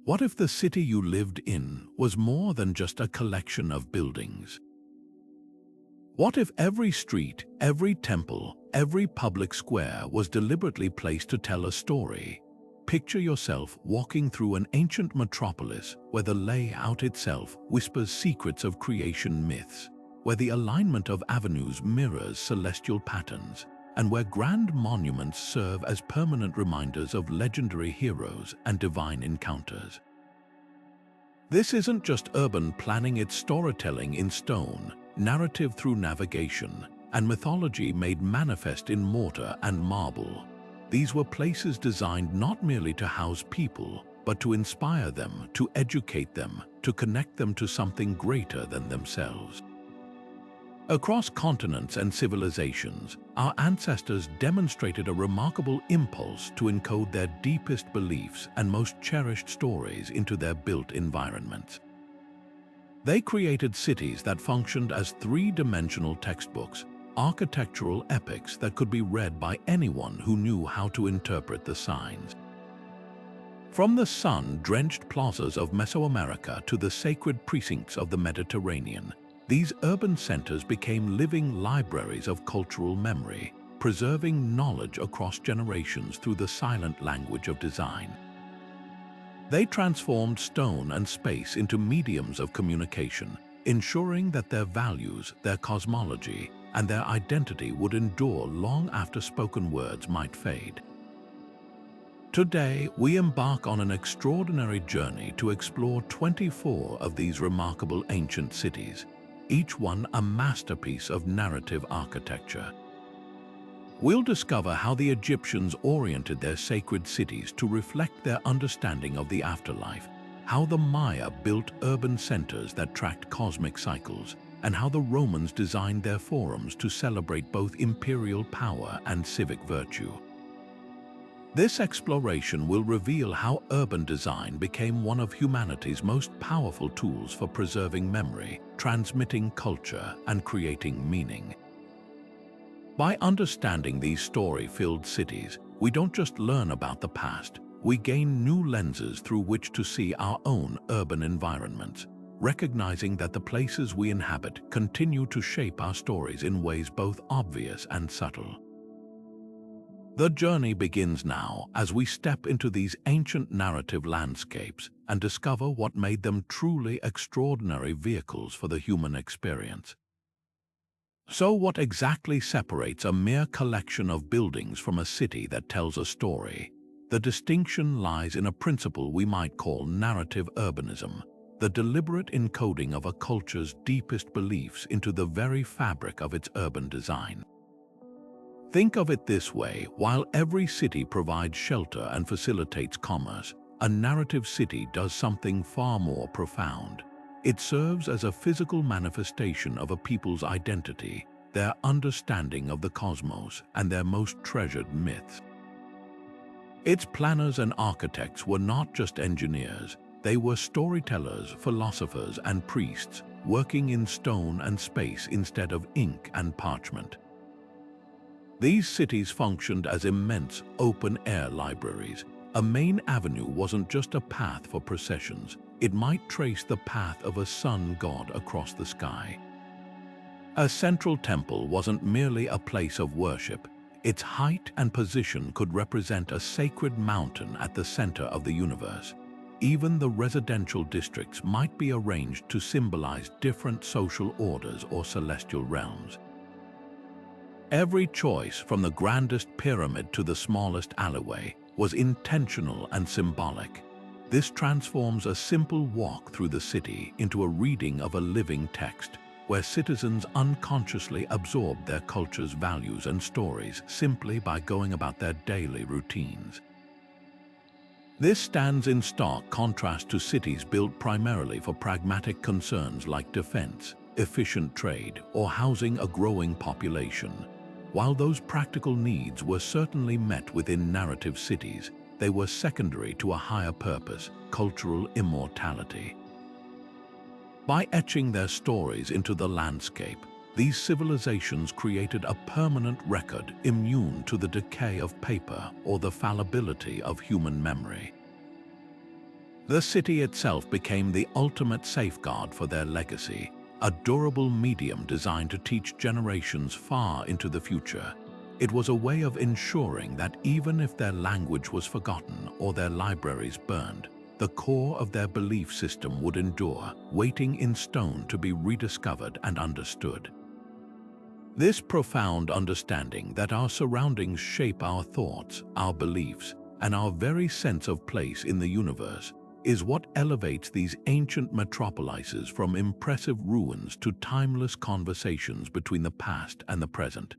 What if the city you lived in was more than just a collection of buildings? What if every street, every temple, every public square was deliberately placed to tell a story? Picture yourself walking through an ancient metropolis where the layout itself whispers secrets of creation myths, where the alignment of avenues mirrors celestial patterns, and where grand monuments serve as permanent reminders of legendary heroes and divine encounters. This isn't just urban planning, it's storytelling in stone, narrative through navigation, and mythology made manifest in mortar and marble. These were places designed not merely to house people, but to inspire them, to educate them, to connect them to something greater than themselves. Across continents and civilizations, our ancestors demonstrated a remarkable impulse to encode their deepest beliefs and most cherished stories into their built environments. They created cities that functioned as three-dimensional textbooks, architectural epics that could be read by anyone who knew how to interpret the signs. From the sun-drenched plazas of Mesoamerica to the sacred precincts of the Mediterranean, these urban centers became living libraries of cultural memory, preserving knowledge across generations through the silent language of design. They transformed stone and space into mediums of communication, ensuring that their values, their cosmology, and their identity would endure long after spoken words might fade. Today, we embark on an extraordinary journey to explore 24 of these remarkable ancient cities, each one a masterpiece of narrative architecture. We'll discover how the Egyptians oriented their sacred cities to reflect their understanding of the afterlife, how the Maya built urban centers that tracked cosmic cycles, and how the Romans designed their forums to celebrate both imperial power and civic virtue. This exploration will reveal how urban design became one of humanity's most powerful tools for preserving memory, transmitting culture, and creating meaning. By understanding these story-filled cities, we don't just learn about the past, we gain new lenses through which to see our own urban environments, recognizing that the places we inhabit continue to shape our stories in ways both obvious and subtle. The journey begins now as we step into these ancient narrative landscapes and discover what made them truly extraordinary vehicles for the human experience. So what exactly separates a mere collection of buildings from a city that tells a story? The distinction lies in a principle we might call narrative urbanism, the deliberate encoding of a culture's deepest beliefs into the very fabric of its urban design. Think of it this way: while every city provides shelter and facilitates commerce, a narrative city does something far more profound. It serves as a physical manifestation of a people's identity, their understanding of the cosmos, and their most treasured myths. Its planners and architects were not just engineers, they were storytellers, philosophers, and priests, working in stone and space instead of ink and parchment. These cities functioned as immense open-air libraries. A main avenue wasn't just a path for processions, it might trace the path of a sun god across the sky. A central temple wasn't merely a place of worship, its height and position could represent a sacred mountain at the center of the universe. Even the residential districts might be arranged to symbolize different social orders or celestial realms. Every choice, from the grandest pyramid to the smallest alleyway, was intentional and symbolic. This transforms a simple walk through the city into a reading of a living text, where citizens unconsciously absorb their culture's values and stories simply by going about their daily routines. This stands in stark contrast to cities built primarily for pragmatic concerns like defense, efficient trade, or housing a growing population. While those practical needs were certainly met within narrative cities, they were secondary to a higher purpose, cultural immortality. By etching their stories into the landscape, these civilizations created a permanent record immune to the decay of paper or the fallibility of human memory. The city itself became the ultimate safeguard for their legacy, a durable medium designed to teach generations far into the future. It was a way of ensuring that even if their language was forgotten or their libraries burned, the core of their belief system would endure, waiting in stone to be rediscovered and understood. This profound understanding that our surroundings shape our thoughts, our beliefs, and our very sense of place in the universe is what elevates these ancient metropolises from impressive ruins to timeless conversations between the past and the present.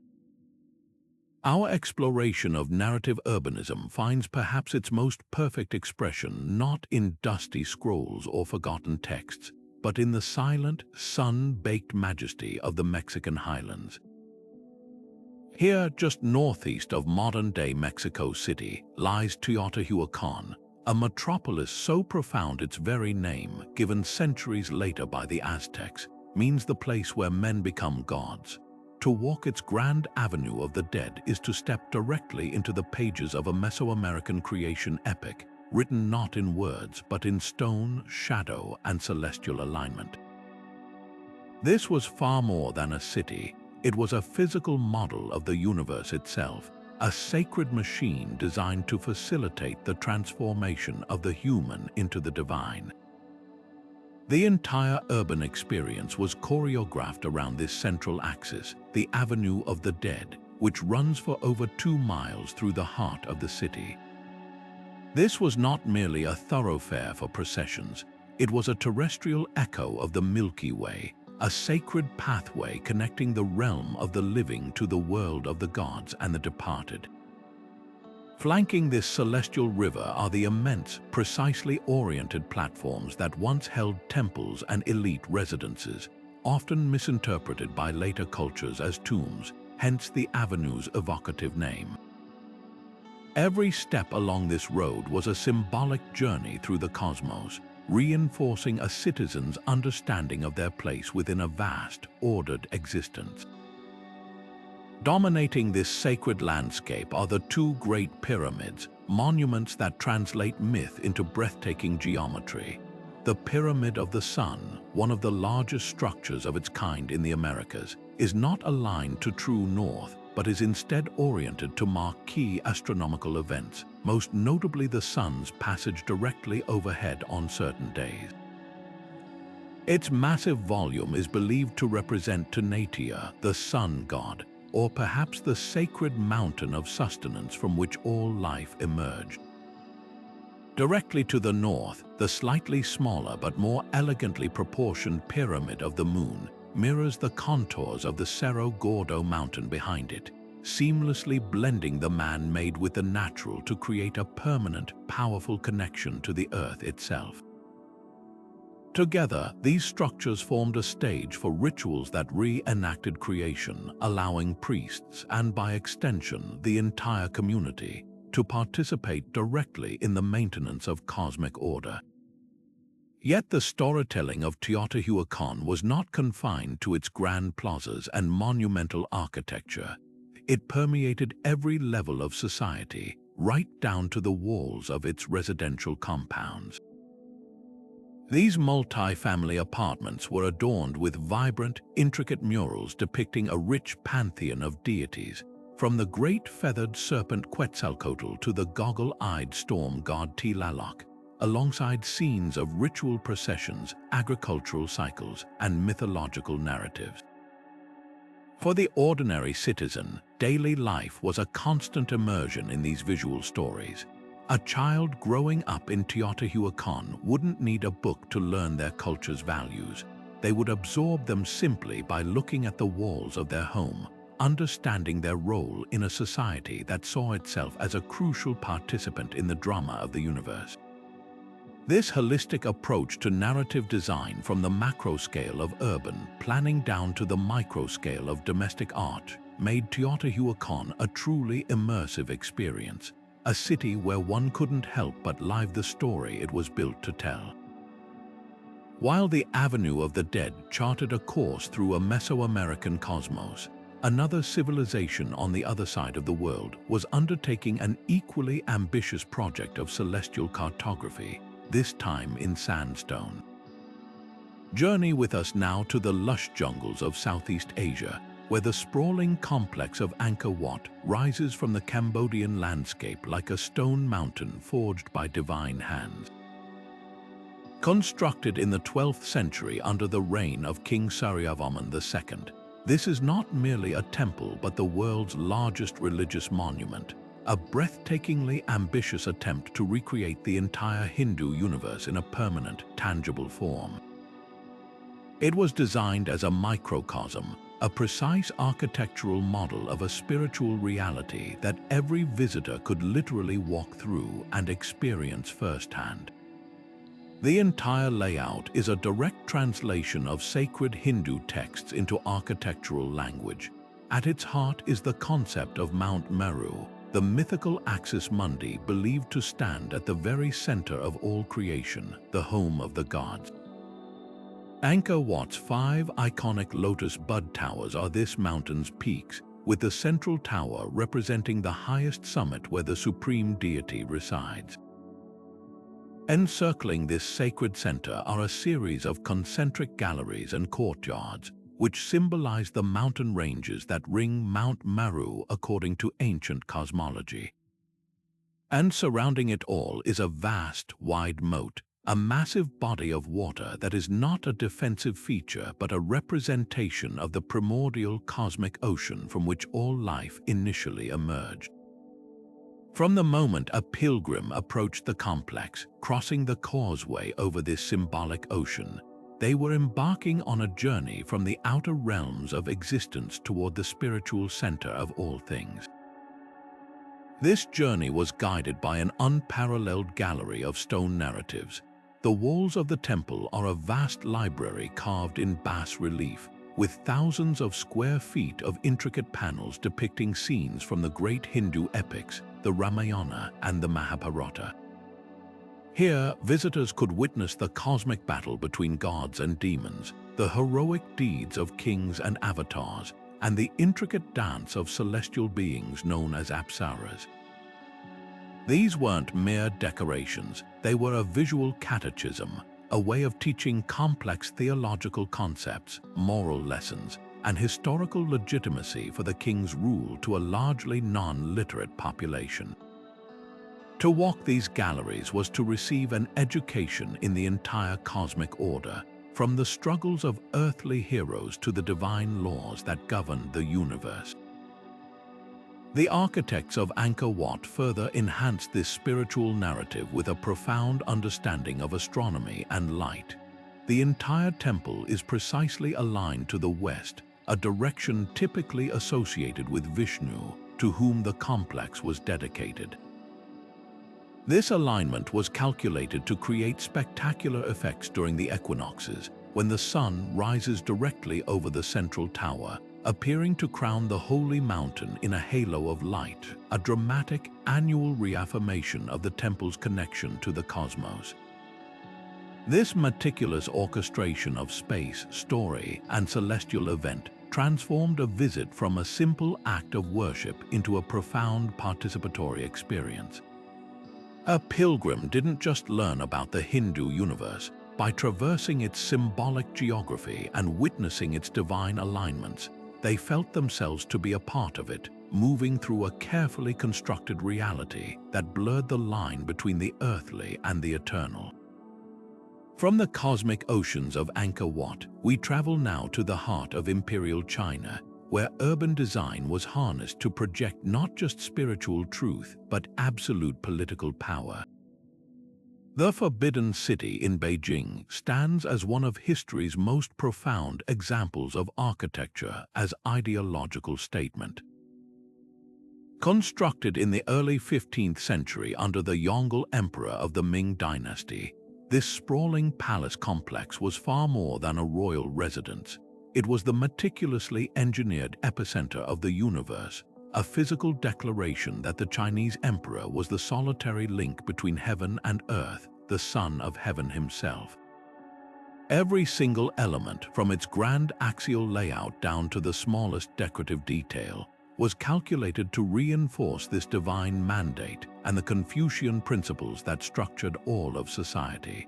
Our exploration of narrative urbanism finds perhaps its most perfect expression not in dusty scrolls or forgotten texts, but in the silent, sun-baked majesty of the Mexican highlands. Here, just northeast of modern-day Mexico City, lies Teotihuacan, a metropolis so profound its very name, given centuries later by the Aztecs, means the place where men become gods. To walk its grand avenue of the dead is to step directly into the pages of a Mesoamerican creation epic, written not in words but in stone, shadow, and celestial alignment. This was far more than a city. It was a physical model of the universe itself, a sacred machine designed to facilitate the transformation of the human into the divine. The entire urban experience was choreographed around this central axis, the Avenue of the Dead, which runs for over 2 miles through the heart of the city. This was not merely a thoroughfare for processions, it was a terrestrial echo of the Milky Way, a sacred pathway connecting the realm of the living to the world of the gods and the departed. Flanking this celestial river are the immense, precisely oriented platforms that once held temples and elite residences, often misinterpreted by later cultures as tombs, hence the avenue's evocative name. Every step along this road was a symbolic journey through the cosmos, reinforcing a citizen's understanding of their place within a vast, ordered existence. Dominating this sacred landscape are the 2 great pyramids, monuments that translate myth into breathtaking geometry. The Pyramid of the Sun, one of the largest structures of its kind in the Americas, is not aligned to true north, but is instead oriented to mark key astronomical events, most notably the sun's passage directly overhead on certain days. Its massive volume is believed to represent Tenatia, the sun god, or perhaps the sacred mountain of sustenance from which all life emerged. Directly to the north, the slightly smaller but more elegantly proportioned Pyramid of the Moon mirrors the contours of the Cerro Gordo mountain behind it, seamlessly blending the man-made with the natural to create a permanent, powerful connection to the earth itself. Together, these structures formed a stage for rituals that reenacted creation, allowing priests, and by extension, the entire community, to participate directly in the maintenance of cosmic order. Yet the storytelling of Teotihuacan was not confined to its grand plazas and monumental architecture. It permeated every level of society, right down to the walls of its residential compounds. These multi-family apartments were adorned with vibrant, intricate murals depicting a rich pantheon of deities, from the great feathered serpent Quetzalcoatl to the goggle-eyed storm god Tlaloc, alongside scenes of ritual processions, agricultural cycles, and mythological narratives. For the ordinary citizen, daily life was a constant immersion in these visual stories. A child growing up in Teotihuacan wouldn't need a book to learn their culture's values. They would absorb them simply by looking at the walls of their home, understanding their role in a society that saw itself as a crucial participant in the drama of the universe. This holistic approach to narrative design, from the macro scale of urban planning down to the micro scale of domestic art, made Teotihuacan a truly immersive experience, a city where one couldn't help but live the story it was built to tell. While the Avenue of the Dead charted a course through a Mesoamerican cosmos, another civilization on the other side of the world was undertaking an equally ambitious project of celestial cartography, this time in sandstone. Journey with us now to the lush jungles of Southeast Asia, where the sprawling complex of Angkor Wat rises from the Cambodian landscape like a stone mountain forged by divine hands. Constructed in the 12th century under the reign of King Suryavarman II, this is not merely a temple but the world's largest religious monument, a breathtakingly ambitious attempt to recreate the entire Hindu universe in a permanent, tangible form. It was designed as a microcosm, a precise architectural model of a spiritual reality that every visitor could literally walk through and experience firsthand. The entire layout is a direct translation of sacred Hindu texts into architectural language. At its heart is the concept of Mount Meru, the mythical axis mundi believed to stand at the very center of all creation, the home of the gods. Angkor Wat's 5 iconic lotus bud towers are this mountain's peaks, with the central tower representing the highest summit where the supreme deity resides. Encircling this sacred center are a series of concentric galleries and courtyards, which symbolize the mountain ranges that ring Mount Meru according to ancient cosmology. And surrounding it all is a vast, wide moat, a massive body of water that is not a defensive feature but a representation of the primordial cosmic ocean from which all life initially emerged. From the moment a pilgrim approached the complex, crossing the causeway over this symbolic ocean, they were embarking on a journey from the outer realms of existence toward the spiritual center of all things. This journey was guided by an unparalleled gallery of stone narratives. The walls of the temple are a vast library carved in bas-relief, with thousands of square feet of intricate panels depicting scenes from the great Hindu epics, the Ramayana and the Mahabharata. Here, visitors could witness the cosmic battle between gods and demons, the heroic deeds of kings and avatars, and the intricate dance of celestial beings known as apsaras. These weren't mere decorations, they were a visual catechism, a way of teaching complex theological concepts, moral lessons, and historical legitimacy for the king's rule to a largely non-literate population. To walk these galleries was to receive an education in the entire cosmic order, from the struggles of earthly heroes to the divine laws that govern the universe. The architects of Angkor Wat further enhanced this spiritual narrative with a profound understanding of astronomy and light. The entire temple is precisely aligned to the west, a direction typically associated with Vishnu, to whom the complex was dedicated. This alignment was calculated to create spectacular effects during the equinoxes, when the sun rises directly over the central tower, appearing to crown the holy mountain in a halo of light, a dramatic annual reaffirmation of the temple's connection to the cosmos. This meticulous orchestration of space, story, and celestial event transformed a visit from a simple act of worship into a profound participatory experience. A pilgrim didn't just learn about the Hindu universe. By traversing its symbolic geography and witnessing its divine alignments, they felt themselves to be a part of it, moving through a carefully constructed reality that blurred the line between the earthly and the eternal. From the cosmic oceans of Angkor Wat, we travel now to the heart of Imperial China, where urban design was harnessed to project not just spiritual truth, but absolute political power. The Forbidden City in Beijing stands as one of history's most profound examples of architecture as ideological statement. Constructed in the early 15th century under the Yongle Emperor of the Ming Dynasty, this sprawling palace complex was far more than a royal residence. It was the meticulously engineered epicenter of the universe, a physical declaration that the Chinese emperor was the solitary link between heaven and earth, the son of heaven himself. Every single element, from its grand axial layout down to the smallest decorative detail, was calculated to reinforce this divine mandate and the Confucian principles that structured all of society.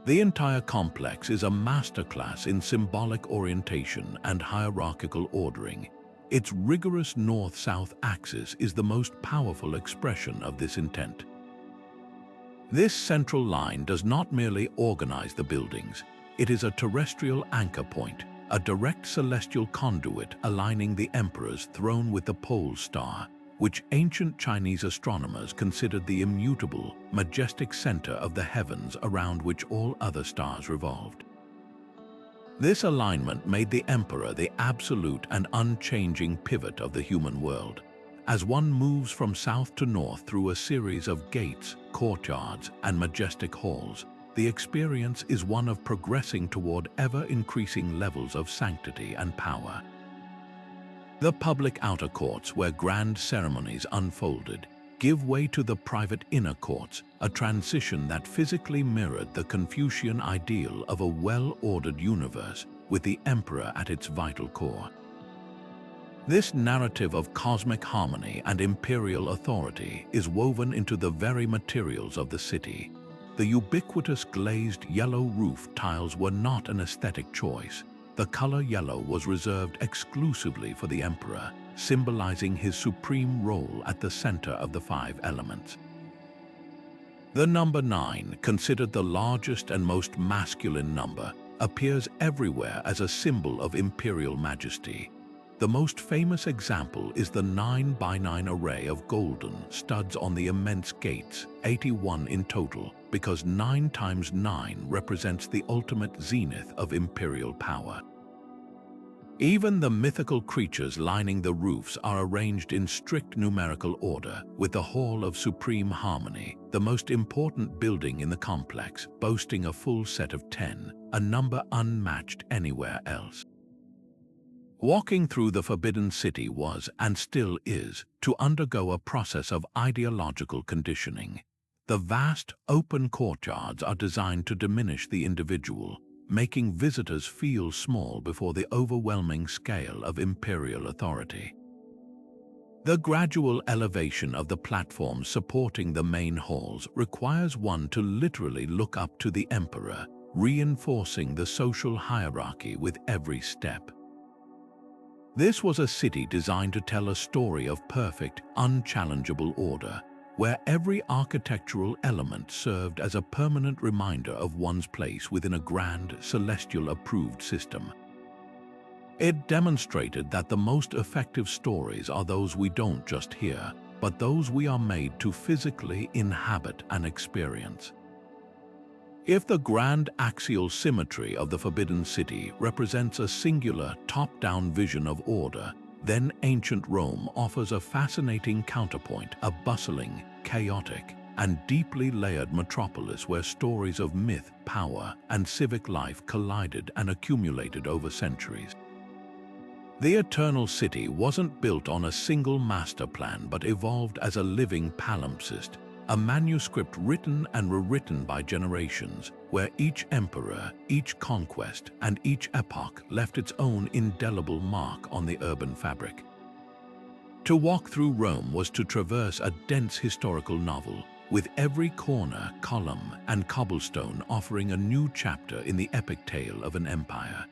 The entire complex is a masterclass in symbolic orientation and hierarchical ordering. Its rigorous north-south axis is the most powerful expression of this intent. This central line does not merely organize the buildings, it is a terrestrial anchor point, a direct celestial conduit aligning the emperor's throne with the pole star, which ancient Chinese astronomers considered the immutable, majestic center of the heavens around which all other stars revolved. This alignment made the emperor the absolute and unchanging pivot of the human world. As one moves from south to north through a series of gates, courtyards, and majestic halls, the experience is one of progressing toward ever-increasing levels of sanctity and power. The public outer courts, where grand ceremonies unfolded, give way to the private inner courts, a transition that physically mirrored the Confucian ideal of a well-ordered universe with the emperor at its vital core. This narrative of cosmic harmony and imperial authority is woven into the very materials of the city. The ubiquitous glazed yellow roof tiles were not an aesthetic choice. The color yellow was reserved exclusively for the emperor, symbolizing his supreme role at the center of the five elements. The number 9, considered the largest and most masculine number, appears everywhere as a symbol of imperial majesty. The most famous example is the 9x9 array of golden studs on the immense gates, 81 in total, because 9 times 9 represents the ultimate zenith of imperial power. Even the mythical creatures lining the roofs are arranged in strict numerical order, with the Hall of Supreme Harmony, the most important building in the complex, boasting a full set of 10, a number unmatched anywhere else. Walking through the Forbidden City was, and still is, to undergo a process of ideological conditioning. The vast, open courtyards are designed to diminish the individual, making visitors feel small before the overwhelming scale of imperial authority. The gradual elevation of the platforms supporting the main halls requires one to literally look up to the emperor, reinforcing the social hierarchy with every step. This was a city designed to tell a story of perfect, unchallengeable order, where every architectural element served as a permanent reminder of one's place within a grand, celestial-approved system. It demonstrated that the most effective stories are those we don't just hear, but those we are made to physically inhabit and experience. If the grand axial symmetry of the Forbidden City represents a singular, top-down vision of order, then ancient Rome offers a fascinating counterpoint, a bustling, chaotic, and deeply layered metropolis where stories of myth, power, and civic life collided and accumulated over centuries. The Eternal City wasn't built on a single master plan but evolved as a living palimpsest, a manuscript written and rewritten by generations, where each emperor, each conquest, and each epoch left its own indelible mark on the urban fabric. To walk through Rome was to traverse a dense historical novel, with every corner, column, and cobblestone offering a new chapter in the epic tale of an empire.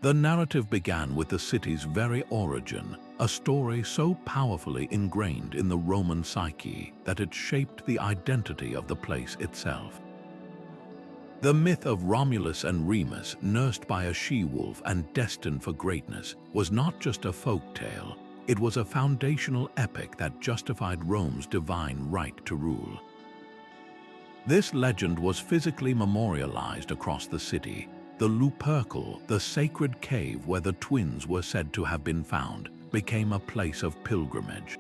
The narrative began with the city's very origin, a story so powerfully ingrained in the Roman psyche that it shaped the identity of the place itself. The myth of Romulus and Remus, nursed by a she-wolf and destined for greatness, was not just a folk tale, it was a foundational epic that justified Rome's divine right to rule. This legend was physically memorialized across the city. The Lupercal, the sacred cave where the twins were said to have been found, became a place of pilgrimage.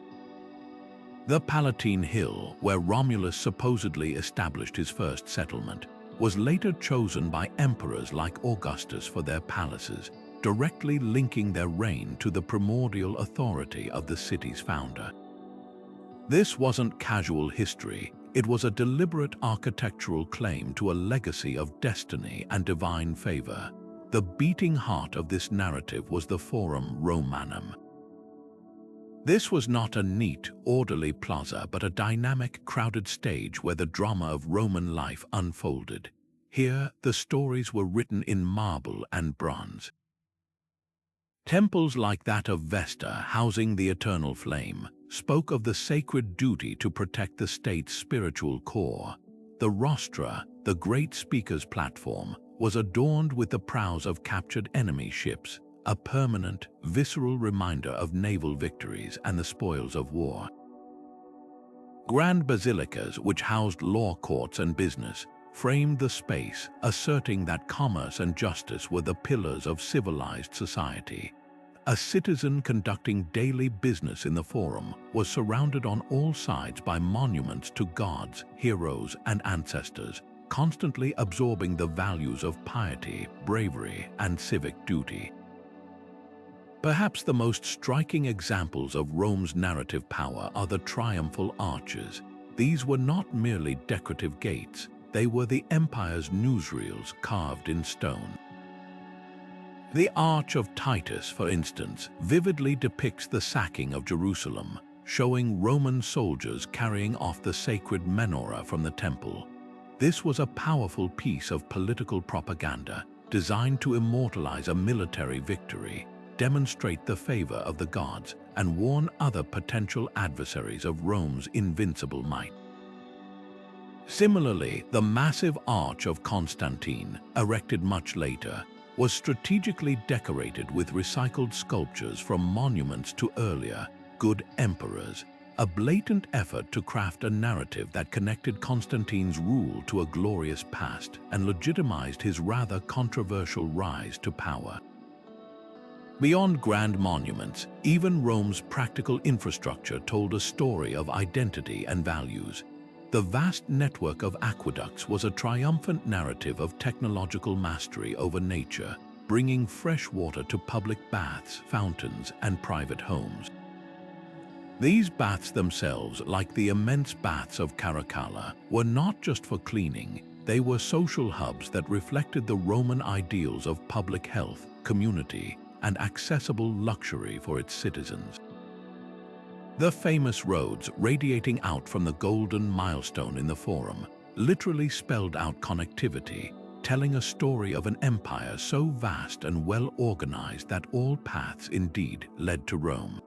The Palatine Hill, where Romulus supposedly established his first settlement, was later chosen by emperors like Augustus for their palaces, directly linking their reign to the primordial authority of the city's founder. This wasn't casual history. It was a deliberate architectural claim to a legacy of destiny and divine favor. The beating heart of this narrative was the Forum Romanum, This was not a neat, orderly plaza, but a dynamic, crowded stage where the drama of Roman life unfolded. Here, the stories were written in marble and bronze. Temples like that of Vesta, housing the eternal flame, spoke of the sacred duty to protect the state's spiritual core. The rostra, the great speaker's platform, was adorned with the prows of captured enemy ships, a permanent, visceral reminder of naval victories and the spoils of war. Grand basilicas, which housed law courts and business, framed the space, asserting that commerce and justice were the pillars of civilized society. A citizen conducting daily business in the Forum was surrounded on all sides by monuments to gods, heroes, and ancestors, constantly absorbing the values of piety, bravery, and civic duty. Perhaps the most striking examples of Rome's narrative power are the triumphal arches. These were not merely decorative gates, they were the empire's newsreels carved in stone. The Arch of Titus, for instance, vividly depicts the sacking of Jerusalem, showing Roman soldiers carrying off the sacred menorah from the temple. This was a powerful piece of political propaganda designed to immortalize a military victory, demonstrate the favor of the gods, and warn other potential adversaries of Rome's invincible might. Similarly, the massive Arch of Constantine, erected much later, was strategically decorated with recycled sculptures from monuments to earlier, good emperors, a blatant effort to craft a narrative that connected Constantine's rule to a glorious past and legitimized his rather controversial rise to power. Beyond grand monuments, even Rome's practical infrastructure told a story of identity and values. The vast network of aqueducts was a triumphant narrative of technological mastery over nature, bringing fresh water to public baths, fountains, and private homes. These baths themselves, like the immense baths of Caracalla, were not just for cleaning, they were social hubs that reflected the Roman ideals of public health, community, and accessible luxury for its citizens. The famous roads radiating out from the golden milestone in the Forum literally spelled out connectivity, telling a story of an empire so vast and well organized that all paths indeed led to Rome.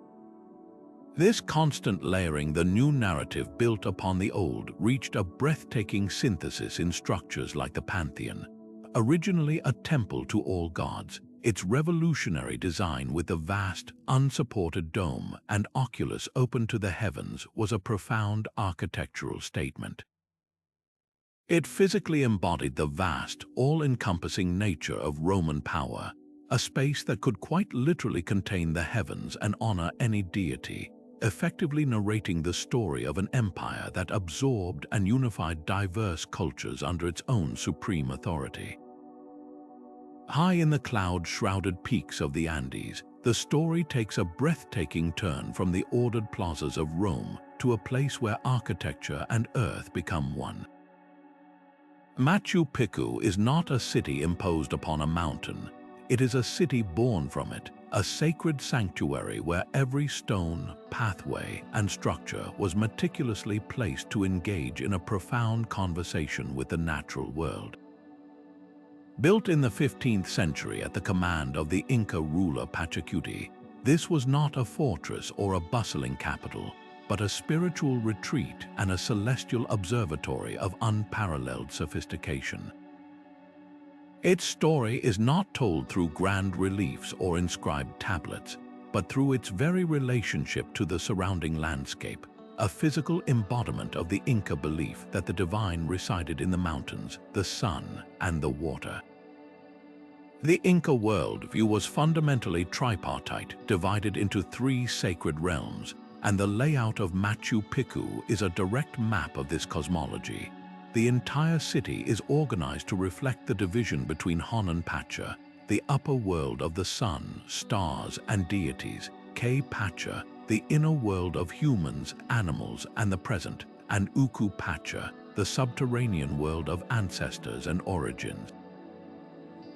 This constant layering, the new narrative built upon the old, reached a breathtaking synthesis in structures like the Pantheon. Originally a temple to all gods, its revolutionary design with the vast, unsupported dome and oculus open to the heavens was a profound architectural statement. It physically embodied the vast, all-encompassing nature of Roman power, a space that could quite literally contain the heavens and honor any deity, effectively narrating the story of an empire that absorbed and unified diverse cultures under its own supreme authority. High in the cloud-shrouded peaks of the Andes, the story takes a breathtaking turn from the ordered plazas of Rome to a place where architecture and earth become one. Machu Picchu is not a city imposed upon a mountain. It is a city born from it, a sacred sanctuary where every stone, pathway, and structure was meticulously placed to engage in a profound conversation with the natural world. Built in the 15th century at the command of the Inca ruler Pachacuti, this was not a fortress or a bustling capital, but a spiritual retreat and a celestial observatory of unparalleled sophistication. Its story is not told through grand reliefs or inscribed tablets, but through its very relationship to the surrounding landscape, a physical embodiment of the Inca belief that the divine resided in the mountains, the sun, and the water. The Inca worldview was fundamentally tripartite, divided into three sacred realms, and the layout of Machu Picchu is a direct map of this cosmology. The entire city is organized to reflect the division between Hon and Pacha, the upper world of the sun, stars, and deities, K Pacha, the inner world of humans, animals, and the present, and Uku Pacha, the subterranean world of ancestors and origins.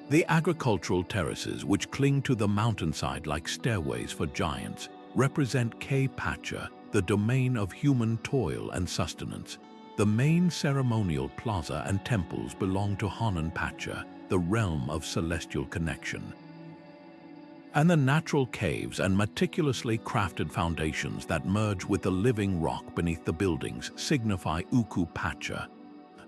The agricultural terraces, which cling to the mountainside like stairways for giants, represent Petra, the domain of human toil and sustenance. The main ceremonial plaza and temples belong to Petra, the realm of celestial connection. And the natural caves and meticulously crafted foundations that merge with the living rock beneath the buildings signify Petra.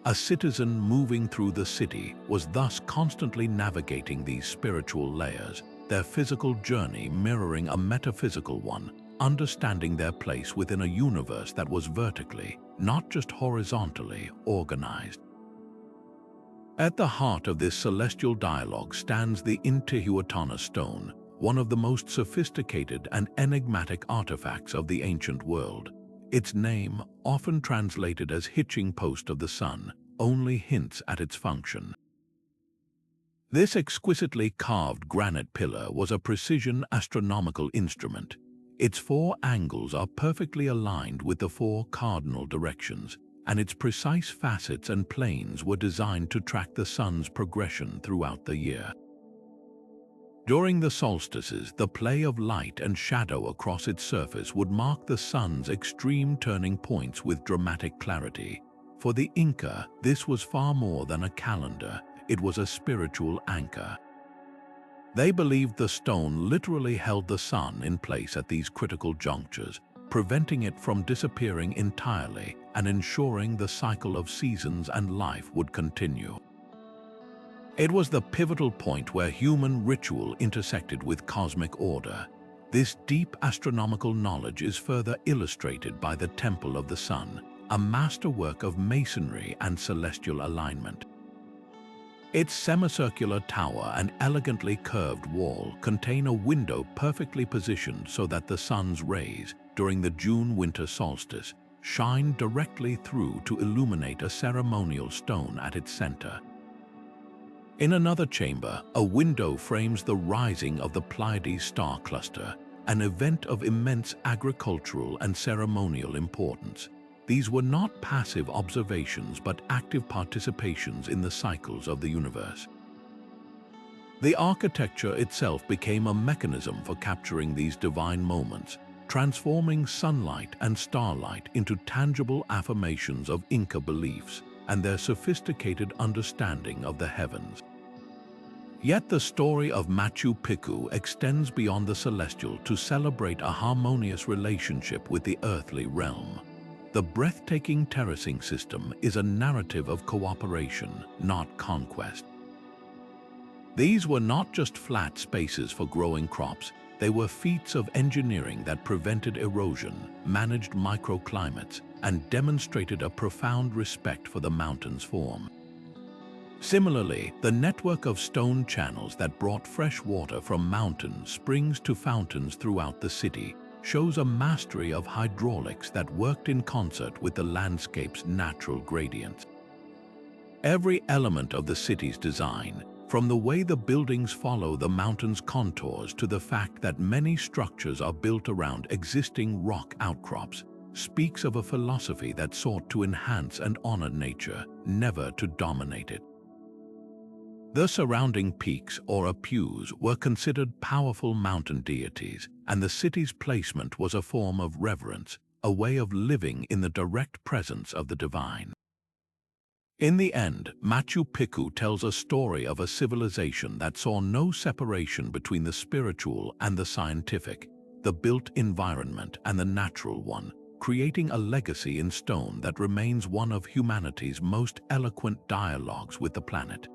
A citizen moving through the city was thus constantly navigating these spiritual layers, their physical journey mirroring a metaphysical one, understanding their place within a universe that was vertically, not just horizontally, organized. At the heart of this celestial dialogue stands the Intihuatana stone, one of the most sophisticated and enigmatic artifacts of the ancient world. Its name, often translated as hitching post of the sun, only hints at its function. This exquisitely carved granite pillar was a precision astronomical instrument. Its 4 angles are perfectly aligned with the 4 cardinal directions, and its precise facets and planes were designed to track the sun's progression throughout the year. During the solstices, the play of light and shadow across its surface would mark the sun's extreme turning points with dramatic clarity. For the Inca, this was far more than a calendar, it was a spiritual anchor. They believed the stone literally held the sun in place at these critical junctures, preventing it from disappearing entirely and ensuring the cycle of seasons and life would continue. It was the pivotal point where human ritual intersected with cosmic order. This deep astronomical knowledge is further illustrated by the Temple of the Sun, a masterwork of masonry and celestial alignment. Its semicircular tower and elegantly curved wall contain a window perfectly positioned so that the sun's rays, during the June-winter solstice, shine directly through to illuminate a ceremonial stone at its center. In another chamber, a window frames the rising of the Pleiades star cluster, an event of immense agricultural and ceremonial importance. These were not passive observations but active participations in the cycles of the universe. The architecture itself became a mechanism for capturing these divine moments, transforming sunlight and starlight into tangible affirmations of Inca beliefs and their sophisticated understanding of the heavens. Yet the story of Machu Picchu extends beyond the celestial to celebrate a harmonious relationship with the earthly realm. The breathtaking terracing system is a narrative of cooperation, not conquest. These were not just flat spaces for growing crops, they were feats of engineering that prevented erosion, managed microclimates, and demonstrated a profound respect for the mountain's form. Similarly, the network of stone channels that brought fresh water from mountain springs to fountains throughout the city shows a mastery of hydraulics that worked in concert with the landscape's natural gradients. Every element of the city's design, from the way the buildings follow the mountain's contours to the fact that many structures are built around existing rock outcrops, speaks of a philosophy that sought to enhance and honor nature, never to dominate it. The surrounding peaks, or apus, were considered powerful mountain deities, and the city's placement was a form of reverence, a way of living in the direct presence of the divine. In the end, Machu Picchu tells a story of a civilization that saw no separation between the spiritual and the scientific, the built environment and the natural one, creating a legacy in stone that remains one of humanity's most eloquent dialogues with the planet.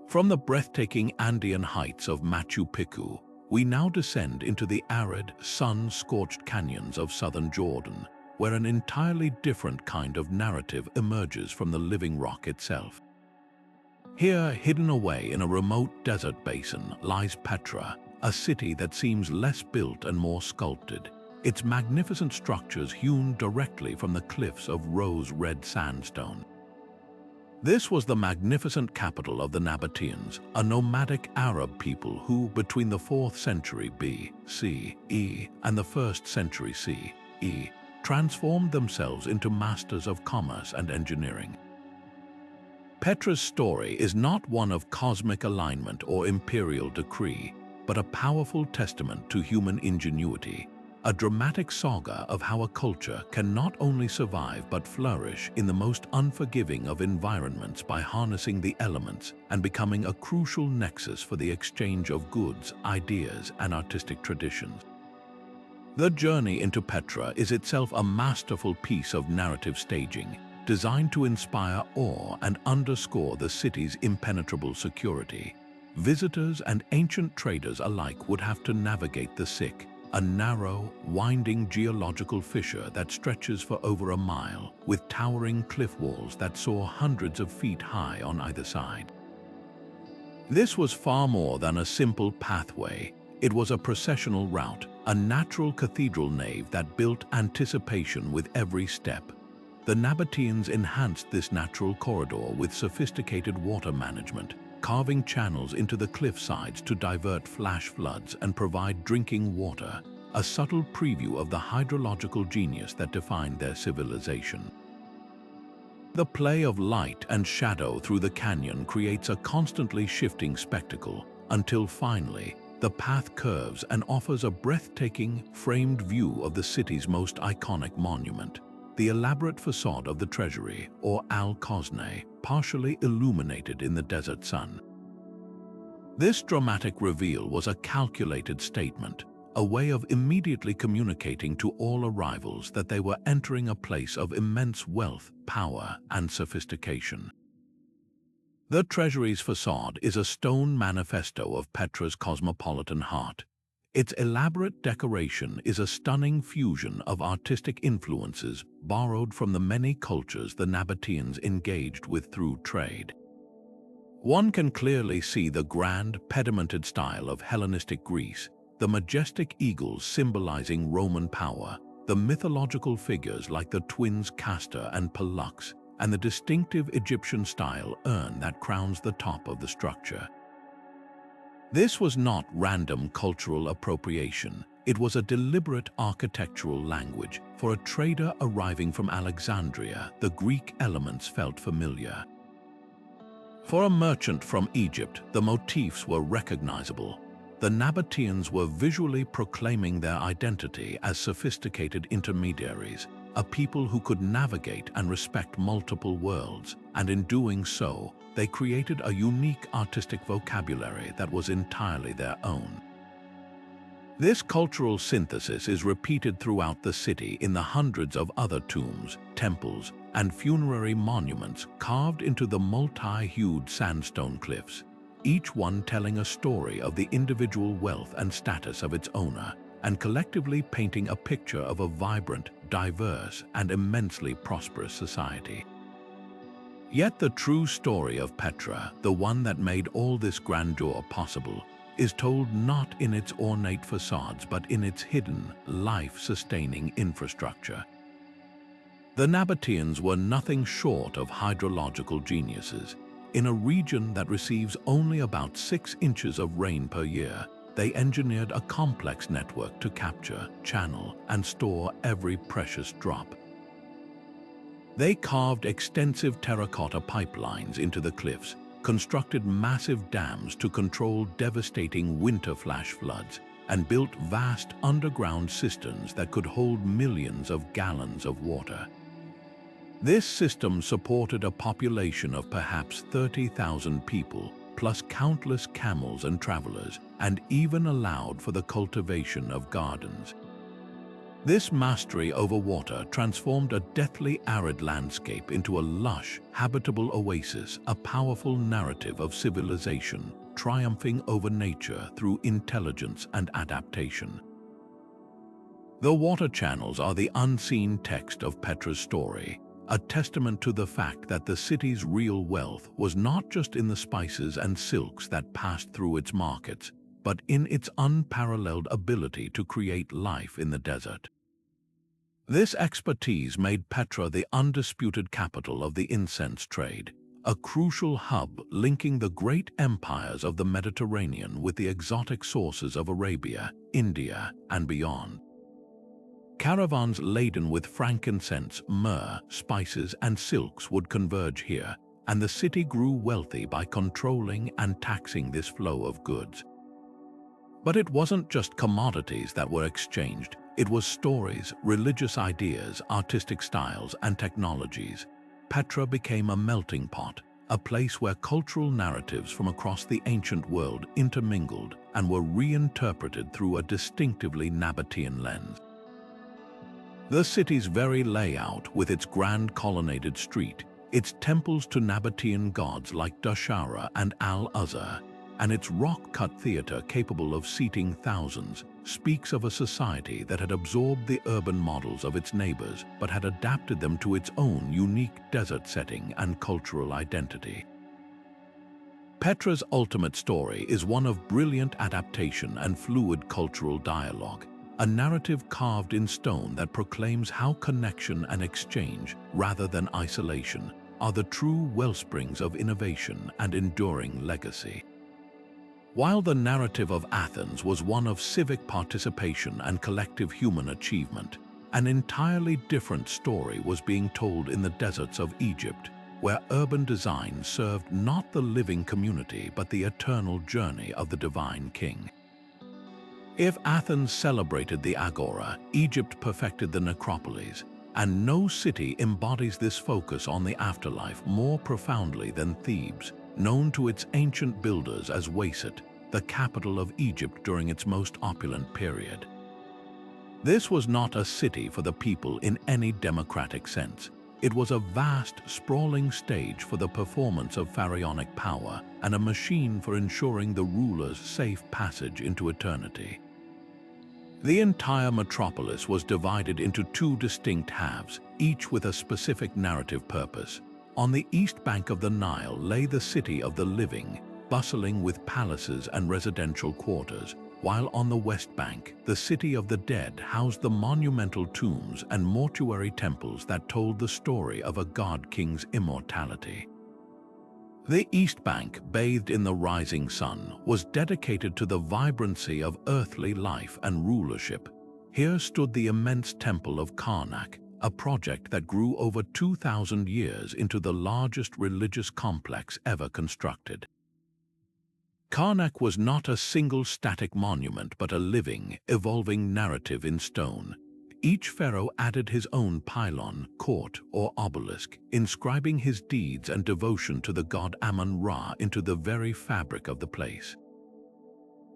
From the breathtaking Andean heights of Machu Picchu, we now descend into the arid, sun-scorched canyons of southern Jordan, where an entirely different kind of narrative emerges from the living rock itself. Here, hidden away in a remote desert basin, lies Petra, a city that seems less built and more sculpted, its magnificent structures hewn directly from the cliffs of rose-red sandstone. This was the magnificent capital of the Nabateans, a nomadic Arab people who, between the 4th century B.C.E. and the 1st century C.E., transformed themselves into masters of commerce and engineering. Petra's story is not one of cosmic alignment or imperial decree. but a powerful testament to human ingenuity, a dramatic saga of how a culture can not only survive but flourish in the most unforgiving of environments by harnessing the elements and becoming a crucial nexus for the exchange of goods, ideas, and artistic traditions. The journey into Petra is itself a masterful piece of narrative staging, designed to inspire awe and underscore the city's impenetrable security. Visitors and ancient traders alike would have to navigate the Civic, a narrow, winding geological fissure that stretches for over a mile, with towering cliff walls that soar hundreds of feet high on either side. This was far more than a simple pathway. It was a processional route, a natural cathedral nave that built anticipation with every step. The Nabateans enhanced this natural corridor with sophisticated water management, carving channels into the cliff sides to divert flash floods and provide drinking water, a subtle preview of the hydrological genius that defined their civilization. The play of light and shadow through the canyon creates a constantly shifting spectacle, until finally, the path curves and offers a breathtaking, framed view of the city's most iconic monument, the elaborate facade of the treasury, or Al-Kosne, partially illuminated in the desert sun. This dramatic reveal was a calculated statement, a way of immediately communicating to all arrivals that they were entering a place of immense wealth, power, and sophistication. The treasury's facade is a stone manifesto of Petra's cosmopolitan heart. Its elaborate decoration is a stunning fusion of artistic influences borrowed from the many cultures the Nabateans engaged with through trade. One can clearly see the grand, pedimented style of Hellenistic Greece, the majestic eagles symbolizing Roman power, the mythological figures like the twins Castor and Pollux, and the distinctive Egyptian-style urn that crowns the top of the structure. This was not random cultural appropriation. It was a deliberate architectural language. For a trader arriving from Alexandria, the Greek elements felt familiar. For a merchant from Egypt, the motifs were recognizable. The Nabateans were visually proclaiming their identity as sophisticated intermediaries, a people who could navigate and respect multiple worlds, and in doing so, they created a unique artistic vocabulary that was entirely their own. This cultural synthesis is repeated throughout the city in the hundreds of other tombs, temples, and funerary monuments carved into the multi-hued sandstone cliffs, each one telling a story of the individual wealth and status of its owner, and collectively painting a picture of a vibrant, diverse, and immensely prosperous society. Yet the true story of Petra, the one that made all this grandeur possible, is told not in its ornate facades but in its hidden, life-sustaining infrastructure. The Nabateans were nothing short of hydrological geniuses. In a region that receives only about 6 inches of rain per year, they engineered a complex network to capture, channel, and store every precious drop. They carved extensive terracotta pipelines into the cliffs, constructed massive dams to control devastating winter flash floods, and built vast underground cisterns that could hold millions of gallons of water. This system supported a population of perhaps 30,000 people, plus countless camels and travelers, and even allowed for the cultivation of gardens. This mastery over water transformed a deathly arid landscape into a lush, habitable oasis, a powerful narrative of civilization, triumphing over nature through intelligence and adaptation. The water channels are the unseen text of Petra's story, a testament to the fact that the city's real wealth was not just in the spices and silks that passed through its markets, but in its unparalleled ability to create life in the desert. This expertise made Petra the undisputed capital of the incense trade, a crucial hub linking the great empires of the Mediterranean with the exotic sources of Arabia, India, and beyond. Caravans laden with frankincense, myrrh, spices, and silks would converge here, and the city grew wealthy by controlling and taxing this flow of goods. But it wasn't just commodities that were exchanged. It was stories, religious ideas, artistic styles, and technologies. Petra became a melting pot, a place where cultural narratives from across the ancient world intermingled and were reinterpreted through a distinctively Nabatean lens. The city's very layout, with its grand colonnaded street, its temples to Nabatean gods like Dashara and Al-Azhar, and its rock-cut theater capable of seating thousands, speaks of a society that had absorbed the urban models of its neighbors but had adapted them to its own unique desert setting and cultural identity. Petra's ultimate story is one of brilliant adaptation and fluid cultural dialogue, a narrative carved in stone that proclaims how connection and exchange, rather than isolation, are the true wellsprings of innovation and enduring legacy. While the narrative of Athens was one of civic participation and collective human achievement, an entirely different story was being told in the deserts of Egypt, where urban design served not the living community but the eternal journey of the divine king. If Athens celebrated the agora, Egypt perfected the necropolis, and no city embodies this focus on the afterlife more profoundly than Thebes, known to its ancient builders as Waset, the capital of Egypt during its most opulent period. This was not a city for the people in any democratic sense. It was a vast, sprawling stage for the performance of pharaonic power and a machine for ensuring the ruler's safe passage into eternity. The entire metropolis was divided into two distinct halves, each with a specific narrative purpose. On the east bank of the Nile lay the city of the living, bustling with palaces and residential quarters, while on the west bank, the city of the dead housed the monumental tombs and mortuary temples that told the story of a god-king's immortality. The east bank, bathed in the rising sun, was dedicated to the vibrancy of earthly life and rulership. Here stood the immense temple of Karnak, a project that grew over 2,000 years into the largest religious complex ever constructed. Karnak was not a single static monument but a living, evolving narrative in stone. Each pharaoh added his own pylon, court, or obelisk, inscribing his deeds and devotion to the god Amun-Ra into the very fabric of the place.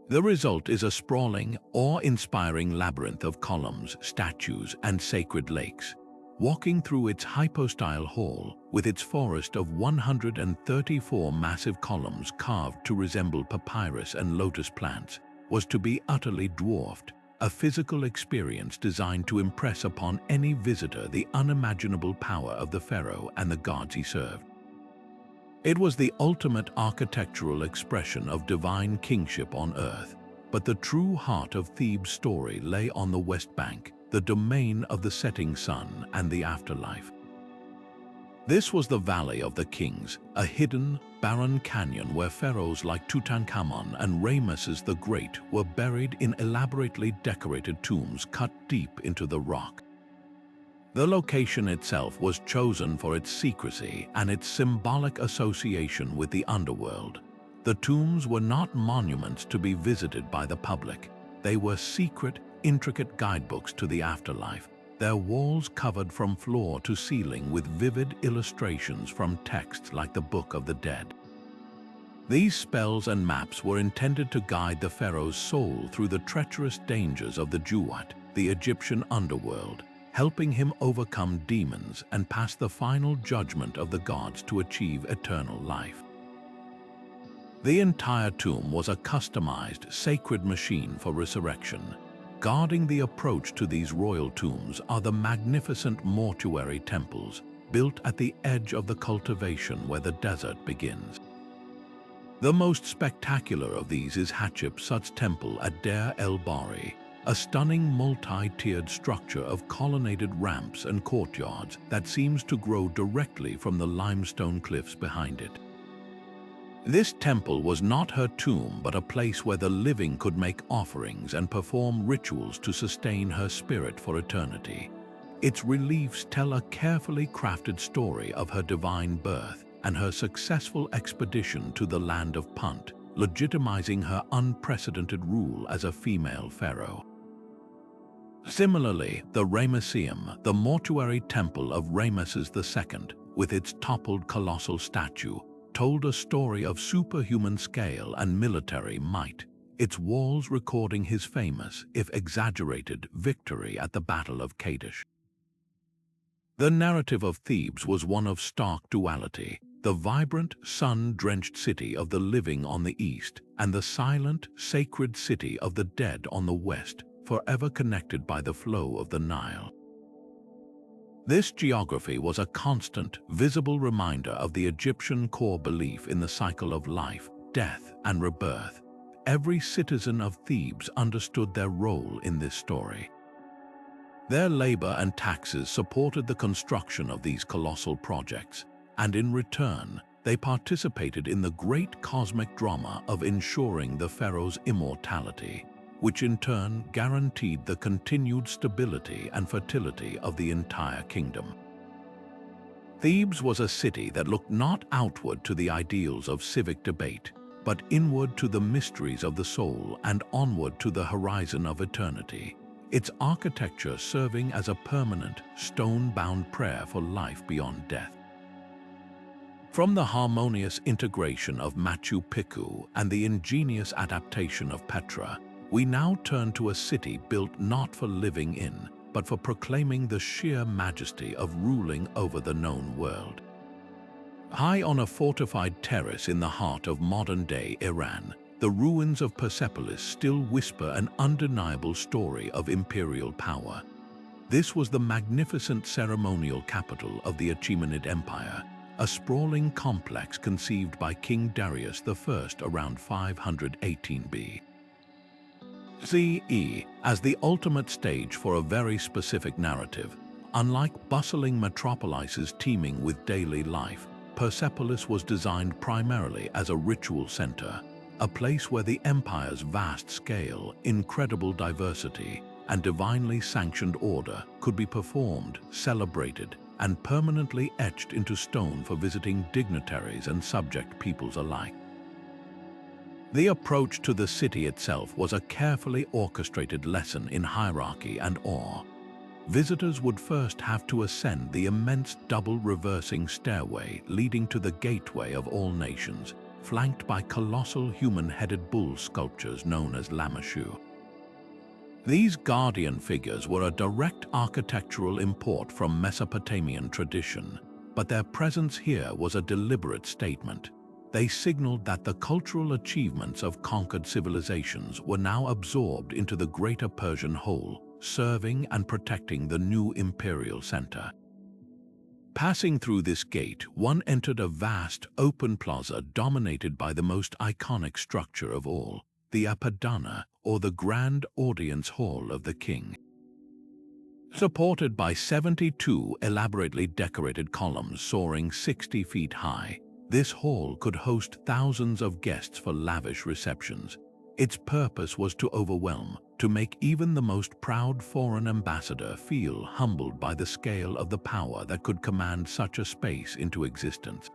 The result is a sprawling, awe-inspiring labyrinth of columns, statues, and sacred lakes. Walking through its hypostyle hall, with its forest of 134 massive columns carved to resemble papyrus and lotus plants, was to be utterly dwarfed, a physical experience designed to impress upon any visitor the unimaginable power of the pharaoh and the gods he served. It was the ultimate architectural expression of divine kingship on earth, but the true heart of Thebes' story lay on the west bank, the domain of the setting sun and the afterlife. This was the Valley of the Kings, a hidden, barren canyon where pharaohs like Tutankhamun and Ramesses the Great were buried in elaborately decorated tombs cut deep into the rock. The location itself was chosen for its secrecy and its symbolic association with the underworld. The tombs were not monuments to be visited by the public. They were secret, intricate guidebooks to the afterlife, their walls covered from floor to ceiling with vivid illustrations from texts like the Book of the Dead. These spells and maps were intended to guide the pharaoh's soul through the treacherous dangers of the Duat, the Egyptian underworld, helping him overcome demons and pass the final judgment of the gods to achieve eternal life. The entire tomb was a customized, sacred machine for resurrection. Guarding the approach to these royal tombs are the magnificent mortuary temples, built at the edge of the cultivation where the desert begins. The most spectacular of these is Hatshepsut's temple at Deir el-Bahri, a stunning multi-tiered structure of colonnaded ramps and courtyards that seems to grow directly from the limestone cliffs behind it. This temple was not her tomb but a place where the living could make offerings and perform rituals to sustain her spirit for eternity. Its reliefs tell a carefully crafted story of her divine birth and her successful expedition to the land of Punt, legitimizing her unprecedented rule as a female pharaoh. Similarly, the Ramesseum, the mortuary temple of Rameses II, with its toppled colossal statue, told a story of superhuman scale and military might, its walls recording his famous, if exaggerated, victory at the Battle of Kadesh. The narrative of Thebes was one of stark duality, the vibrant, sun-drenched city of the living on the east, and the silent, sacred city of the dead on the west, forever connected by the flow of the Nile. This geography was a constant, visible reminder of the Egyptian core belief in the cycle of life, death, and rebirth. Every citizen of Thebes understood their role in this story. Their labor and taxes supported the construction of these colossal projects, and in return, they participated in the great cosmic drama of ensuring the pharaoh's immortality, which in turn guaranteed the continued stability and fertility of the entire kingdom. Thebes was a city that looked not outward to the ideals of civic debate, but inward to the mysteries of the soul and onward to the horizon of eternity, its architecture serving as a permanent, stone-bound prayer for life beyond death. From the harmonious integration of Machu Picchu and the ingenious adaptation of Petra, we now turn to a city built not for living in, but for proclaiming the sheer majesty of ruling over the known world. High on a fortified terrace in the heart of modern-day Iran, the ruins of Persepolis still whisper an undeniable story of imperial power. This was the magnificent ceremonial capital of the Achaemenid Empire, a sprawling complex conceived by King Darius I around 518 CE as the ultimate stage for a very specific narrative. Unlike bustling metropolises teeming with daily life, Persepolis was designed primarily as a ritual center, a place where the empire's vast scale, incredible diversity, and divinely sanctioned order could be performed, celebrated, and permanently etched into stone for visiting dignitaries and subject peoples alike. The approach to the city itself was a carefully orchestrated lesson in hierarchy and awe. Visitors would first have to ascend the immense double-reversing stairway leading to the gateway of all nations, flanked by colossal human-headed bull sculptures known as lamashu. These guardian figures were a direct architectural import from Mesopotamian tradition, but their presence here was a deliberate statement. They signaled that the cultural achievements of conquered civilizations were now absorbed into the greater Persian whole, serving and protecting the new imperial center. Passing through this gate, one entered a vast, open plaza dominated by the most iconic structure of all, the Apadana, or the Grand Audience Hall of the King. Supported by 72 elaborately decorated columns soaring 60 feet high, this hall could host thousands of guests for lavish receptions. Its purpose was to overwhelm, to make even the most proud foreign ambassador feel humbled by the scale of the power that could command such a space into existence.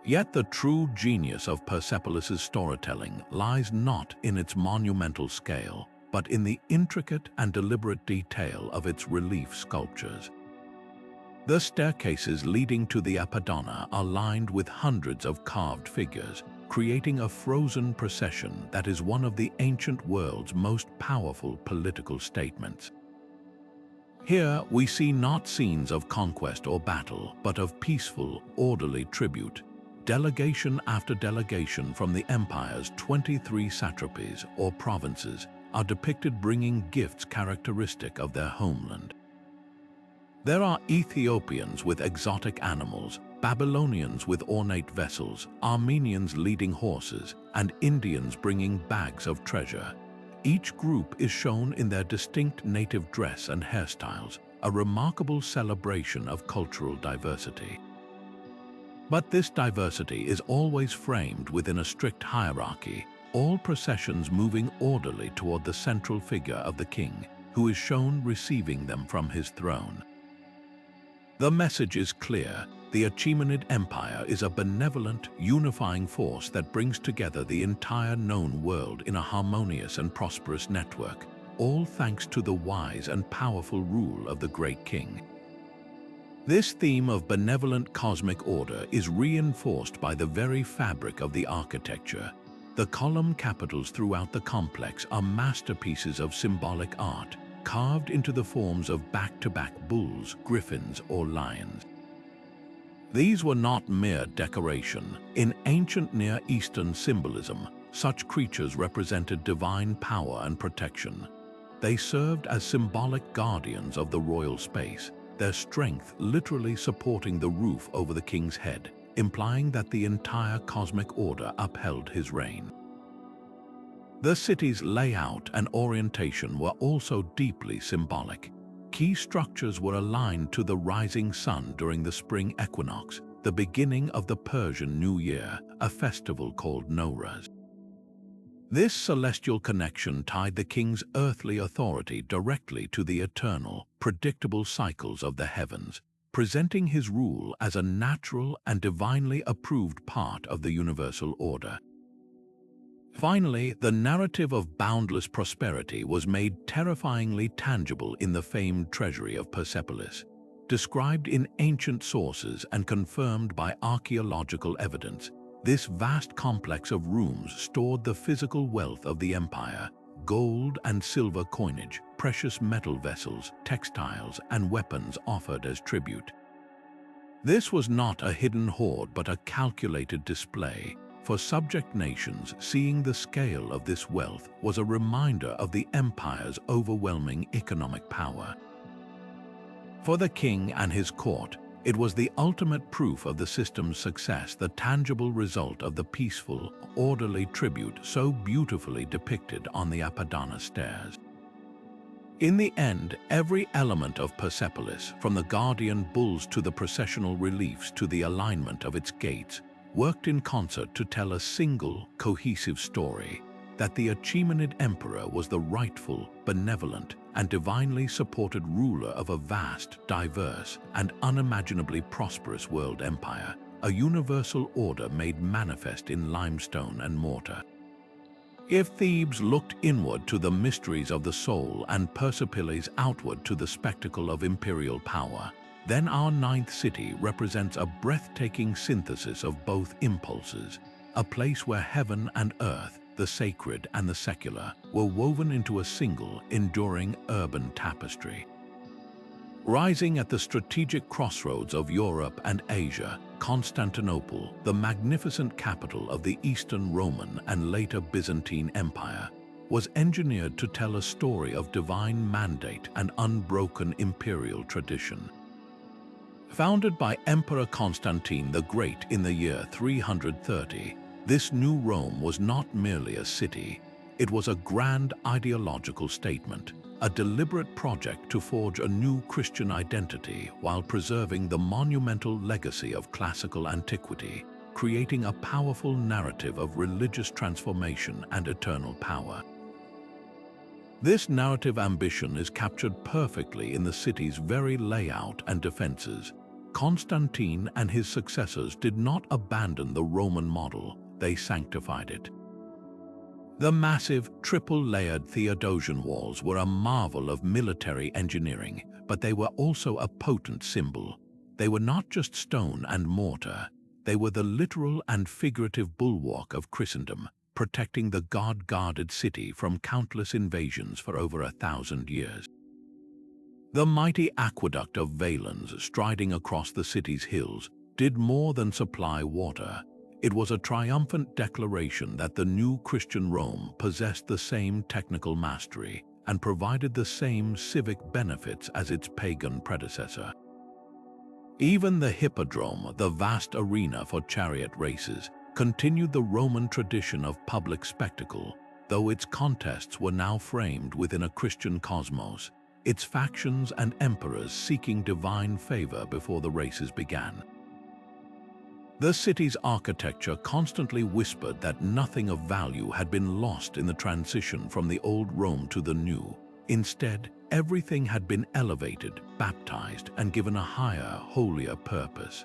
Yet the true genius of Persepolis's storytelling lies not in its monumental scale, but in the intricate and deliberate detail of its relief sculptures. The staircases leading to the Apadana are lined with hundreds of carved figures, creating a frozen procession that is one of the ancient world's most powerful political statements. Here we see not scenes of conquest or battle, but of peaceful, orderly tribute. Delegation after delegation from the empire's 23 satrapies or provinces are depicted bringing gifts characteristic of their homeland. There are Ethiopians with exotic animals, Babylonians with ornate vessels, Armenians leading horses, and Indians bringing bags of treasure. Each group is shown in their distinct native dress and hairstyles, a remarkable celebration of cultural diversity. But this diversity is always framed within a strict hierarchy, all processions moving orderly toward the central figure of the king, who is shown receiving them from his throne. The message is clear: the Achaemenid Empire is a benevolent, unifying force that brings together the entire known world in a harmonious and prosperous network, all thanks to the wise and powerful rule of the great king. This theme of benevolent cosmic order is reinforced by the very fabric of the architecture. The column capitals throughout the complex are masterpieces of symbolic art, carved into the forms of back-to-back bulls, griffins, or lions. These were not mere decoration. In ancient Near Eastern symbolism, such creatures represented divine power and protection. They served as symbolic guardians of the royal space, their strength literally supporting the roof over the king's head, implying that the entire cosmic order upheld his reign. The city's layout and orientation were also deeply symbolic. Key structures were aligned to the rising sun during the spring equinox, the beginning of the Persian New Year, a festival called Nowruz. This celestial connection tied the king's earthly authority directly to the eternal, predictable cycles of the heavens, presenting his rule as a natural and divinely approved part of the universal order. Finally, the narrative of boundless prosperity was made terrifyingly tangible in the famed treasury of Persepolis. Described in ancient sources and confirmed by archaeological evidence, this vast complex of rooms stored the physical wealth of the empire: gold and silver coinage, precious metal vessels, textiles, and weapons offered as tribute. This was not a hidden hoard but a calculated display. For subject nations, seeing the scale of this wealth was a reminder of the empire's overwhelming economic power. For the king and his court, it was the ultimate proof of the system's success, the tangible result of the peaceful, orderly tribute so beautifully depicted on the Apadana stairs. In the end, every element of Persepolis, from the guardian bulls to the processional reliefs to the alignment of its gates, worked in concert to tell a single, cohesive story: that the Achaemenid emperor was the rightful, benevolent, and divinely supported ruler of a vast, diverse, and unimaginably prosperous world empire, a universal order made manifest in limestone and mortar. If Thebes looked inward to the mysteries of the soul and Persepolis outward to the spectacle of imperial power, then our ninth city represents a breathtaking synthesis of both impulses, a place where heaven and earth, the sacred and the secular, were woven into a single, enduring urban tapestry. Rising at the strategic crossroads of Europe and Asia, Constantinople, the magnificent capital of the Eastern Roman and later Byzantine Empire, was engineered to tell a story of divine mandate and unbroken imperial tradition. Founded by Emperor Constantine the Great in the year 330, this new Rome was not merely a city. It was a grand ideological statement, a deliberate project to forge a new Christian identity while preserving the monumental legacy of classical antiquity, creating a powerful narrative of religious transformation and eternal power. This narrative ambition is captured perfectly in the city's very layout and defenses. Constantine and his successors did not abandon the Roman model, they sanctified it. The massive, triple-layered Theodosian walls were a marvel of military engineering, but they were also a potent symbol. They were not just stone and mortar, they were the literal and figurative bulwark of Christendom, protecting the God-guarded city from countless invasions for over 1,000 years. The mighty aqueduct of Valens, striding across the city's hills, did more than supply water. It was a triumphant declaration that the new Christian Rome possessed the same technical mastery and provided the same civic benefits as its pagan predecessor. Even the Hippodrome, the vast arena for chariot races, continued the Roman tradition of public spectacle, though its contests were now framed within a Christian cosmos, its factions and emperors seeking divine favor before the races began. The city's architecture constantly whispered that nothing of value had been lost in the transition from the old Rome to the new. Instead, everything had been elevated, baptized, and given a higher, holier purpose.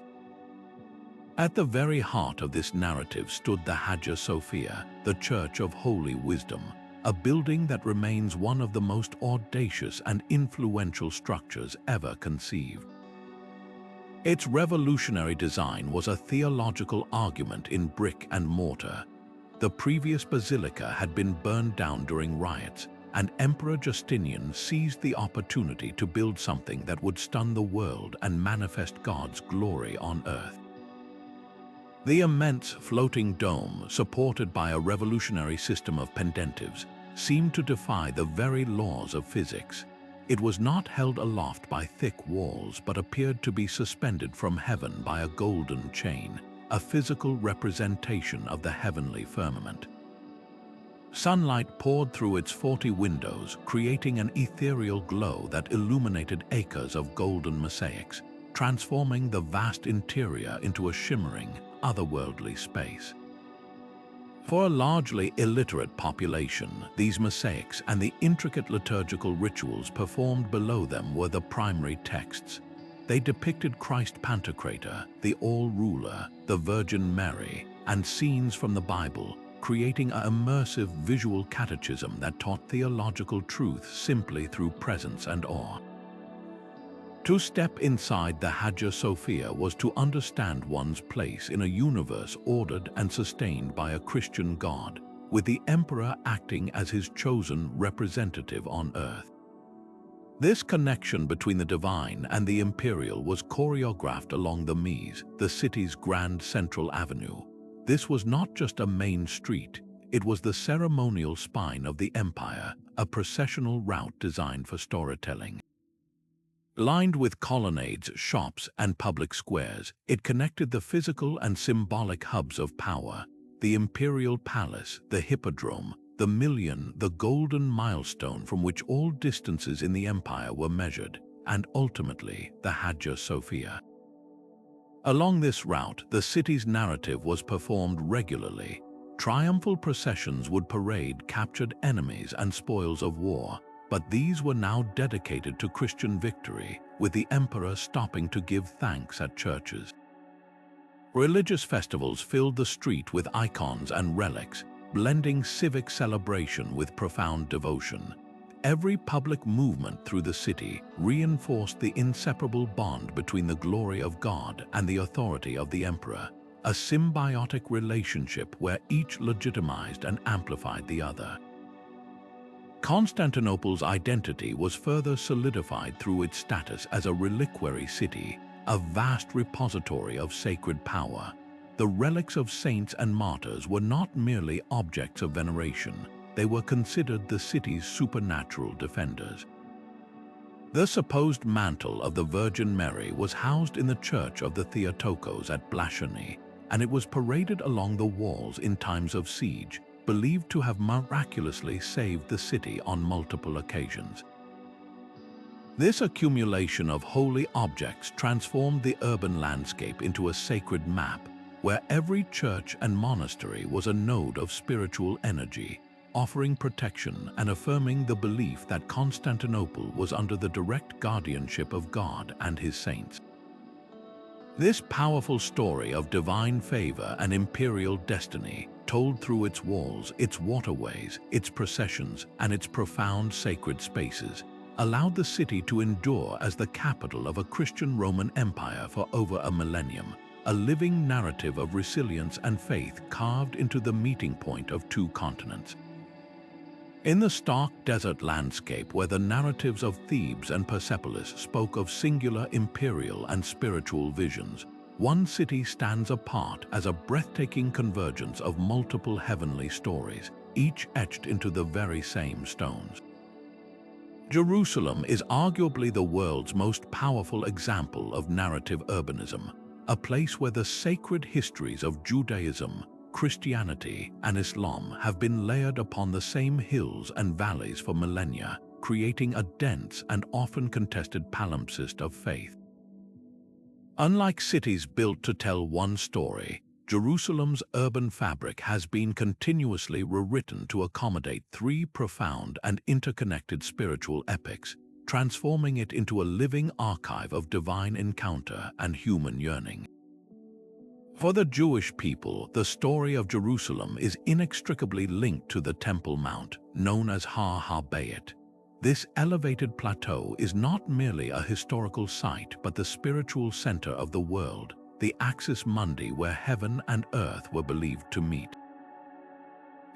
At the very heart of this narrative stood the Hagia Sophia, the Church of Holy Wisdom, a building that remains one of the most audacious and influential structures ever conceived. Its revolutionary design was a theological argument in brick and mortar. The previous basilica had been burned down during riots, and Emperor Justinian seized the opportunity to build something that would stun the world and manifest God's glory on earth. The immense floating dome, supported by a revolutionary system of pendentives, seemed to defy the very laws of physics. It was not held aloft by thick walls, but appeared to be suspended from heaven by a golden chain, a physical representation of the heavenly firmament. Sunlight poured through its 40 windows, creating an ethereal glow that illuminated acres of golden mosaics, transforming the vast interior into a shimmering, otherworldly space. For a largely illiterate population, these mosaics and the intricate liturgical rituals performed below them were the primary texts. They depicted Christ Pantocrator, the All-Ruler, the Virgin Mary, and scenes from the Bible, creating an immersive visual catechism that taught theological truth simply through presence and awe. To step inside the Hagia Sophia was to understand one's place in a universe ordered and sustained by a Christian God, with the emperor acting as his chosen representative on earth. This connection between the divine and the imperial was choreographed along the Mise, the city's grand central avenue. This was not just a main street, it was the ceremonial spine of the empire, a processional route designed for storytelling. Lined with colonnades, shops, and public squares, it connected the physical and symbolic hubs of power: the imperial palace, the hippodrome, the Million, the golden milestone from which all distances in the empire were measured, and ultimately the Hagia Sophia. Along this route, the city's narrative was performed regularly. Triumphal processions would parade captured enemies and spoils of war, but these were now dedicated to Christian victory, with the emperor stopping to give thanks at churches. Religious festivals filled the street with icons and relics, blending civic celebration with profound devotion. Every public movement through the city reinforced the inseparable bond between the glory of God and the authority of the emperor, a symbiotic relationship where each legitimized and amplified the other. Constantinople's identity was further solidified through its status as a reliquary city, a vast repository of sacred power. The relics of saints and martyrs were not merely objects of veneration, they were considered the city's supernatural defenders. The supposed mantle of the Virgin Mary was housed in the Church of the Theotokos at Blasphemy, and it was paraded along the walls in times of siege, believed to have miraculously saved the city on multiple occasions. This accumulation of holy objects transformed the urban landscape into a sacred map, where every church and monastery was a node of spiritual energy, offering protection and affirming the belief that Constantinople was under the direct guardianship of God and his saints. This powerful story of divine favor and imperial destiny, told through its walls, its waterways, its processions, and its profound sacred spaces, allowed the city to endure as the capital of a Christian Roman Empire for over a millennium, a living narrative of resilience and faith carved into the meeting point of two continents. In the stark desert landscape where the narratives of Thebes and Persepolis spoke of singular imperial and spiritual visions, one city stands apart as a breathtaking convergence of multiple heavenly stories, each etched into the very same stones. Jerusalem is arguably the world's most powerful example of narrative urbanism, a place where the sacred histories of Judaism, Christianity, and Islam have been layered upon the same hills and valleys for millennia, creating a dense and often contested palimpsest of faith. Unlike cities built to tell one story, Jerusalem's urban fabric has been continuously rewritten to accommodate three profound and interconnected spiritual epics, transforming it into a living archive of divine encounter and human yearning. For the Jewish people, the story of Jerusalem is inextricably linked to the Temple Mount, known as Har HaBayit. This elevated plateau is not merely a historical site but the spiritual center of the world, the axis mundi where heaven and earth were believed to meet.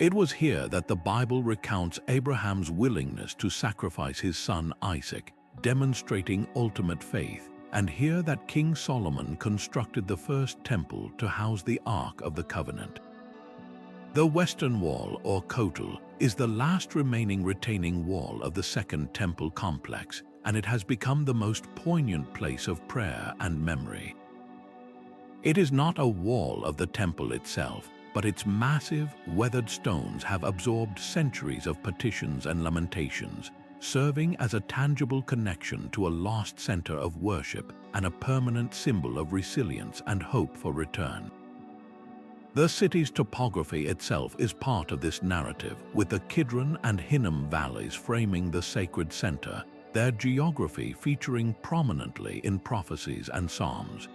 It was here that the Bible recounts Abraham's willingness to sacrifice his son Isaac, demonstrating ultimate faith, and here that King Solomon constructed the first temple to house the Ark of the Covenant. The Western Wall, or Kotel, is the last remaining retaining wall of the Second Temple complex, and it has become the most poignant place of prayer and memory. It is not a wall of the temple itself, but its massive, weathered stones have absorbed centuries of petitions and lamentations, serving as a tangible connection to a lost center of worship and a permanent symbol of resilience and hope for return. The city's topography itself is part of this narrative, with the Kidron and Hinnom valleys framing the sacred center, their geography featuring prominently in prophecies and psalms.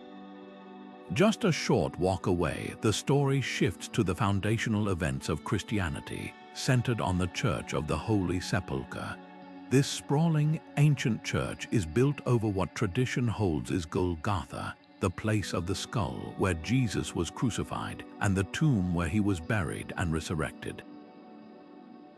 Just a short walk away, the story shifts to the foundational events of Christianity, centered on the Church of the Holy Sepulchre. This sprawling, ancient church is built over what tradition holds is Golgotha, the place of the skull where Jesus was crucified, and the tomb where he was buried and resurrected.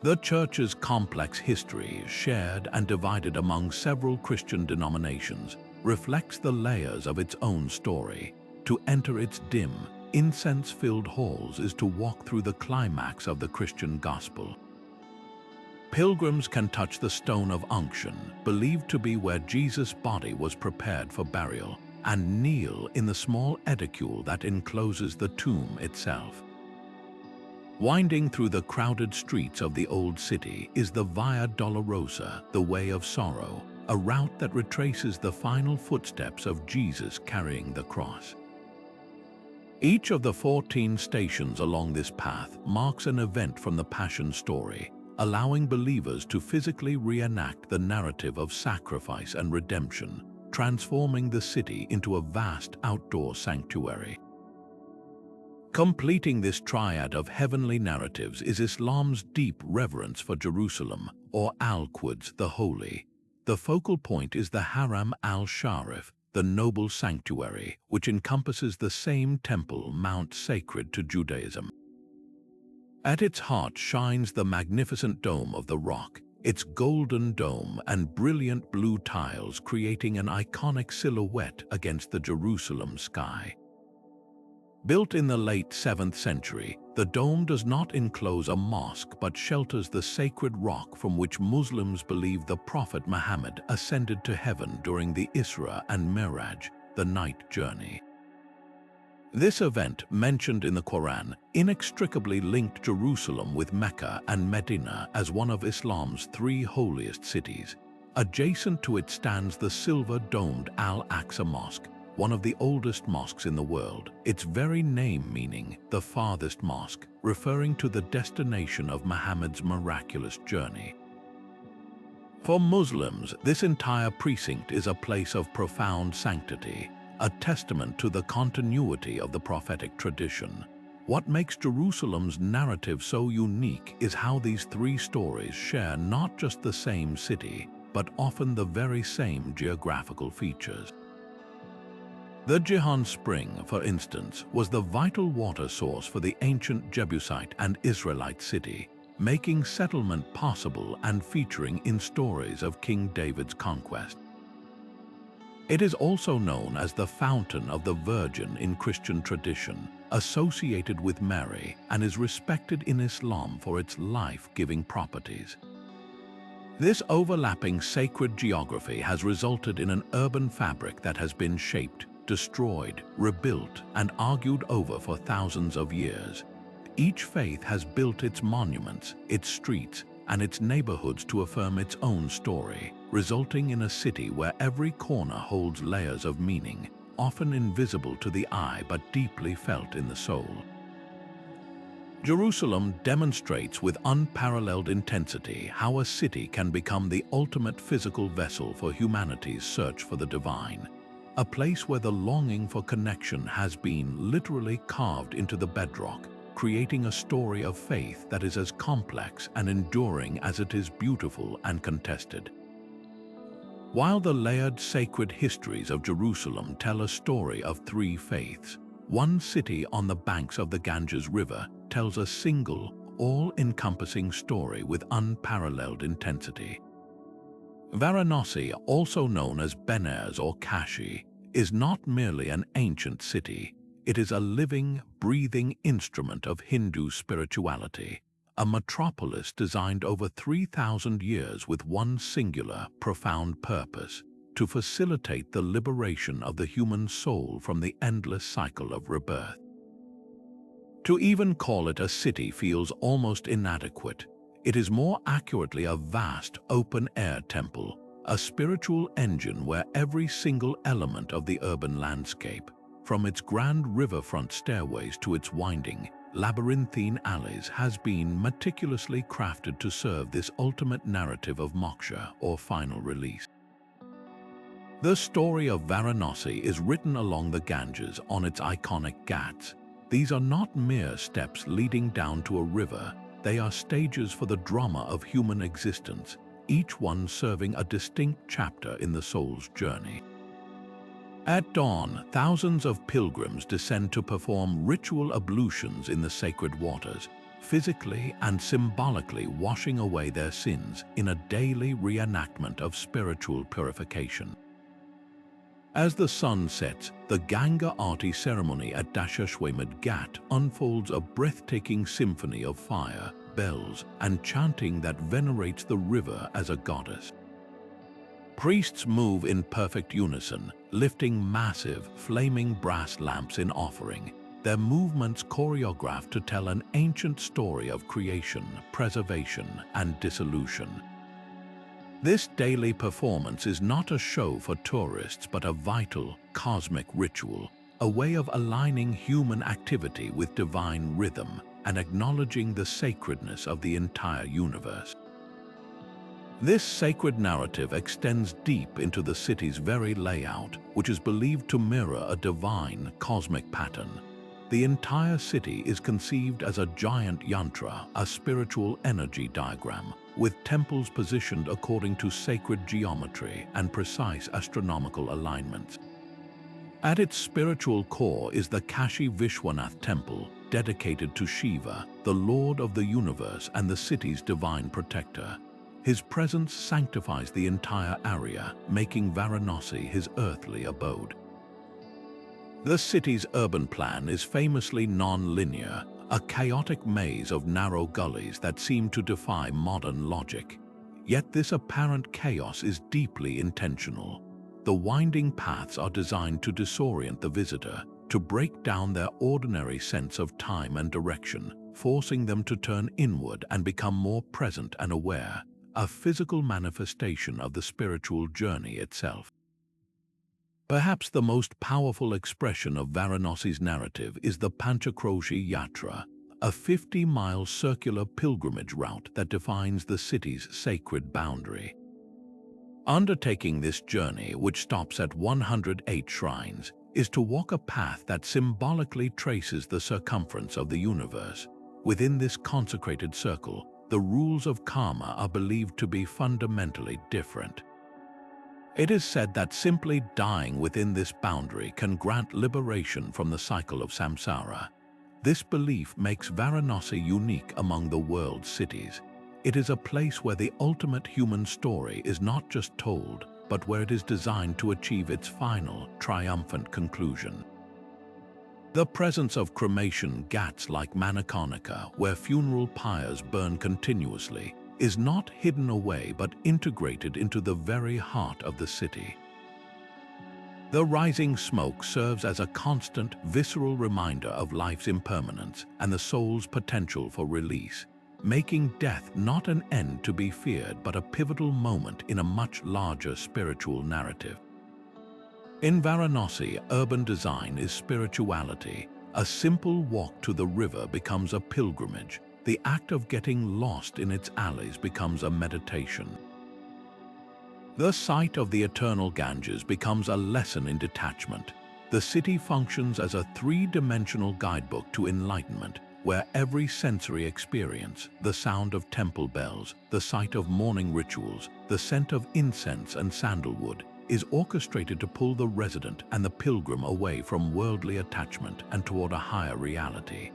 The church's complex history, shared and divided among several Christian denominations, reflects the layers of its own story. To enter its dim, incense-filled halls is to walk through the climax of the Christian gospel. Pilgrims can touch the stone of unction, believed to be where Jesus' body was prepared for burial, and kneel in the small edicule that encloses the tomb itself. Winding through the crowded streets of the old city is the Via Dolorosa, the Way of Sorrow, a route that retraces the final footsteps of Jesus carrying the cross. Each of the 14 stations along this path marks an event from the Passion story, allowing believers to physically reenact the narrative of sacrifice and redemption, transforming the city into a vast outdoor sanctuary. Completing this triad of heavenly narratives is Islam's deep reverence for Jerusalem, or Al-Quds, the Holy. The focal point is the Haram al-Sharif, the noble sanctuary, which encompasses the same temple mount sacred to Judaism. At its heart shines the magnificent Dome of the Rock, its golden dome and brilliant blue tiles creating an iconic silhouette against the Jerusalem sky. Built in the late 7th century, the dome does not enclose a mosque but shelters the sacred rock from which Muslims believe the Prophet Muhammad ascended to heaven during the Isra and Miraj, the night journey. This event, mentioned in the Quran, inextricably linked Jerusalem with Mecca and Medina as one of Islam's 3 holiest cities. Adjacent to it stands the silver-domed Al-Aqsa Mosque, one of the oldest mosques in the world, its very name meaning the farthest mosque, referring to the destination of Muhammad's miraculous journey. For Muslims, this entire precinct is a place of profound sanctity, a testament to the continuity of the prophetic tradition. What makes Jerusalem's narrative so unique is how these 3 stories share not just the same city, but often the very same geographical features. The Gihon Spring, for instance, was the vital water source for the ancient Jebusite and Israelite city, making settlement possible and featuring in stories of King David's conquest. It is also known as the Fountain of the Virgin in Christian tradition, associated with Mary, and is respected in Islam for its life-giving properties. This overlapping sacred geography has resulted in an urban fabric that has been shaped, destroyed, rebuilt, and argued over for thousands of years. Each faith has built its monuments, its streets, and its neighborhoods to affirm its own story, resulting in a city where every corner holds layers of meaning, often invisible to the eye but deeply felt in the soul. Jerusalem demonstrates with unparalleled intensity how a city can become the ultimate physical vessel for humanity's search for the divine. a place where the longing for connection has been literally carved into the bedrock, creating a story of faith that is as complex and enduring as it is beautiful and contested. While the layered sacred histories of Jerusalem tell a story of three faiths, one city on the banks of the Ganges River tells a single, all-encompassing story with unparalleled intensity. Varanasi, also known as Benares or Kashi, is not merely an ancient city. It is a living, breathing instrument of Hindu spirituality, a metropolis designed over 3,000 years with one singular, profound purpose: to facilitate the liberation of the human soul from the endless cycle of rebirth. To even call it a city feels almost inadequate. It is more accurately a vast, open-air temple, a spiritual engine where every single element of the urban landscape, from its grand riverfront stairways to its winding, labyrinthine alleys, has been meticulously crafted to serve this ultimate narrative of moksha, or final release. The story of Varanasi is written along the Ganges on its iconic ghats. These are not mere steps leading down to a river. They are stages for the drama of human existence, each one serving a distinct chapter in the soul's journey. At dawn, thousands of pilgrims descend to perform ritual ablutions in the sacred waters, physically and symbolically washing away their sins in a daily reenactment of spiritual purification. As the sun sets, the Ganga Aarti ceremony at Dashashwamedh Ghat unfolds a breathtaking symphony of fire, bells, and chanting that venerates the river as a goddess. Priests move in perfect unison, lifting massive, flaming brass lamps in offering, their movements choreographed to tell an ancient story of creation, preservation, and dissolution. This daily performance is not a show for tourists but a vital, cosmic ritual, a way of aligning human activity with divine rhythm and acknowledging the sacredness of the entire universe. This sacred narrative extends deep into the city's very layout, which is believed to mirror a divine, cosmic pattern. The entire city is conceived as a giant yantra, a spiritual energy diagram, with temples positioned according to sacred geometry and precise astronomical alignments. At its spiritual core is the Kashi Vishwanath temple, dedicated to Shiva, the Lord of the universe and the city's divine protector. His presence sanctifies the entire area, making Varanasi his earthly abode. The city's urban plan is famously non-linear, a chaotic maze of narrow gullies that seem to defy modern logic. Yet this apparent chaos is deeply intentional. The winding paths are designed to disorient the visitor, to break down their ordinary sense of time and direction, forcing them to turn inward and become more present and aware, a physical manifestation of the spiritual journey itself. Perhaps the most powerful expression of Varanasi's narrative is the Panchakroshi Yatra, a 50-mile circular pilgrimage route that defines the city's sacred boundary. Undertaking this journey, which stops at 108 shrines, is to walk a path that symbolically traces the circumference of the universe. Within this consecrated circle, the rules of karma are believed to be fundamentally different. It is said that simply dying within this boundary can grant liberation from the cycle of samsara. This belief makes Varanasi unique among the world's cities. It is a place where the ultimate human story is not just told, but where it is designed to achieve its final, triumphant conclusion. The presence of cremation ghats like Manikarnika, where funeral pyres burn continuously, is not hidden away but integrated into the very heart of the city. The rising smoke serves as a constant, visceral reminder of life's impermanence and the soul's potential for release, making death not an end to be feared but a pivotal moment in a much larger spiritual narrative. In Varanasi, urban design is spirituality. A simple walk to the river becomes a pilgrimage. The act of getting lost in its alleys becomes a meditation. The sight of the eternal Ganges becomes a lesson in detachment. The city functions as a three-dimensional guidebook to enlightenment, where every sensory experience, the sound of temple bells, the sight of morning rituals, the scent of incense and sandalwood, is orchestrated to pull the resident and the pilgrim away from worldly attachment and toward a higher reality.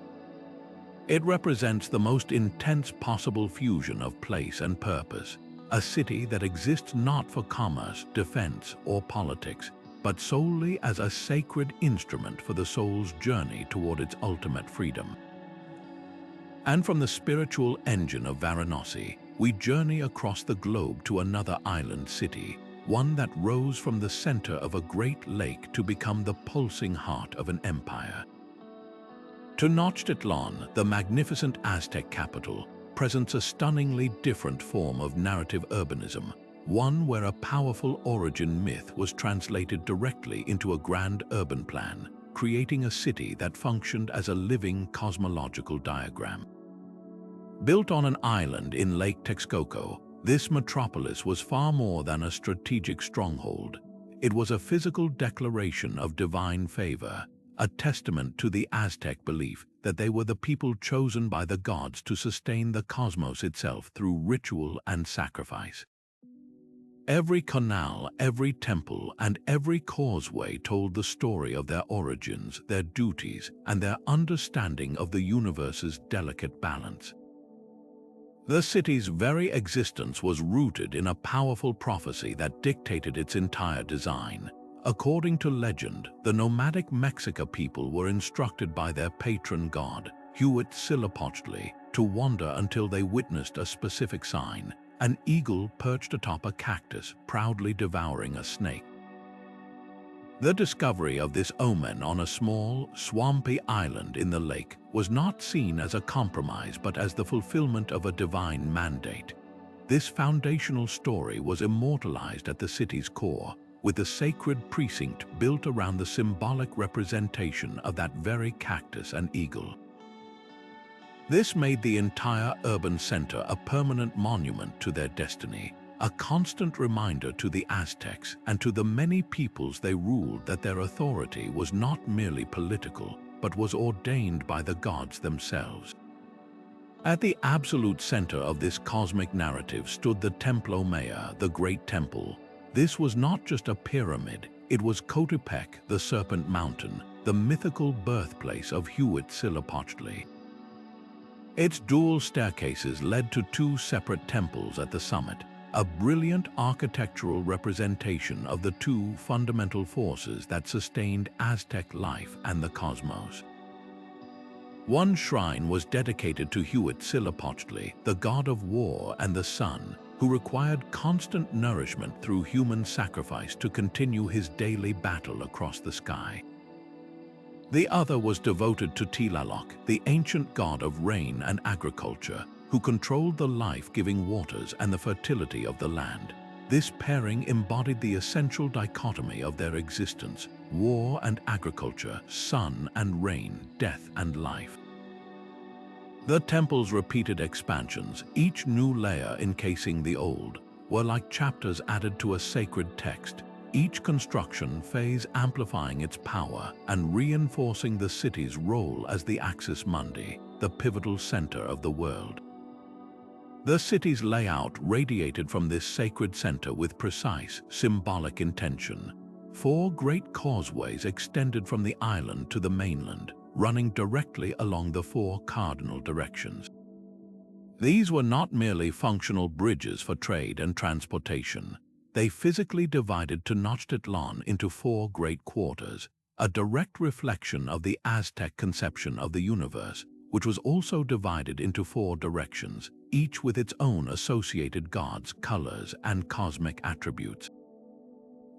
It represents the most intense possible fusion of place and purpose, a city that exists not for commerce, defense, or politics, but solely as a sacred instrument for the soul's journey toward its ultimate freedom. And from the spiritual engine of Varanasi, we journey across the globe to another island city, one that rose from the center of a great lake to become the pulsing heart of an empire. Tenochtitlan, the magnificent Aztec capital, presents a stunningly different form of narrative urbanism, one where a powerful origin myth was translated directly into a grand urban plan, creating a city that functioned as a living cosmological diagram. Built on an island in Lake Texcoco, this metropolis was far more than a strategic stronghold. It was a physical declaration of divine favor, a testament to the Aztec belief that they were the people chosen by the gods to sustain the cosmos itself through ritual and sacrifice. Every canal, every temple, and every causeway told the story of their origins, their duties, and their understanding of the universe's delicate balance. The city's very existence was rooted in a powerful prophecy that dictated its entire design. According to legend, the nomadic Mexica people were instructed by their patron god, Huitzilopochtli, to wander until they witnessed a specific sign: an eagle perched atop a cactus, proudly devouring a snake. The discovery of this omen on a small, swampy island in the lake was not seen as a compromise but as the fulfillment of a divine mandate. This foundational story was immortalized at the city's core, with a sacred precinct built around the symbolic representation of that very cactus and eagle. This made the entire urban center a permanent monument to their destiny, a constant reminder to the Aztecs and to the many peoples they ruled that their authority was not merely political, but was ordained by the gods themselves. At the absolute center of this cosmic narrative stood the Templo Mayor, the Great Temple. This was not just a pyramid, it was Coatepec, the Serpent Mountain, the mythical birthplace of Huitzilopochtli. Its dual staircases led to two separate temples at the summit, a brilliant architectural representation of the two fundamental forces that sustained Aztec life and the cosmos. One shrine was dedicated to Huitzilopochtli, the god of war and the sun, who required constant nourishment through human sacrifice to continue his daily battle across the sky. The other was devoted to Tlaloc, the ancient god of rain and agriculture, who controlled the life-giving waters and the fertility of the land. This pairing embodied the essential dichotomy of their existence: war and agriculture, sun and rain, death and life. The temple's repeated expansions, each new layer encasing the old, were like chapters added to a sacred text, each construction phase amplifying its power and reinforcing the city's role as the axis mundi, the pivotal center of the world. The city's layout radiated from this sacred center with precise, symbolic intention. 4 great causeways extended from the island to the mainland, running directly along the 4 cardinal directions. These were not merely functional bridges for trade and transportation. They physically divided Tenochtitlan into 4 great quarters, a direct reflection of the Aztec conception of the universe, which was also divided into 4 directions, each with its own associated gods, colors, and cosmic attributes.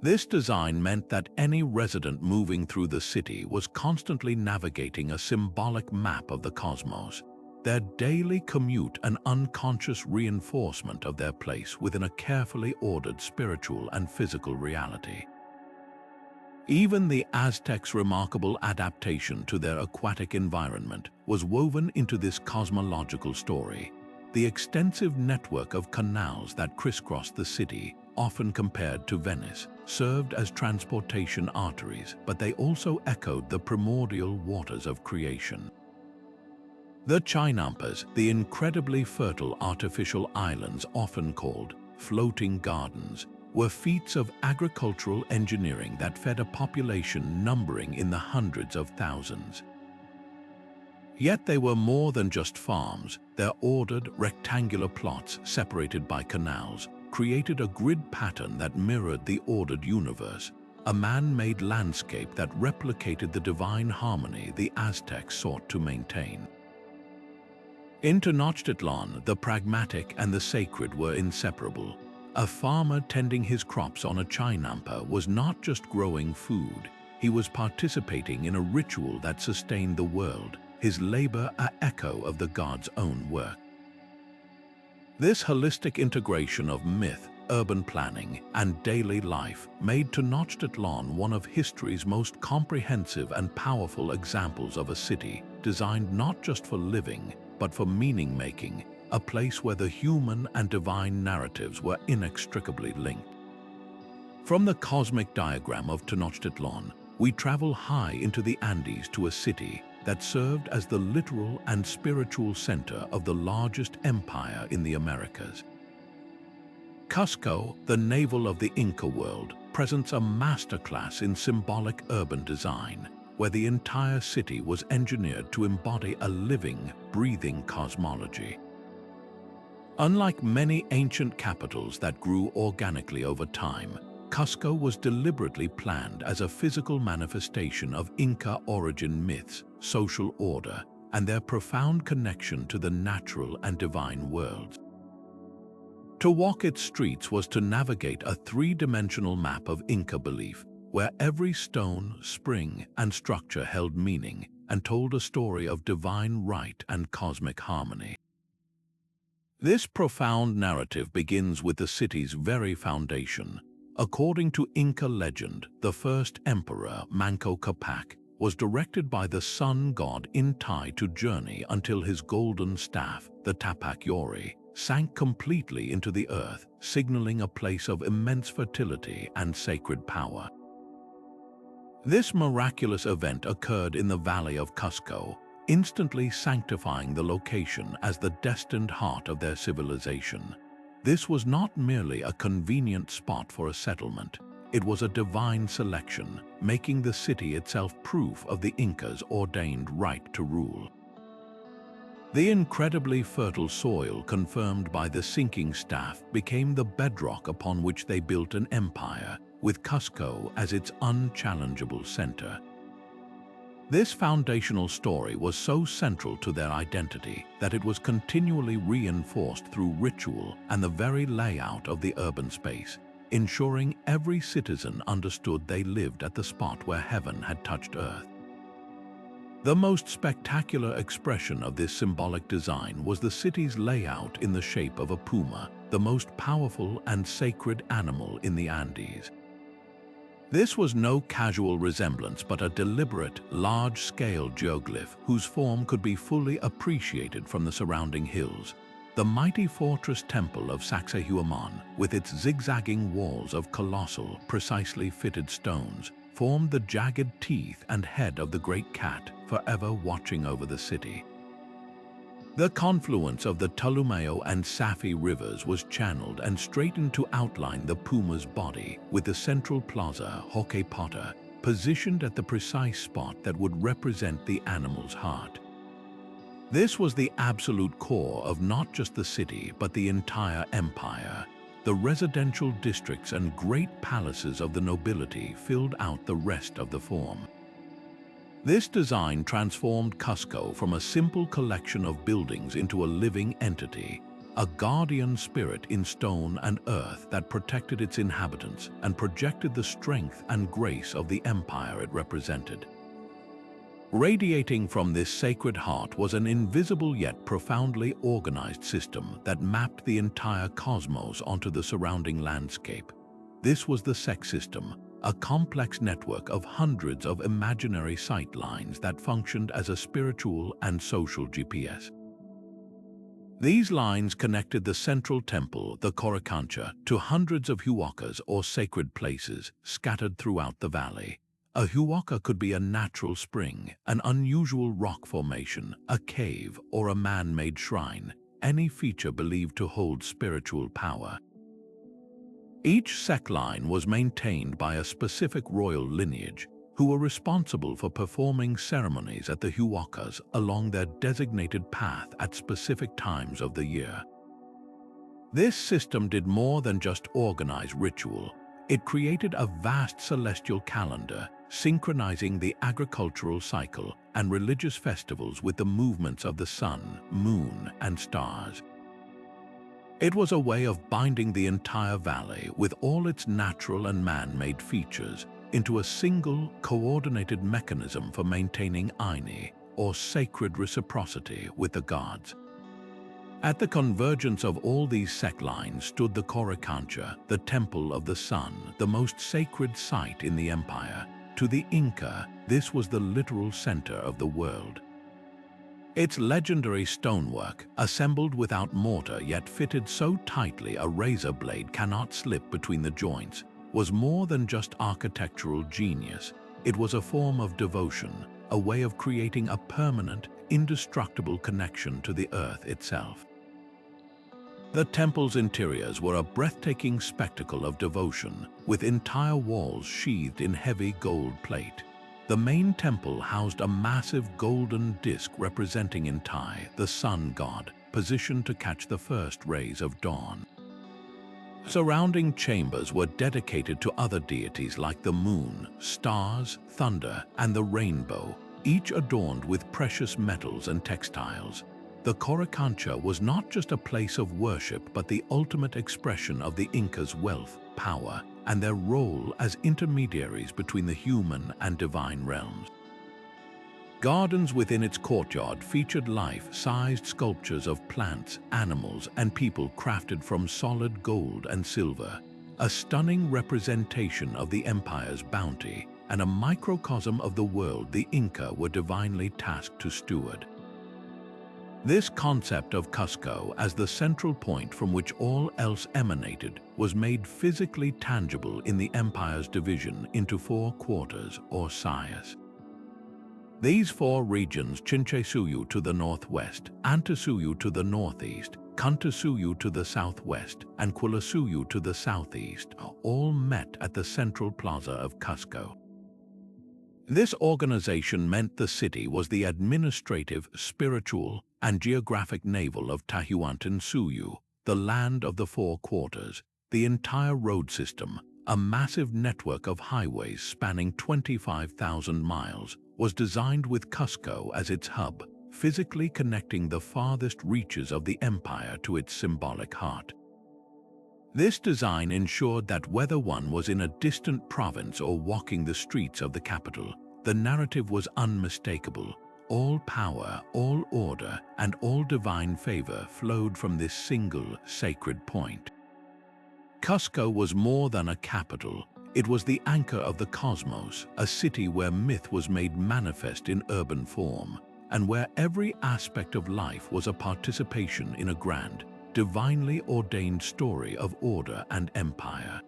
This design meant that any resident moving through the city was constantly navigating a symbolic map of the cosmos, their daily commute an unconscious reinforcement of their place within a carefully ordered spiritual and physical reality. Even the Aztecs' remarkable adaptation to their aquatic environment was woven into this cosmological story. The extensive network of canals that crisscrossed the city, often compared to Venice, served as transportation arteries, but they also echoed the primordial waters of creation. The Chinampas, the incredibly fertile artificial islands often called floating gardens, were feats of agricultural engineering that fed a population numbering in the hundreds of thousands. Yet they were more than just farms. Their ordered, rectangular plots, separated by canals, created a grid pattern that mirrored the ordered universe, a man-made landscape that replicated the divine harmony the Aztecs sought to maintain. In Tenochtitlan, the pragmatic and the sacred were inseparable. A farmer tending his crops on a Chinampa was not just growing food, he was participating in a ritual that sustained the world, his labor an echo of the god's own work. This holistic integration of myth, urban planning, and daily life made Tenochtitlan one of history's most comprehensive and powerful examples of a city designed not just for living, but for meaning-making, a place where the human and divine narratives were inextricably linked. From the cosmic diagram of Tenochtitlan, we travel high into the Andes to a city that served as the literal and spiritual center of the largest empire in the Americas. Cusco, the navel of the Inca world, presents a masterclass in symbolic urban design, where the entire city was engineered to embody a living, breathing cosmology. Unlike many ancient capitals that grew organically over time, Cusco was deliberately planned as a physical manifestation of Inca origin myths, social order, and their profound connection to the natural and divine worlds. To walk its streets was to navigate a three-dimensional map of Inca belief, where every stone, spring, and structure held meaning and told a story of divine right and cosmic harmony. This profound narrative begins with the city's very foundation. According to Inca legend, the first emperor, Manco Capac, was directed by the sun god Inti to journey until his golden staff, the Tapak Yori, sank completely into the earth, signaling a place of immense fertility and sacred power. This miraculous event occurred in the valley of Cusco, instantly sanctifying the location as the destined heart of their civilization. This was not merely a convenient spot for a settlement, it was a divine selection, making the city itself proof of the Incas' ordained right to rule. The incredibly fertile soil confirmed by the sinking staff became the bedrock upon which they built an empire, with Cusco as its unchallengeable center. This foundational story was so central to their identity that it was continually reinforced through ritual and the very layout of the urban space, ensuring every citizen understood they lived at the spot where heaven had touched earth. The most spectacular expression of this symbolic design was the city's layout in the shape of a puma, the most powerful and sacred animal in the Andes. This was no casual resemblance but a deliberate, large-scale geoglyph whose form could be fully appreciated from the surrounding hills. The mighty fortress temple of Sacsayhuaman, with its zigzagging walls of colossal, precisely fitted stones, formed the jagged teeth and head of the great cat, forever watching over the city. The confluence of the Tulumayo and Safi rivers was channeled and straightened to outline the puma's body, with the central plaza, Hokepota, positioned at the precise spot that would represent the animal's heart. This was the absolute core of not just the city, but the entire empire. The residential districts and great palaces of the nobility filled out the rest of the form. This design transformed Cusco from a simple collection of buildings into a living entity, a guardian spirit in stone and earth that protected its inhabitants and projected the strength and grace of the empire it represented. Radiating from this sacred heart was an invisible yet profoundly organized system that mapped the entire cosmos onto the surrounding landscape. This was the SEC system, a complex network of hundreds of imaginary sight lines that functioned as a spiritual and social GPS. These lines connected the central temple, the Coricancha, to hundreds of huacas or sacred places scattered throughout the valley. A huaca could be a natural spring, an unusual rock formation, a cave, or a man-made shrine, any feature believed to hold spiritual power. Each sect line was maintained by a specific royal lineage, who were responsible for performing ceremonies at the huacas along their designated path at specific times of the year. This system did more than just organize ritual. It created a vast celestial calendar, synchronizing the agricultural cycle and religious festivals with the movements of the sun, moon, and stars. It was a way of binding the entire valley with all its natural and man-made features into a single, coordinated mechanism for maintaining Aini, or sacred reciprocity, with the gods. At the convergence of all these sect lines stood the Coricancha, the Temple of the Sun, the most sacred site in the empire. To the Inca, this was the literal center of the world. Its legendary stonework, assembled without mortar yet fitted so tightly a razor blade cannot slip between the joints, was more than just architectural genius. It was a form of devotion, a way of creating a permanent, indestructible connection to the earth itself. The temple's interiors were a breathtaking spectacle of devotion, with entire walls sheathed in heavy gold plate. The main temple housed a massive golden disc representing Inti, the sun god, positioned to catch the first rays of dawn. Surrounding chambers were dedicated to other deities like the moon, stars, thunder, and the rainbow, each adorned with precious metals and textiles. The Coricancha was not just a place of worship but the ultimate expression of the Incas' wealth, power, and their role as intermediaries between the human and divine realms. Gardens within its courtyard featured life-sized sculptures of plants, animals, and people crafted from solid gold and silver, a stunning representation of the empire's bounty and a microcosm of the world the Inca were divinely tasked to steward. This concept of Cusco as the central point from which all else emanated was made physically tangible in the empire's division into 4 quarters or sayas. These 4 regions, Chinchaysuyu to the northwest, Antisuyu to the northeast, Kuntisuyu to the southwest, and Quilasuyu to the southeast, all met at the central plaza of Cusco. This organization meant the city was the administrative, spiritual, and geographic navel of Tehuantinsuyu, the land of the 4 quarters. The entire road system, a massive network of highways spanning 25,000 miles, was designed with Cusco as its hub, physically connecting the farthest reaches of the empire to its symbolic heart. This design ensured that whether one was in a distant province or walking the streets of the capital, the narrative was unmistakable. All power, all order, and all divine favor flowed from this single sacred point. Cusco was more than a capital. It was the anchor of the cosmos, a city where myth was made manifest in urban form, and where every aspect of life was a participation in a grand, divinely ordained story of order and empire.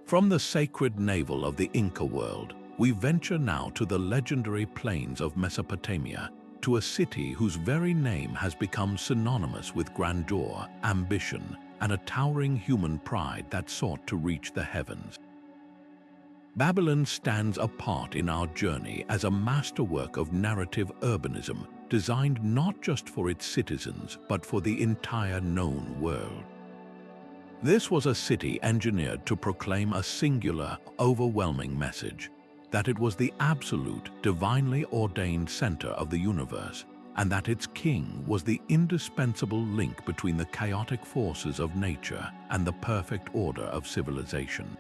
From the sacred navel of the Inca world, we venture now to the legendary plains of Mesopotamia, to a city whose very name has become synonymous with grandeur, ambition, and a towering human pride that sought to reach the heavens. Babylon stands apart in our journey as a masterwork of narrative urbanism, designed not just for its citizens, but for the entire known world. This was a city engineered to proclaim a singular, overwhelming message, that it was the absolute, divinely ordained center of the universe, and that its king was the indispensable link between the chaotic forces of nature and the perfect order of civilization.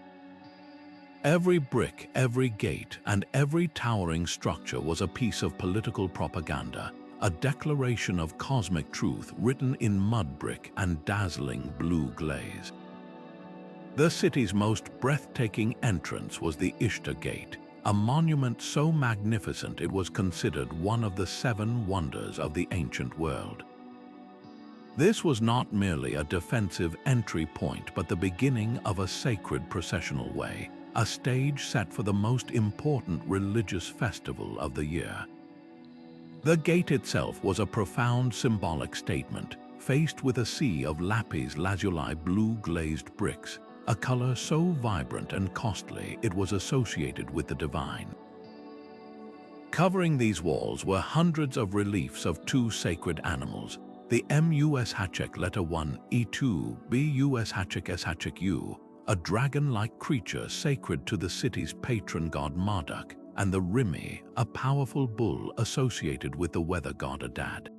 Every brick, every gate, and every towering structure was a piece of political propaganda, a declaration of cosmic truth written in mud brick and dazzling blue glaze. The city's most breathtaking entrance was the Ishtar Gate, a monument so magnificent it was considered one of the 7 wonders of the ancient world. This was not merely a defensive entry point, but the beginning of a sacred processional way, a stage set for the most important religious festival of the year. The gate itself was a profound symbolic statement, faced with a sea of lapis lazuli blue glazed bricks, a color so vibrant and costly it was associated with the divine. Covering these walls were hundreds of reliefs of two sacred animals, the Mus letter 1 E2 Bus U, a dragon-like creature sacred to the city's patron god Marduk, and the Rimi, a powerful bull associated with the weather god Adad.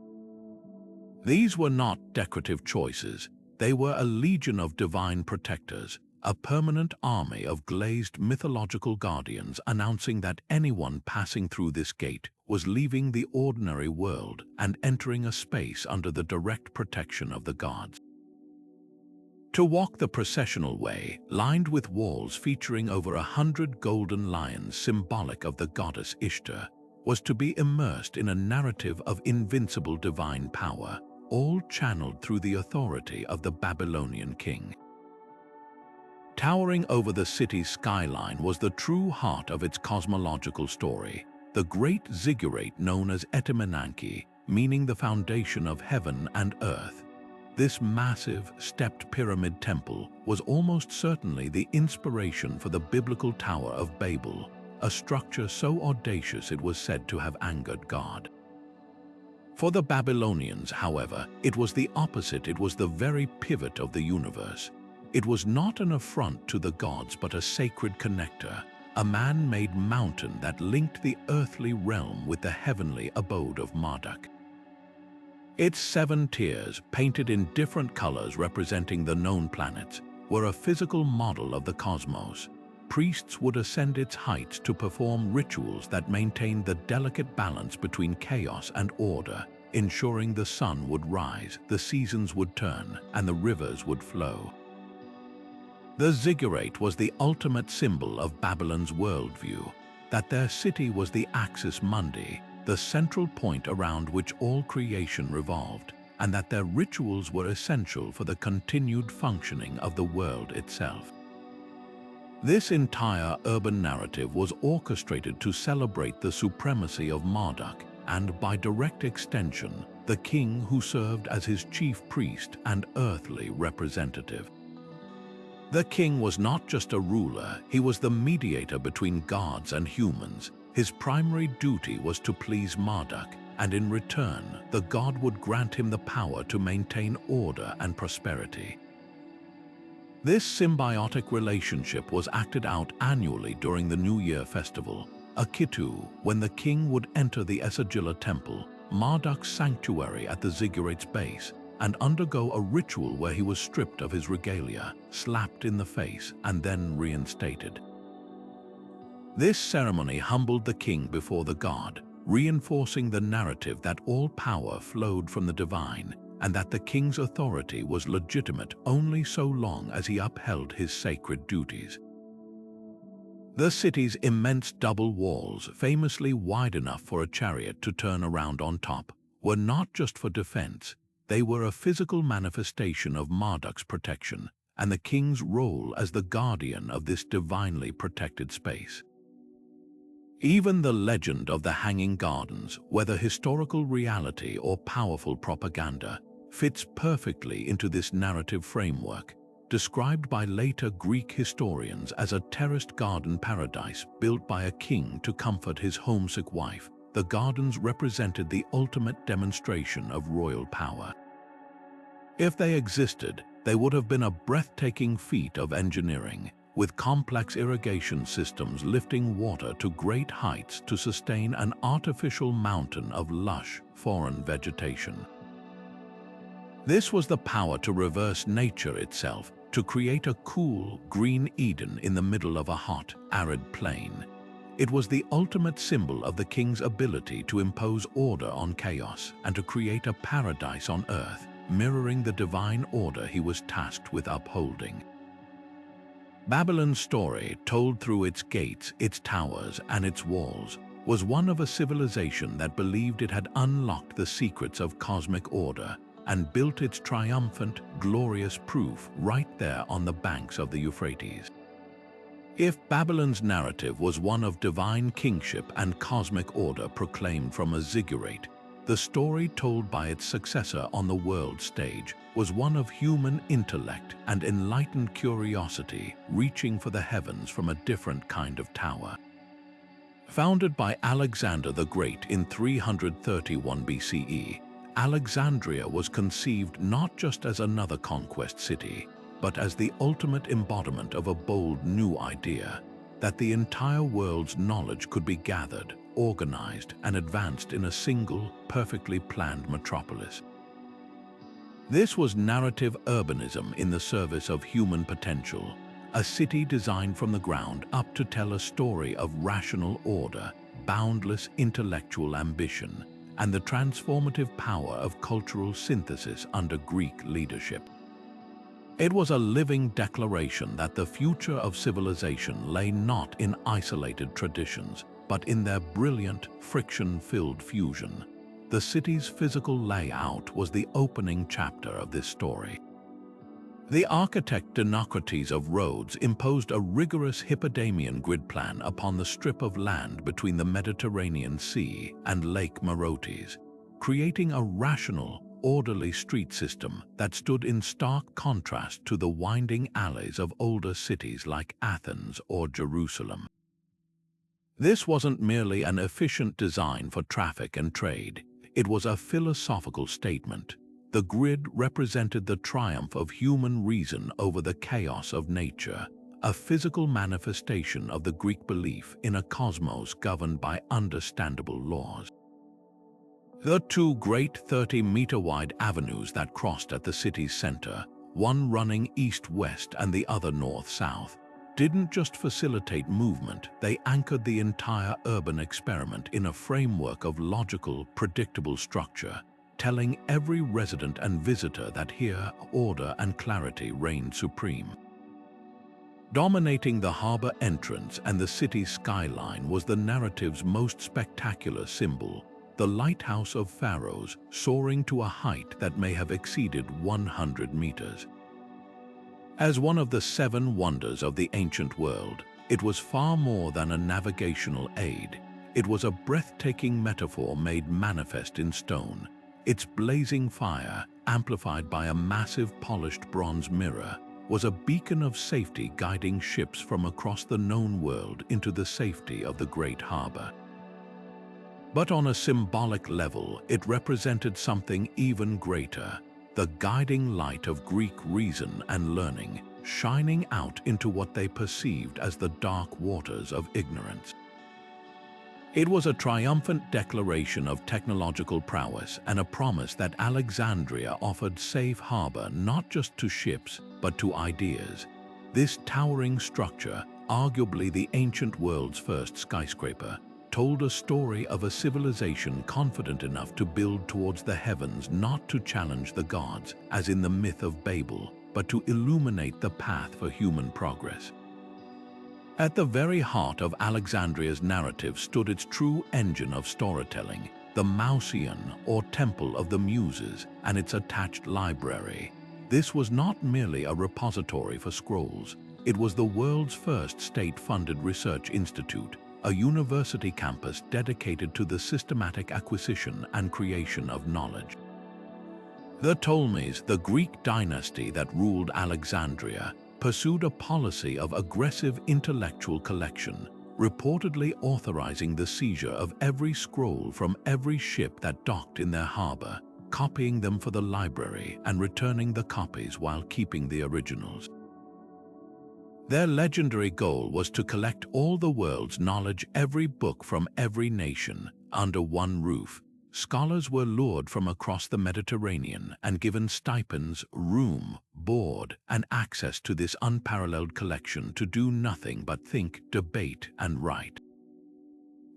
These were not decorative choices, they were a legion of divine protectors, a permanent army of glazed mythological guardians announcing that anyone passing through this gate was leaving the ordinary world and entering a space under the direct protection of the gods. To walk the processional way, lined with walls featuring over 100 golden lions symbolic of the goddess Ishtar, was to be immersed in a narrative of invincible divine power, all channeled through the authority of the Babylonian king. Towering over the city's skyline was the true heart of its cosmological story, the great ziggurat known as Etemenanke, meaning the foundation of heaven and earth. This massive, stepped pyramid temple was almost certainly the inspiration for the biblical Tower of Babel, a structure so audacious it was said to have angered God. For the Babylonians, however, it was the opposite. It was the very pivot of the universe. It was not an affront to the gods but a sacred connector, a man-made mountain that linked the earthly realm with the heavenly abode of Marduk. Its 7 tiers, painted in different colors representing the known planets, were a physical model of the cosmos. Priests would ascend its heights to perform rituals that maintained the delicate balance between chaos and order, ensuring the sun would rise, the seasons would turn, and the rivers would flow. The ziggurat was the ultimate symbol of Babylon's worldview, that their city was the axis mundi, the central point around which all creation revolved, and that their rituals were essential for the continued functioning of the world itself. This entire urban narrative was orchestrated to celebrate the supremacy of Marduk and, by direct extension, the king who served as his chief priest and earthly representative. The king was not just a ruler, he was the mediator between gods and humans. His primary duty was to please Marduk, and in return, the god would grant him the power to maintain order and prosperity. This symbiotic relationship was acted out annually during the New Year festival, Akitu, when the king would enter the Esagila temple, Marduk's sanctuary at the ziggurat's base, and undergo a ritual where he was stripped of his regalia, slapped in the face, and then reinstated. This ceremony humbled the king before the god, reinforcing the narrative that all power flowed from the divine, and that the king's authority was legitimate only so long as he upheld his sacred duties. The city's immense double walls, famously wide enough for a chariot to turn around on top, were not just for defense. They were a physical manifestation of Marduk's protection and the king's role as the guardian of this divinely protected space. Even the legend of the Hanging Gardens, whether historical reality or powerful propaganda, fits perfectly into this narrative framework, described by later Greek historians as a terraced garden paradise built by a king to comfort his homesick wife. The gardens represented the ultimate demonstration of royal power. If they existed, they would have been a breathtaking feat of engineering, with complex irrigation systems lifting water to great heights to sustain an artificial mountain of lush, foreign vegetation. This was the power to reverse nature itself, to create a cool, green Eden in the middle of a hot, arid plain. It was the ultimate symbol of the king's ability to impose order on chaos and to create a paradise on earth, mirroring the divine order he was tasked with upholding. Babylon's story, told through its gates, its towers, and its walls, was one of a civilization that believed it had unlocked the secrets of cosmic order, and built its triumphant, glorious proof right there on the banks of the Euphrates. If Babylon's narrative was one of divine kingship and cosmic order proclaimed from a ziggurat, the story told by its successor on the world stage was one of human intellect and enlightened curiosity reaching for the heavens from a different kind of tower. Founded by Alexander the Great in 331 BCE, Alexandria was conceived not just as another conquest city, but as the ultimate embodiment of a bold new idea, that the entire world's knowledge could be gathered, organized, and advanced in a single, perfectly planned metropolis. This was narrative urbanism in the service of human potential, a city designed from the ground up to tell a story of rational order, boundless intellectual ambition, and the transformative power of cultural synthesis under Greek leadership. It was a living declaration that the future of civilization lay not in isolated traditions, but in their brilliant, friction-filled fusion. The city's physical layout was the opening chapter of this story. The architect Democritus of Rhodes imposed a rigorous Hippodamian grid plan upon the strip of land between the Mediterranean Sea and Lake Marotes, creating a rational, orderly street system that stood in stark contrast to the winding alleys of older cities like Athens or Jerusalem. This wasn't merely an efficient design for traffic and trade, it was a philosophical statement. The grid represented the triumph of human reason over the chaos of nature, a physical manifestation of the Greek belief in a cosmos governed by understandable laws. The two great 30-meter-wide avenues that crossed at the city's center, one running east-west and the other north-south, didn't just facilitate movement, they anchored the entire urban experiment in a framework of logical, predictable structure, telling every resident and visitor that here order and clarity reigned supreme. Dominating the harbor entrance and the city's skyline was the narrative's most spectacular symbol, the Lighthouse of Pharaohs, soaring to a height that may have exceeded 100 meters. As one of the 7 wonders of the ancient world, it was far more than a navigational aid. It was a breathtaking metaphor made manifest in stone. Its blazing fire, amplified by a massive polished bronze mirror, was a beacon of safety guiding ships from across the known world into the safety of the great harbor. But on a symbolic level, it represented something even greater, the guiding light of Greek reason and learning, shining out into what they perceived as the dark waters of ignorance. It was a triumphant declaration of technological prowess and a promise that Alexandria offered safe harbor not just to ships, but to ideas. This towering structure, arguably the ancient world's first skyscraper, told a story of a civilization confident enough to build towards the heavens not to challenge the gods, as in the myth of Babel, but to illuminate the path for human progress. At the very heart of Alexandria's narrative stood its true engine of storytelling, the Mausoleum or Temple of the Muses and its attached library. This was not merely a repository for scrolls, it was the world's first state-funded research institute, a university campus dedicated to the systematic acquisition and creation of knowledge. The Ptolemies, the Greek dynasty that ruled Alexandria, pursued a policy of aggressive intellectual collection, reportedly authorizing the seizure of every scroll from every ship that docked in their harbor, copying them for the library and returning the copies while keeping the originals. Their legendary goal was to collect all the world's knowledge, every book from every nation, under one roof. Scholars were lured from across the Mediterranean and given stipends, room, board, and access to this unparalleled collection to do nothing but think, debate, and write.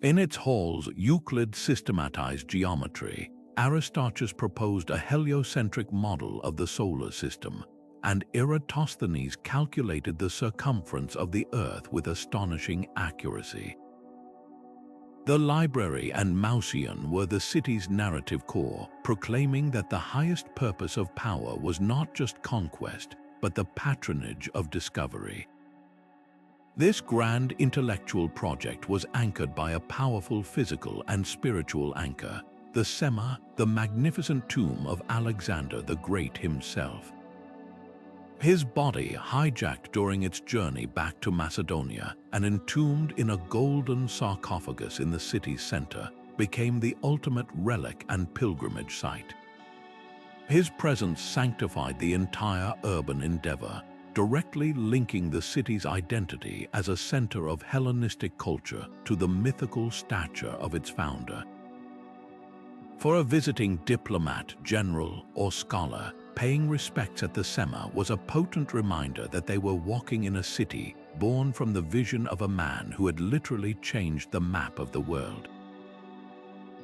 In its halls, Euclid systematized geometry, Aristarchus proposed a heliocentric model of the solar system, and Eratosthenes calculated the circumference of the Earth with astonishing accuracy. The library and Mausoleum were the city's narrative core, proclaiming that the highest purpose of power was not just conquest, but the patronage of discovery. This grand intellectual project was anchored by a powerful physical and spiritual anchor, the Sema, the magnificent tomb of Alexander the Great himself. His body, hijacked during its journey back to Macedonia and entombed in a golden sarcophagus in the city's center, became the ultimate relic and pilgrimage site. His presence sanctified the entire urban endeavor, directly linking the city's identity as a center of Hellenistic culture to the mythical stature of its founder. For a visiting diplomat, general, or scholar, paying respects at the Sema was a potent reminder that they were walking in a city born from the vision of a man who had literally changed the map of the world.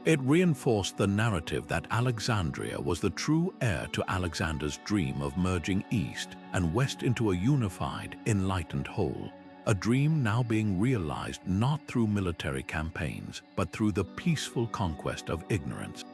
It reinforced the narrative that Alexandria was the true heir to Alexander's dream of merging East and West into a unified, enlightened whole, a dream now being realized not through military campaigns, but through the peaceful conquest of ignorance.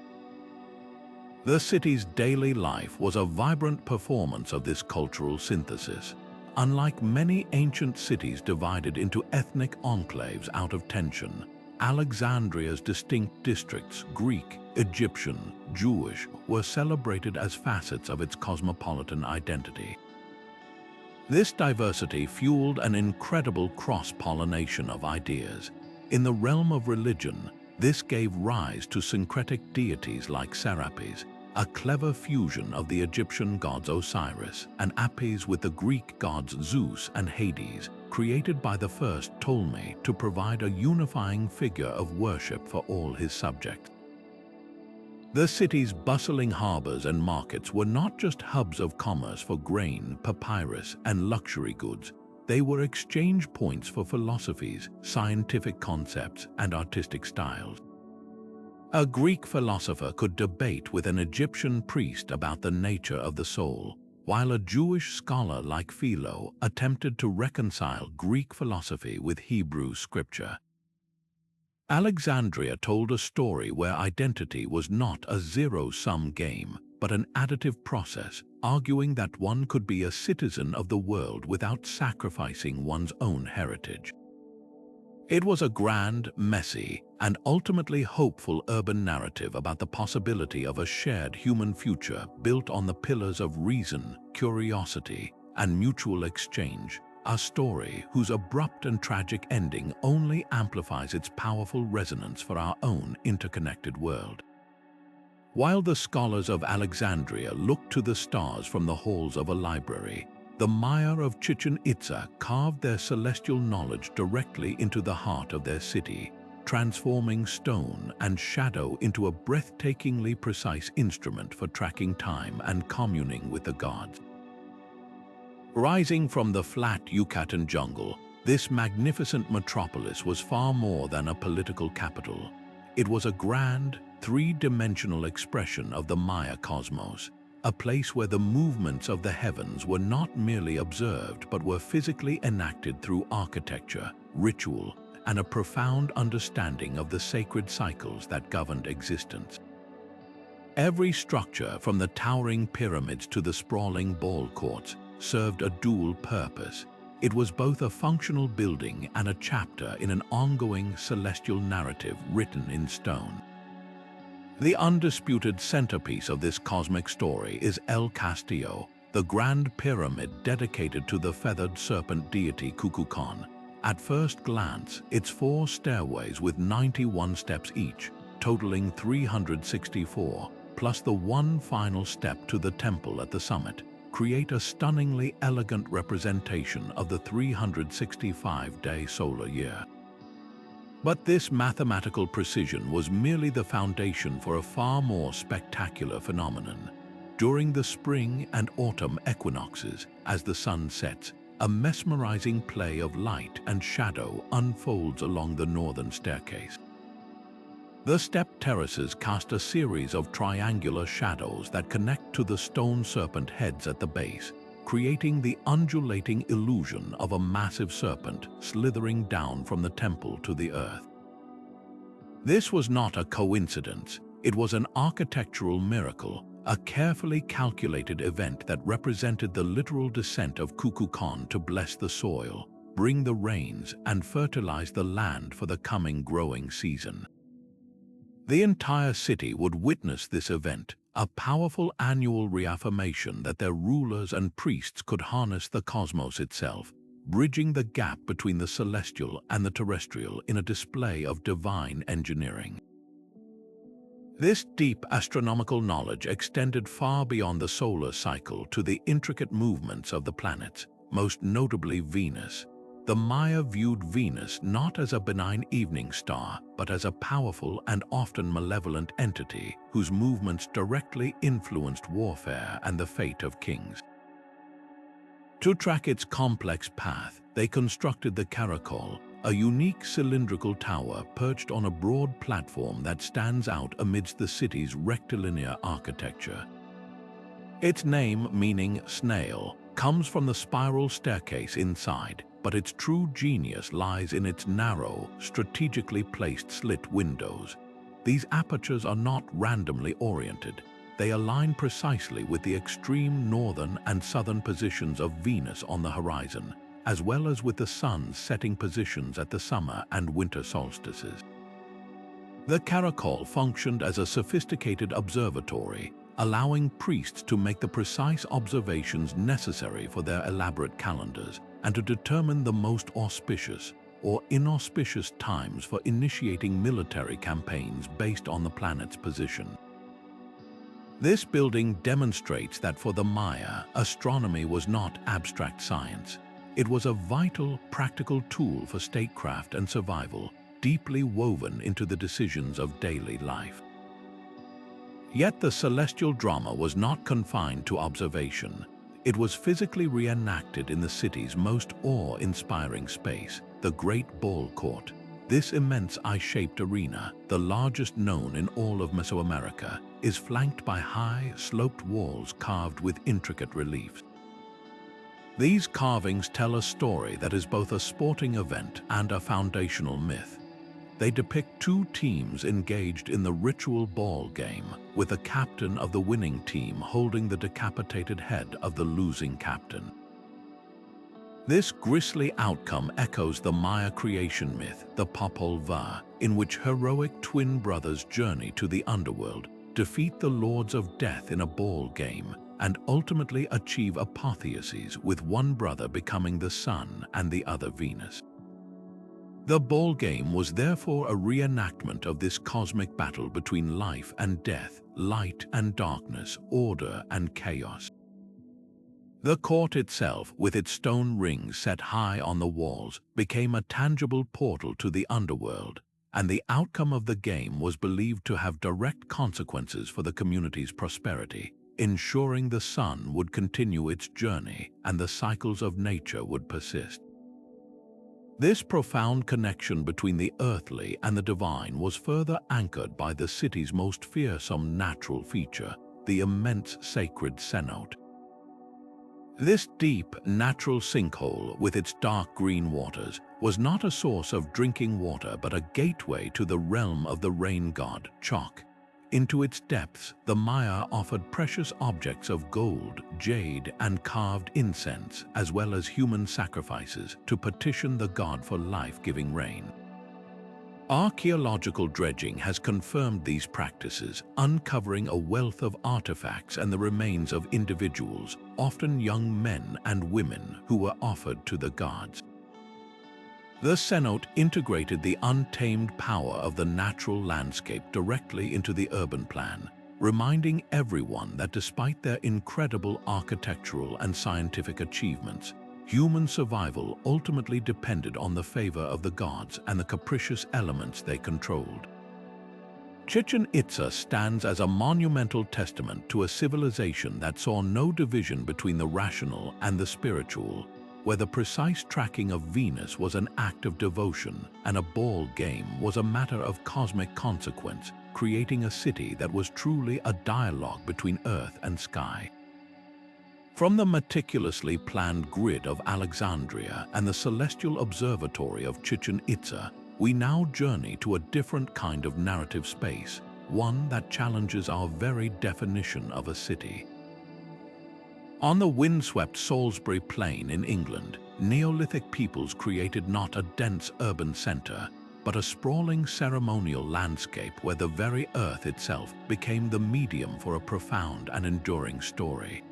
The city's daily life was a vibrant performance of this cultural synthesis. Unlike many ancient cities divided into ethnic enclaves out of tension, Alexandria's distinct districts, Greek, Egyptian, Jewish, were celebrated as facets of its cosmopolitan identity. This diversity fueled an incredible cross-pollination of ideas. In the realm of religion, this gave rise to syncretic deities like Serapis, a clever fusion of the Egyptian gods Osiris and Apis with the Greek gods Zeus and Hades, created by the first Ptolemy to provide a unifying figure of worship for all his subjects. The city's bustling harbors and markets were not just hubs of commerce for grain, papyrus, and luxury goods. They were exchange points for philosophies, scientific concepts, and artistic styles. A Greek philosopher could debate with an Egyptian priest about the nature of the soul, while a Jewish scholar like Philo attempted to reconcile Greek philosophy with Hebrew scripture. Alexandria told a story where identity was not a zero-sum game, but an additive process, arguing that one could be a citizen of the world without sacrificing one's own heritage. It was a grand, messy, and ultimately hopeful urban narrative about the possibility of a shared human future built on the pillars of reason, curiosity, and mutual exchange, a story whose abrupt and tragic ending only amplifies its powerful resonance for our own interconnected world. While the scholars of Alexandria looked to the stars from the halls of a library, the Maya of Chichen Itza carved their celestial knowledge directly into the heart of their city, transforming stone and shadow into a breathtakingly precise instrument for tracking time and communing with the gods. Rising from the flat Yucatan jungle, this magnificent metropolis was far more than a political capital. It was a grand, three-dimensional expression of the Maya cosmos, a place where the movements of the heavens were not merely observed but were physically enacted through architecture, ritual, and a profound understanding of the sacred cycles that governed existence. Every structure, from the towering pyramids to the sprawling ball courts, served a dual purpose. It was both a functional building and a chapter in an ongoing celestial narrative written in stone. The undisputed centerpiece of this cosmic story is El Castillo, the grand pyramid dedicated to the feathered serpent deity Kukulkan. At first glance, its 4 stairways with 91 steps each, totaling 364, plus the one final step to the temple at the summit, create a stunningly elegant representation of the 365-day solar year. But this mathematical precision was merely the foundation for a far more spectacular phenomenon. During the spring and autumn equinoxes, as the sun sets, a mesmerizing play of light and shadow unfolds along the northern staircase. The step terraces cast a series of triangular shadows that connect to the stone serpent heads at the base, creating the undulating illusion of a massive serpent slithering down from the temple to the earth. This was not a coincidence. It was an architectural miracle, a carefully calculated event that represented the literal descent of Kukulkan to bless the soil, bring the rains, and fertilize the land for the coming growing season. The entire city would witness this event, a powerful annual reaffirmation that their rulers and priests could harness the cosmos itself, bridging the gap between the celestial and the terrestrial in a display of divine engineering. This deep astronomical knowledge extended far beyond the solar cycle to the intricate movements of the planets, most notably Venus. The Maya viewed Venus not as a benign evening star, but as a powerful and often malevolent entity whose movements directly influenced warfare and the fate of kings. To track its complex path, they constructed the Caracol, a unique cylindrical tower perched on a broad platform that stands out amidst the city's rectilinear architecture. Its name, meaning snail, comes from the spiral staircase inside, but its true genius lies in its narrow, strategically placed slit windows. These apertures are not randomly oriented. They align precisely with the extreme northern and southern positions of Venus on the horizon, as well as with the sun's setting positions at the summer and winter solstices. The Caracol functioned as a sophisticated observatory, allowing priests to make the precise observations necessary for their elaborate calendars and to determine the most auspicious or inauspicious times for initiating military campaigns based on the planet's position. This building demonstrates that for the Maya, astronomy was not abstract science. It was a vital, practical tool for statecraft and survival, deeply woven into the decisions of daily life. Yet the celestial drama was not confined to observation. It was physically reenacted in the city's most awe-inspiring space, the Great Ball Court. This immense eye-shaped arena, the largest known in all of Mesoamerica, is flanked by high, sloped walls carved with intricate reliefs. These carvings tell a story that is both a sporting event and a foundational myth. They depict two teams engaged in the ritual ball game, with the captain of the winning team holding the decapitated head of the losing captain. This grisly outcome echoes the Maya creation myth, the Popol Vuh, in which heroic twin brothers journey to the underworld, defeat the lords of death in a ball game, and ultimately achieve apotheosis, with one brother becoming the sun and the other Venus. The ball game was therefore a reenactment of this cosmic battle between life and death, light and darkness, order and chaos. The court itself, with its stone rings set high on the walls, became a tangible portal to the underworld, and the outcome of the game was believed to have direct consequences for the community's prosperity, ensuring the sun would continue its journey and the cycles of nature would persist. This profound connection between the earthly and the divine was further anchored by the city's most fearsome natural feature, the immense sacred cenote. This deep, natural sinkhole with its dark green waters was not a source of drinking water but a gateway to the realm of the rain god, Chok. Into its depths, the Maya offered precious objects of gold, jade, and carved incense, as well as human sacrifices, to petition the god for life-giving rain. Archaeological dredging has confirmed these practices, uncovering a wealth of artifacts and the remains of individuals, often young men and women, who were offered to the gods. The cenote integrated the untamed power of the natural landscape directly into the urban plan, reminding everyone that despite their incredible architectural and scientific achievements, human survival ultimately depended on the favor of the gods and the capricious elements they controlled. Chichen Itza stands as a monumental testament to a civilization that saw no division between the rational and the spiritual, where the precise tracking of Venus was an act of devotion and a ball game was a matter of cosmic consequence, creating a city that was truly a dialogue between earth and sky. From the meticulously planned grid of Alexandria and the celestial observatory of Chichen Itza, we now journey to a different kind of narrative space, one that challenges our very definition of a city. On the windswept Salisbury Plain in England, Neolithic peoples created not a dense urban center, but a sprawling ceremonial landscape where the very earth itself became the medium for a profound and enduring story.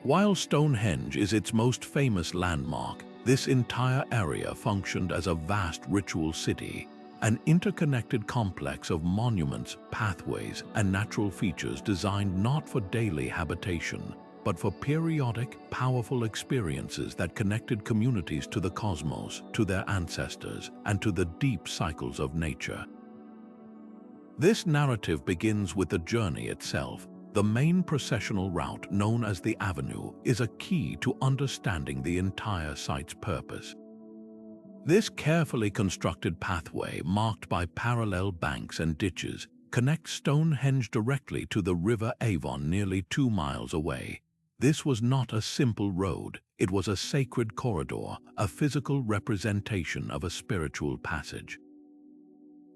While Stonehenge is its most famous landmark, this entire area functioned as a vast ritual city, an interconnected complex of monuments, pathways, and natural features designed not for daily habitation, but for periodic, powerful experiences that connected communities to the cosmos, to their ancestors, and to the deep cycles of nature. This narrative begins with the journey itself. The main processional route, known as the Avenue, is a key to understanding the entire site's purpose. This carefully constructed pathway, marked by parallel banks and ditches, connects Stonehenge directly to the River Avon nearly 2 miles away. This was not a simple road, it was a sacred corridor, a physical representation of a spiritual passage.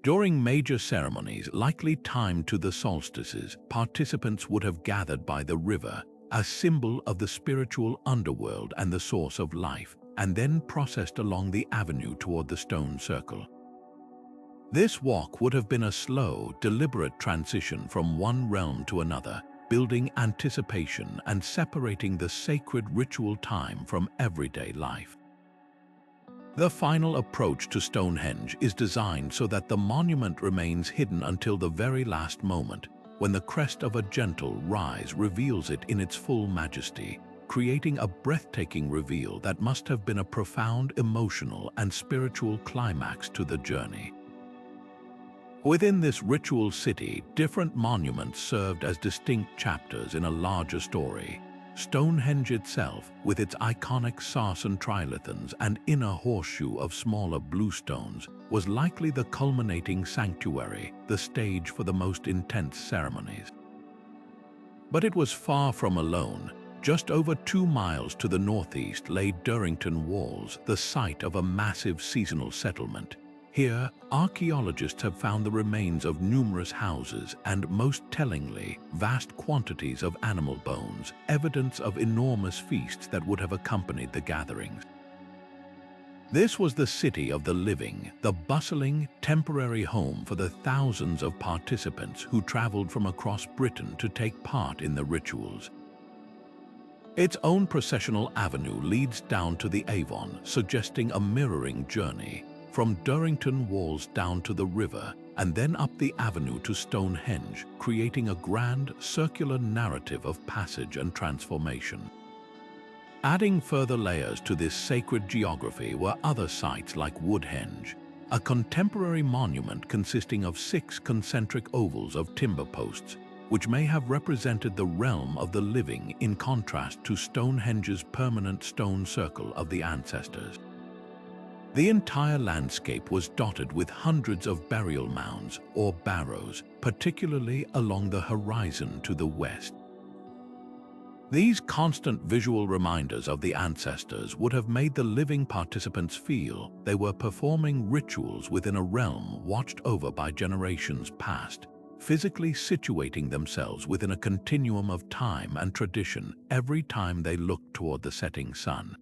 During major ceremonies, likely timed to the solstices, participants would have gathered by the river, a symbol of the spiritual underworld and the source of life, and then processed along the avenue toward the stone circle. This walk would have been a slow, deliberate transition from one realm to another, building anticipation and separating the sacred ritual time from everyday life. The final approach to Stonehenge is designed so that the monument remains hidden until the very last moment, when the crest of a gentle rise reveals it in its full majesty, creating a breathtaking reveal that must have been a profound emotional and spiritual climax to the journey. Within this ritual city, different monuments served as distinct chapters in a larger story. Stonehenge itself, with its iconic sarsen trilithons and inner horseshoe of smaller blue stones, was likely the culminating sanctuary, the stage for the most intense ceremonies. But it was far from alone. Just over 2 miles to the northeast lay Durrington Walls, the site of a massive seasonal settlement. Here, archaeologists have found the remains of numerous houses and, most tellingly, vast quantities of animal bones, evidence of enormous feasts that would have accompanied the gatherings. This was the city of the living, the bustling, temporary home for the thousands of participants who traveled from across Britain to take part in the rituals. Its own processional avenue leads down to the Avon, suggesting a mirroring journey, from Durrington Walls down to the river, and then up the avenue to Stonehenge, creating a grand, circular narrative of passage and transformation. Adding further layers to this sacred geography were other sites like Woodhenge, a contemporary monument consisting of 6 concentric ovals of timber posts, which may have represented the realm of the living in contrast to Stonehenge's permanent stone circle of the ancestors. The entire landscape was dotted with hundreds of burial mounds, or barrows, particularly along the horizon to the west. These constant visual reminders of the ancestors would have made the living participants feel they were performing rituals within a realm watched over by generations past, physically situating themselves within a continuum of time and tradition every time they looked toward the setting sun.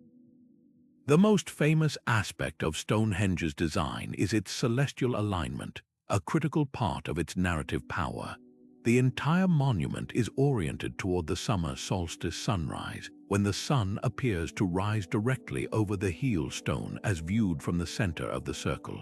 The most famous aspect of Stonehenge's design is its celestial alignment, a critical part of its narrative power. The entire monument is oriented toward the summer solstice sunrise, when the sun appears to rise directly over the heel stone as viewed from the center of the circle.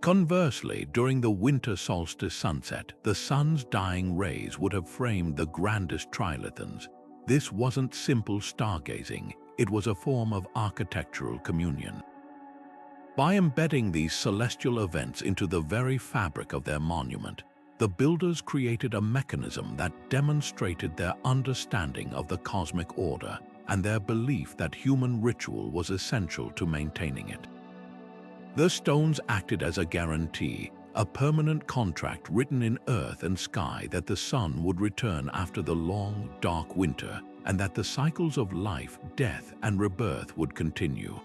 Conversely, during the winter solstice sunset, the sun's dying rays would have framed the grandest trilithons. This wasn't simple stargazing. It was a form of architectural communion. By embedding these celestial events into the very fabric of their monument, the builders created a mechanism that demonstrated their understanding of the cosmic order and their belief that human ritual was essential to maintaining it. The stones acted as a guarantee, a permanent contract written in earth and sky that the sun would return after the long, dark winter, and that the cycles of life, death, and rebirth would continue.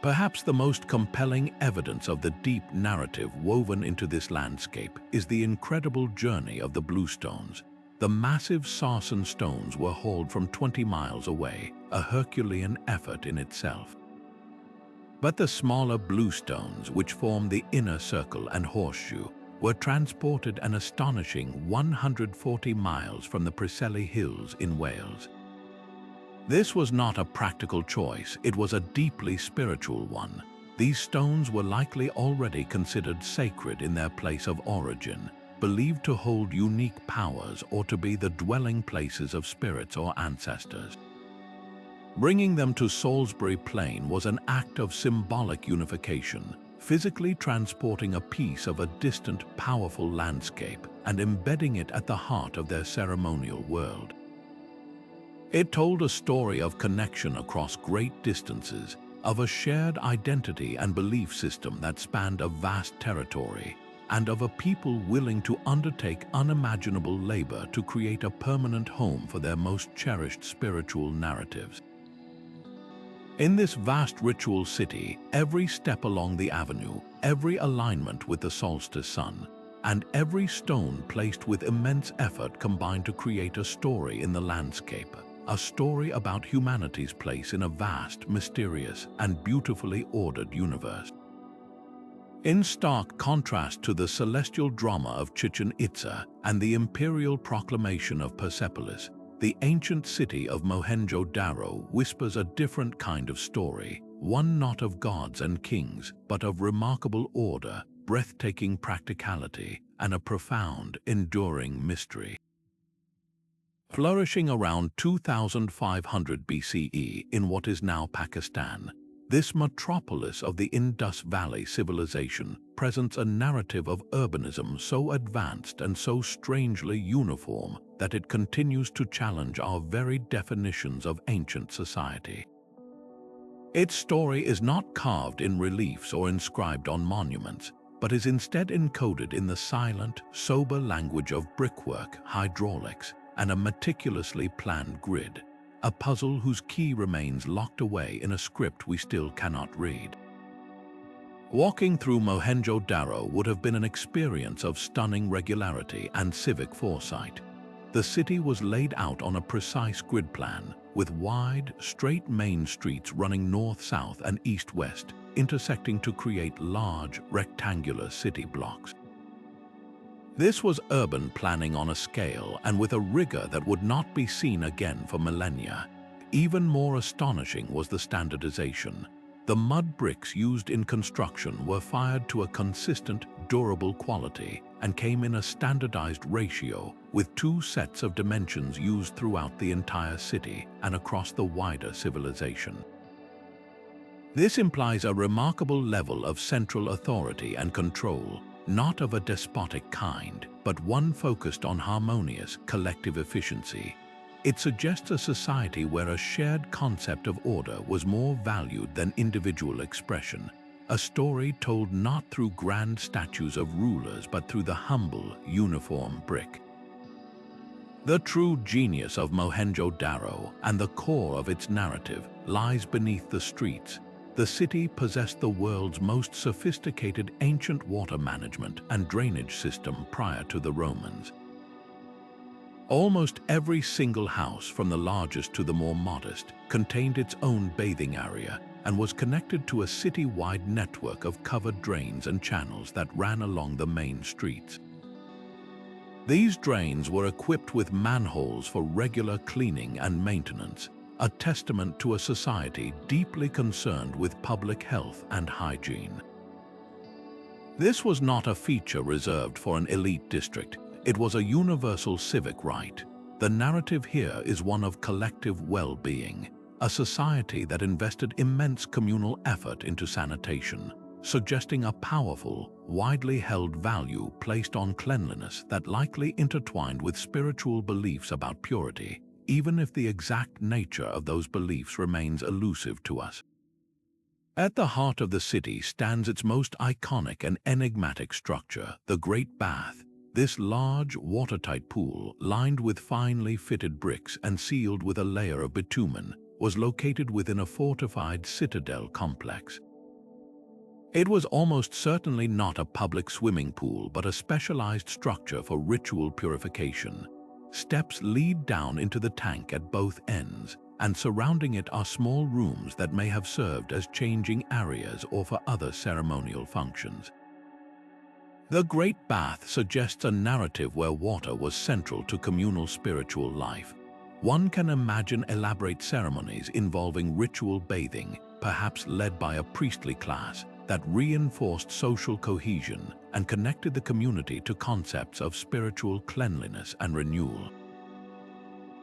Perhaps the most compelling evidence of the deep narrative woven into this landscape is the incredible journey of the bluestones. The massive sarsen stones were hauled from 20 miles away, a Herculean effort in itself. But the smaller bluestones, which form the inner circle and horseshoe, were transported an astonishing 140 miles from the Preseli Hills in Wales. This was not a practical choice, it was a deeply spiritual one. These stones were likely already considered sacred in their place of origin, believed to hold unique powers or to be the dwelling places of spirits or ancestors. Bringing them to Salisbury Plain was an act of symbolic unification, physically transporting a piece of a distant, powerful landscape and embedding it at the heart of their ceremonial world. It told a story of connection across great distances, of a shared identity and belief system that spanned a vast territory, and of a people willing to undertake unimaginable labor to create a permanent home for their most cherished spiritual narratives. In this vast ritual city, every step along the avenue, every alignment with the solstice sun, and every stone placed with immense effort combined to create a story in the landscape, a story about humanity's place in a vast, mysterious, and beautifully ordered universe. In stark contrast to the celestial drama of Chichen Itza and the imperial proclamation of Persepolis, the ancient city of Mohenjo-Daro whispers a different kind of story, one not of gods and kings, but of remarkable order, breathtaking practicality, and a profound, enduring mystery. Flourishing around 2500 BCE in what is now Pakistan, this metropolis of the Indus Valley civilization presents a narrative of urbanism so advanced and so strangely uniform that it continues to challenge our very definitions of ancient society. Its story is not carved in reliefs or inscribed on monuments, but is instead encoded in the silent, sober language of brickwork, hydraulics, and a meticulously planned grid, a puzzle whose key remains locked away in a script we still cannot read. Walking through Mohenjo-Daro would have been an experience of stunning regularity and civic foresight. The city was laid out on a precise grid plan, with wide, straight main streets running north-south and east-west, intersecting to create large, rectangular city blocks. This was urban planning on a scale and with a rigor that would not be seen again for millennia. Even more astonishing was the standardization. The mud bricks used in construction were fired to a consistent, durable quality and came in a standardized ratio, with 2 sets of dimensions used throughout the entire city and across the wider civilization. This implies a remarkable level of central authority and control, not of a despotic kind, but one focused on harmonious, collective efficiency. It suggests a society where a shared concept of order was more valued than individual expression, a story told not through grand statues of rulers but through the humble, uniform brick. The true genius of Mohenjo-Daro and the core of its narrative lies beneath the streets. The city possessed the world's most sophisticated ancient water management and drainage system prior to the Romans. Almost every single house, from the largest to the more modest, contained its own bathing area and was connected to a city-wide network of covered drains and channels that ran along the main streets. These drains were equipped with manholes for regular cleaning and maintenance, a testament to a society deeply concerned with public health and hygiene. This was not a feature reserved for an elite district. It was a universal civic right. The narrative here is one of collective well-being, a society that invested immense communal effort into sanitation, suggesting a powerful, widely held value placed on cleanliness that likely intertwined with spiritual beliefs about purity, even if the exact nature of those beliefs remains elusive to us. At the heart of the city stands its most iconic and enigmatic structure, the Great Bath. This large, watertight pool, lined with finely fitted bricks and sealed with a layer of bitumen, was located within a fortified citadel complex. It was almost certainly not a public swimming pool, but a specialized structure for ritual purification. Steps lead down into the tank at both ends, and surrounding it are small rooms that may have served as changing areas or for other ceremonial functions. The Great Bath suggests a narrative where water was central to communal spiritual life. One can imagine elaborate ceremonies involving ritual bathing, perhaps led by a priestly class, that reinforced social cohesion and connected the community to concepts of spiritual cleanliness and renewal.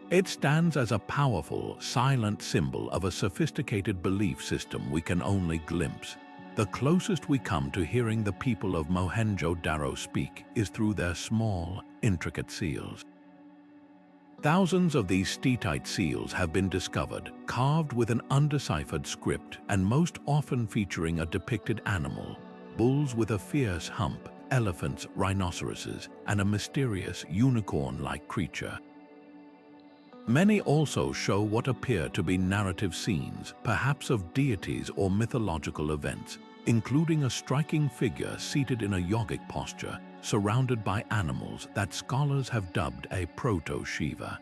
It stands as a powerful, silent symbol of a sophisticated belief system we can only glimpse. The closest we come to hearing the people of Mohenjo-Daro speak is through their small, intricate seals. Thousands of these steatite seals have been discovered, carved with an undeciphered script and most often featuring a depicted animal: bulls with a fierce hump, elephants, rhinoceroses, and a mysterious unicorn-like creature. Many also show what appear to be narrative scenes, perhaps of deities or mythological events, including a striking figure seated in a yogic posture, surrounded by animals that scholars have dubbed a proto-Shiva.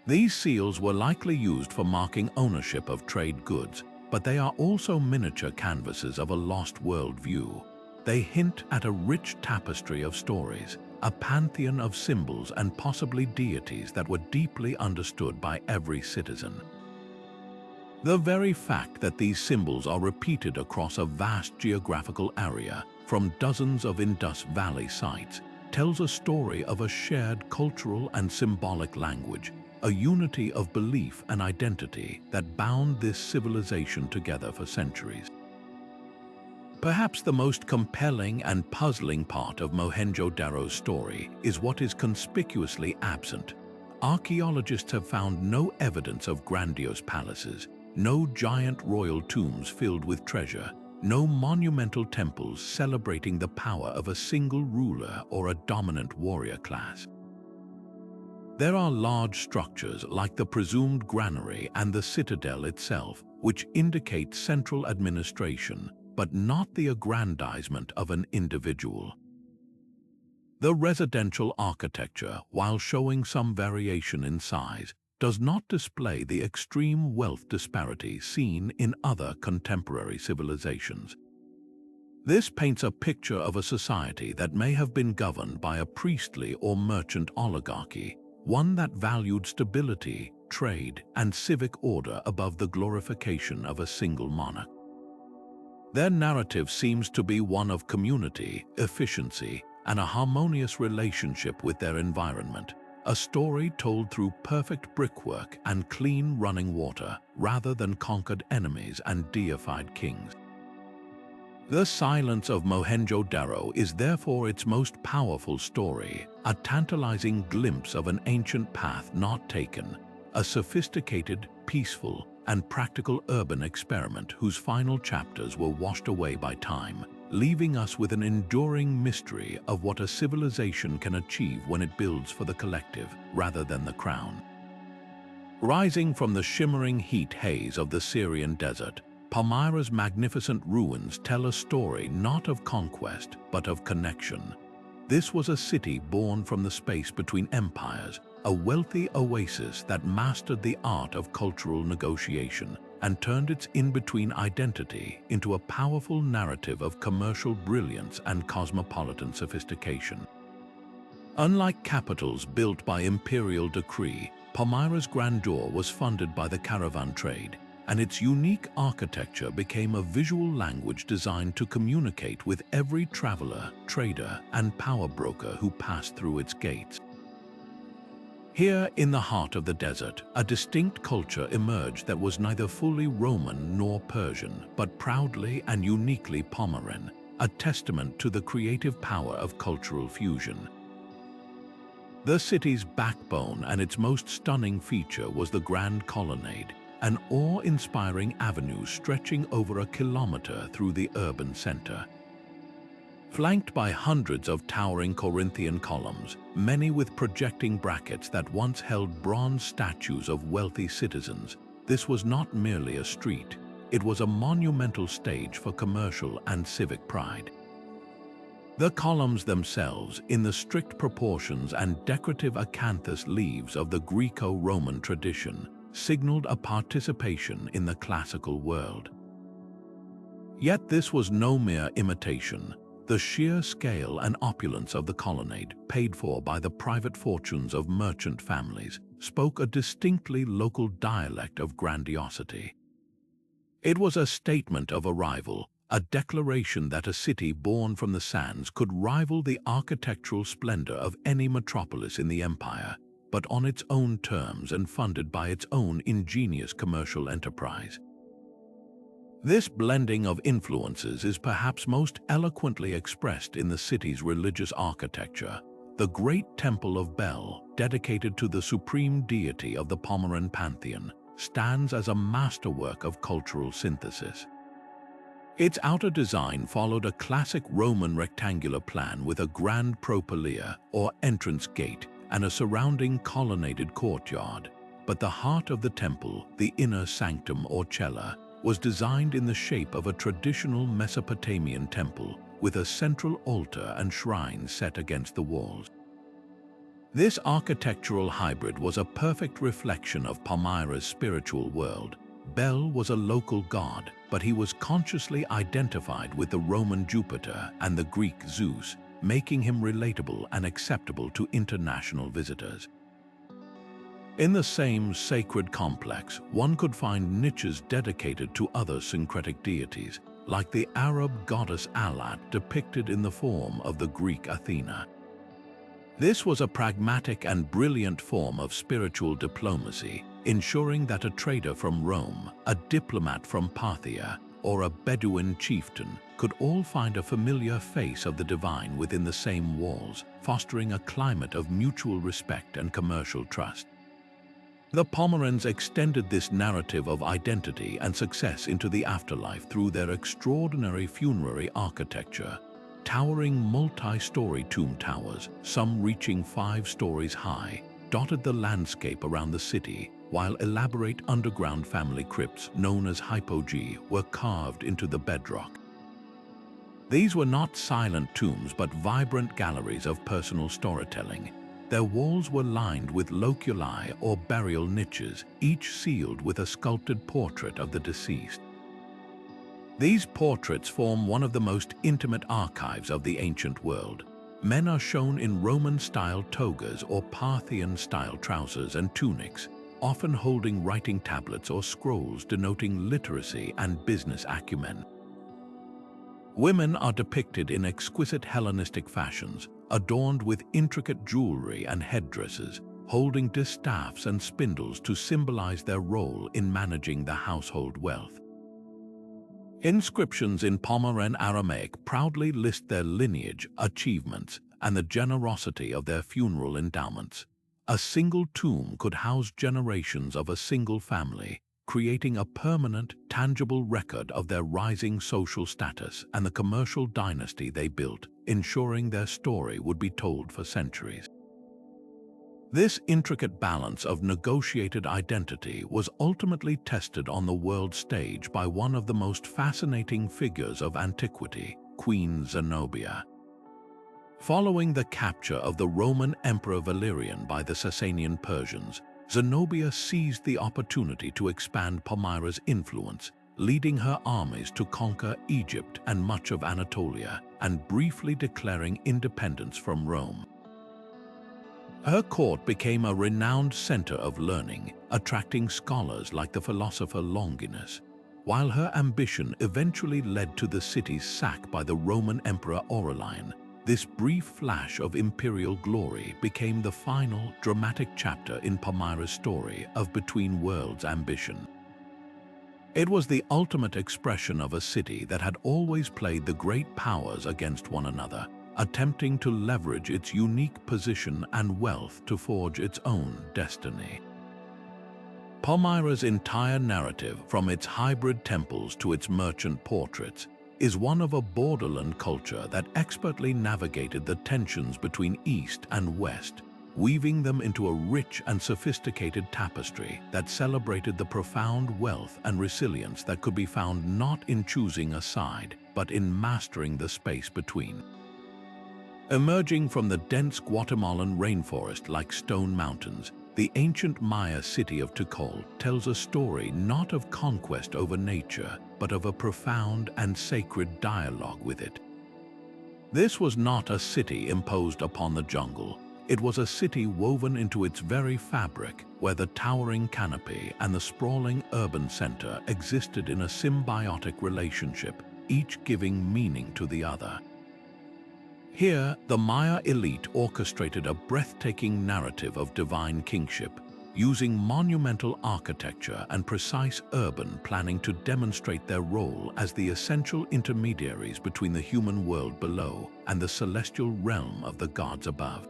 These seals were likely used for marking ownership of trade goods, but they are also miniature canvases of a lost worldview. They hint at a rich tapestry of stories, a pantheon of symbols and possibly deities that were deeply understood by every citizen. The very fact that these symbols are repeated across a vast geographical area, from dozens of Indus Valley sites, tells a story of a shared cultural and symbolic language, a unity of belief and identity that bound this civilization together for centuries. Perhaps the most compelling and puzzling part of Mohenjo-Daro's story is what is conspicuously absent. Archaeologists have found no evidence of grandiose palaces, no giant royal tombs filled with treasure, no monumental temples celebrating the power of a single ruler or a dominant warrior class. There are large structures like the presumed granary and the citadel itself, which indicate central administration, but not the aggrandizement of an individual. The residential architecture, while showing some variation in size, does not display the extreme wealth disparity seen in other contemporary civilizations. This paints a picture of a society that may have been governed by a priestly or merchant oligarchy, one that valued stability, trade, and civic order above the glorification of a single monarch. Their narrative seems to be one of community, efficiency, and a harmonious relationship with their environment, a story told through perfect brickwork and clean running water, rather than conquered enemies and deified kings. The silence of Mohenjo-Daro is therefore its most powerful story, a tantalizing glimpse of an ancient path not taken, a sophisticated, peaceful, and practical urban experiment whose final chapters were washed away by time, leaving us with an enduring mystery of what a civilization can achieve when it builds for the collective rather than the crown. Rising from the shimmering heat haze of the Syrian desert, Palmyra's magnificent ruins tell a story not of conquest, but of connection. This was a city born from the space between empires, a wealthy oasis that mastered the art of cultural negotiation and turned its in-between identity into a powerful narrative of commercial brilliance and cosmopolitan sophistication. Unlike capitals built by imperial decree, Palmyra's grandeur was funded by the caravan trade, and its unique architecture became a visual language designed to communicate with every traveler, trader, and power broker who passed through its gates. Here, in the heart of the desert, a distinct culture emerged that was neither fully Roman nor Persian, but proudly and uniquely Palmyran, a testament to the creative power of cultural fusion. The city's backbone and its most stunning feature was the Grand Colonnade, an awe-inspiring avenue stretching over a kilometer through the urban center. Flanked by hundreds of towering Corinthian columns, many with projecting brackets that once held bronze statues of wealthy citizens, this was not merely a street. it was a monumental stage for commercial and civic pride. The columns themselves, in the strict proportions and decorative acanthus leaves of the Greco-Roman tradition, signaled a participation in the classical world. Yet this was no mere imitation. The sheer scale and opulence of the colonnade, paid for by the private fortunes of merchant families, spoke a distinctly local dialect of grandiosity. It was a statement of arrival, a declaration that a city born from the sands could rival the architectural splendor of any metropolis in the empire, but on its own terms and funded by its own ingenious commercial enterprise. This blending of influences is perhaps most eloquently expressed in the city's religious architecture. The great Temple of Bel, dedicated to the supreme deity of the Pomeran pantheon, stands as a masterwork of cultural synthesis. Its outer design followed a classic Roman rectangular plan with a grand propylaea, or entrance gate, and a surrounding colonnaded courtyard. But the heart of the temple, the inner sanctum or cella, was designed in the shape of a traditional Mesopotamian temple, with a central altar and shrine set against the walls. This architectural hybrid was a perfect reflection of Palmyra's spiritual world. Bel was a local god, but he was consciously identified with the Roman Jupiter and the Greek Zeus, making him relatable and acceptable to international visitors. In the same sacred complex, one could find niches dedicated to other syncretic deities, like the Arab goddess Alat depicted in the form of the Greek Athena. This was a pragmatic and brilliant form of spiritual diplomacy, ensuring that a trader from Rome, a diplomat from Parthia, or a Bedouin chieftain could all find a familiar face of the divine within the same walls, fostering a climate of mutual respect and commercial trust. The Pomerans extended this narrative of identity and success into the afterlife through their extraordinary funerary architecture. Towering multi-story tomb towers, some reaching 5 stories high, dotted the landscape around the city, while elaborate underground family crypts known as hypogee were carved into the bedrock. These were not silent tombs but vibrant galleries of personal storytelling. Their walls were lined with loculi or burial niches, each sealed with a sculpted portrait of the deceased. These portraits form one of the most intimate archives of the ancient world. Men are shown in Roman-style togas or Parthian-style trousers and tunics, often holding writing tablets or scrolls denoting literacy and business acumen. Women are depicted in exquisite Hellenistic fashions, adorned with intricate jewelry and headdresses, holding distaffs and spindles to symbolize their role in managing the household wealth. Inscriptions in Pomeran Aramaic proudly list their lineage, achievements, and the generosity of their funeral endowments. A single tomb could house generations of a single family, creating a permanent, tangible record of their rising social status and the commercial dynasty they built, ensuring their story would be told for centuries. This intricate balance of negotiated identity was ultimately tested on the world stage by one of the most fascinating figures of antiquity, Queen Zenobia. Following the capture of the Roman Emperor Valerian by the Sasanian Persians, Zenobia seized the opportunity to expand Palmyra's influence, leading her armies to conquer Egypt and much of Anatolia, and briefly declaring independence from Rome. Her court became a renowned center of learning, attracting scholars like the philosopher Longinus, while her ambition eventually led to the city's sack by the Roman Emperor Aurelian. This brief flash of imperial glory became the final, dramatic chapter in Palmyra's story of between worlds ambition. It was the ultimate expression of a city that had always played the great powers against one another, attempting to leverage its unique position and wealth to forge its own destiny. Palmyra's entire narrative, from its hybrid temples to its merchant portraits, is one of a borderland culture that expertly navigated the tensions between East and West, weaving them into a rich and sophisticated tapestry that celebrated the profound wealth and resilience that could be found not in choosing a side, but in mastering the space between. Emerging from the dense Guatemalan rainforest like stone mountains, the ancient Maya city of Tikal tells a story not of conquest over nature, but of a profound and sacred dialogue with it. This was not a city imposed upon the jungle. It was a city woven into its very fabric, where the towering canopy and the sprawling urban center existed in a symbiotic relationship, each giving meaning to the other. Here, the Maya elite orchestrated a breathtaking narrative of divine kingship, using monumental architecture and precise urban planning to demonstrate their role as the essential intermediaries between the human world below and the celestial realm of the gods above.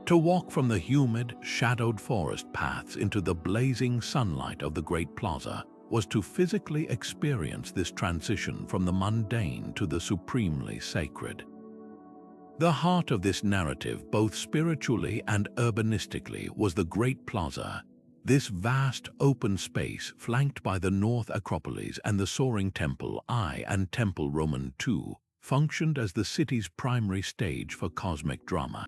To walk from the humid, shadowed forest paths into the blazing sunlight of the Great Plaza was to physically experience this transition from the mundane to the supremely sacred. The heart of this narrative, both spiritually and urbanistically, was the Great Plaza. This vast open space, flanked by the North Acropolis and the soaring Temple I and Temple Roman II, functioned as the city's primary stage for cosmic drama.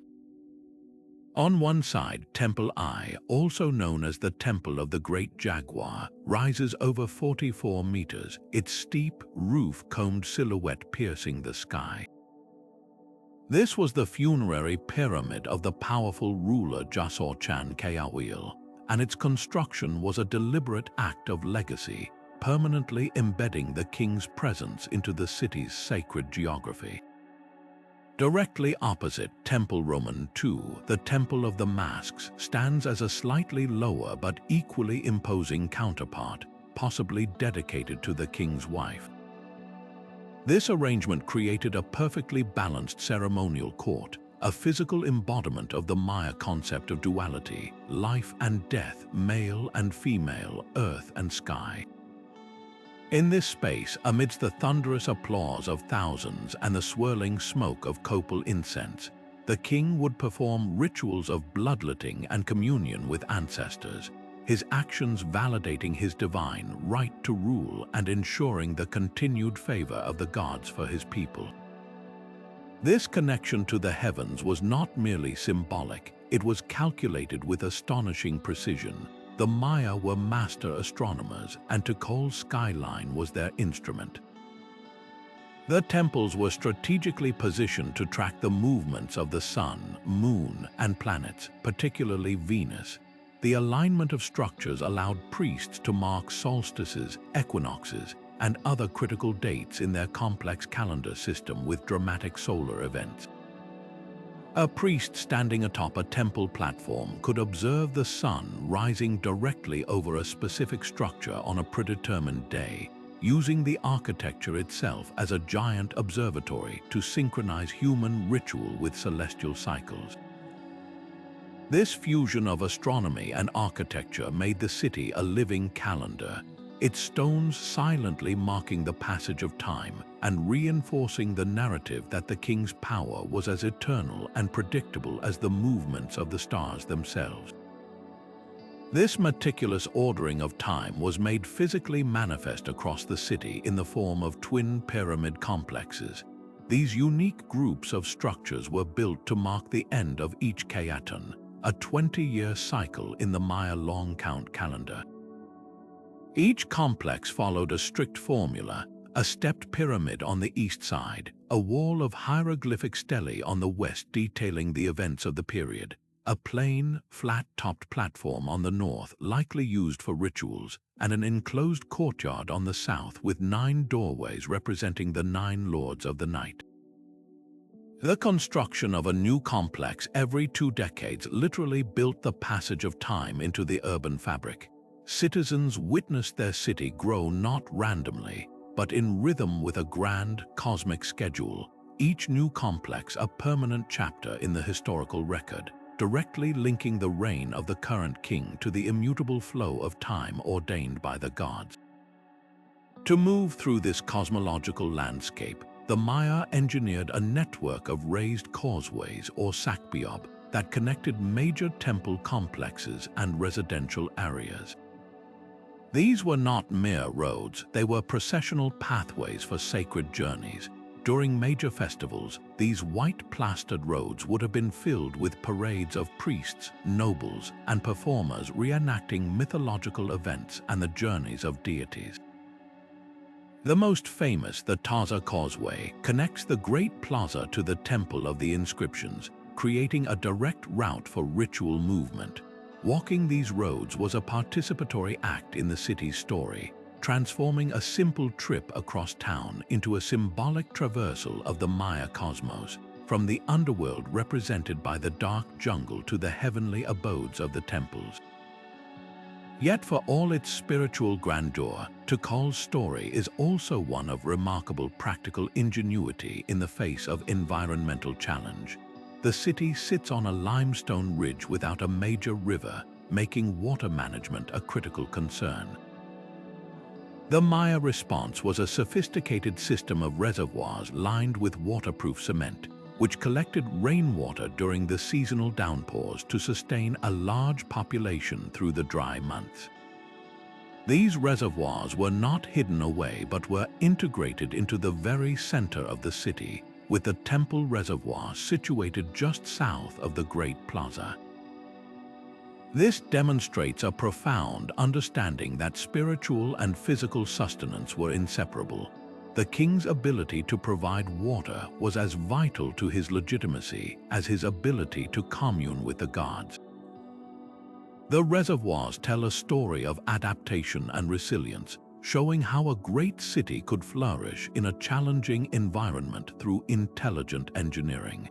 On one side, Temple I, also known as the Temple of the Great Jaguar, rises over 44 meters, its steep, roof-combed silhouette piercing the sky. This was the funerary pyramid of the powerful ruler Jasorchan Kyawiel, and its construction was a deliberate act of legacy, permanently embedding the king's presence into the city's sacred geography. Directly opposite Temple Roman II, the Temple of the Masks stands as a slightly lower but equally imposing counterpart, possibly dedicated to the king's wife. This arrangement created a perfectly balanced ceremonial court, a physical embodiment of the Maya concept of duality, life and death, male and female, earth and sky. In this space, amidst the thunderous applause of thousands and the swirling smoke of copal incense, the king would perform rituals of bloodletting and communion with ancestors, his actions validating his divine right to rule and ensuring the continued favor of the gods for his people. This connection to the heavens was not merely symbolic, it was calculated with astonishing precision. The Maya were master astronomers, and Tikal's skyline was their instrument. The temples were strategically positioned to track the movements of the sun, moon, and planets, particularly Venus. The alignment of structures allowed priests to mark solstices, equinoxes, and other critical dates in their complex calendar system with dramatic solar events. A priest standing atop a temple platform could observe the sun rising directly over a specific structure on a predetermined day, using the architecture itself as a giant observatory to synchronize human ritual with celestial cycles. This fusion of astronomy and architecture made the city a living calendar, its stones silently marking the passage of time and reinforcing the narrative that the king's power was as eternal and predictable as the movements of the stars themselves. This meticulous ordering of time was made physically manifest across the city in the form of twin pyramid complexes. These unique groups of structures were built to mark the end of each Kayatan, a 20-year cycle in the Maya long count calendar. Each complex followed a strict formula, a stepped pyramid on the east side, a wall of hieroglyphic stelae on the west detailing the events of the period, a plain, flat-topped platform on the north likely used for rituals, and an enclosed courtyard on the south with 9 doorways representing the 9 lords of the night. The construction of a new complex every 2 decades literally built the passage of time into the urban fabric. Citizens witnessed their city grow not randomly, but in rhythm with a grand, cosmic schedule, each new complex a permanent chapter in the historical record, directly linking the reign of the current king to the immutable flow of time ordained by the gods. To move through this cosmological landscape, the Maya engineered a network of raised causeways or sakbiob that connected major temple complexes and residential areas. These were not mere roads, they were processional pathways for sacred journeys. During major festivals, these white-plastered roads would have been filled with parades of priests, nobles, and performers reenacting mythological events and the journeys of deities. The most famous, the Taza Causeway, connects the Great Plaza to the Temple of the Inscriptions, creating a direct route for ritual movement. Walking these roads was a participatory act in the city's story, transforming a simple trip across town into a symbolic traversal of the Maya cosmos, from the underworld represented by the dark jungle to the heavenly abodes of the temples. Yet for all its spiritual grandeur, Tikal story is also one of remarkable practical ingenuity in the face of environmental challenge. The city sits on a limestone ridge without a major river, making water management a critical concern. The Maya response was a sophisticated system of reservoirs lined with waterproof cement, which collected rainwater during the seasonal downpours to sustain a large population through the dry months. These reservoirs were not hidden away but were integrated into the very center of the city, with the temple reservoir situated just south of the Great Plaza. This demonstrates a profound understanding that spiritual and physical sustenance were inseparable. The king's ability to provide water was as vital to his legitimacy as his ability to commune with the gods. The reservoirs tell a story of adaptation and resilience, showing how a great city could flourish in a challenging environment through intelligent engineering.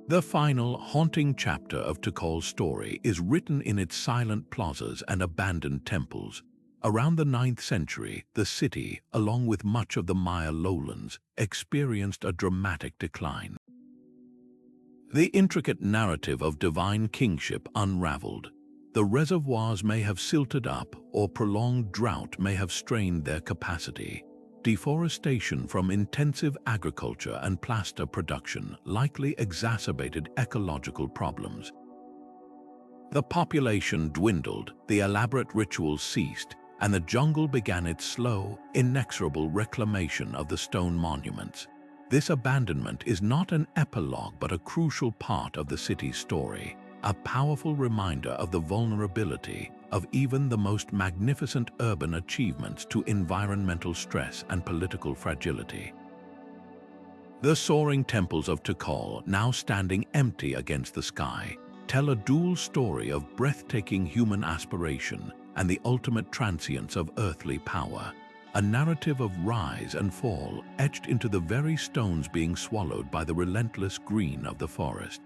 The final, haunting chapter of Tikal's story is written in its silent plazas and abandoned temples. Around the 9th century, the city, along with much of the Maya lowlands, experienced a dramatic decline. The intricate narrative of divine kingship unraveled. The reservoirs may have silted up, or prolonged drought may have strained their capacity. Deforestation from intensive agriculture and plaster production likely exacerbated ecological problems. The population dwindled, the elaborate rituals ceased, and the jungle began its slow, inexorable reclamation of the stone monuments. This abandonment is not an epilogue but a crucial part of the city's story, a powerful reminder of the vulnerability of even the most magnificent urban achievements to environmental stress and political fragility. The soaring temples of Tikal, now standing empty against the sky, tell a dual story of breathtaking human aspiration and the ultimate transience of earthly power, a narrative of rise and fall etched into the very stones being swallowed by the relentless green of the forest.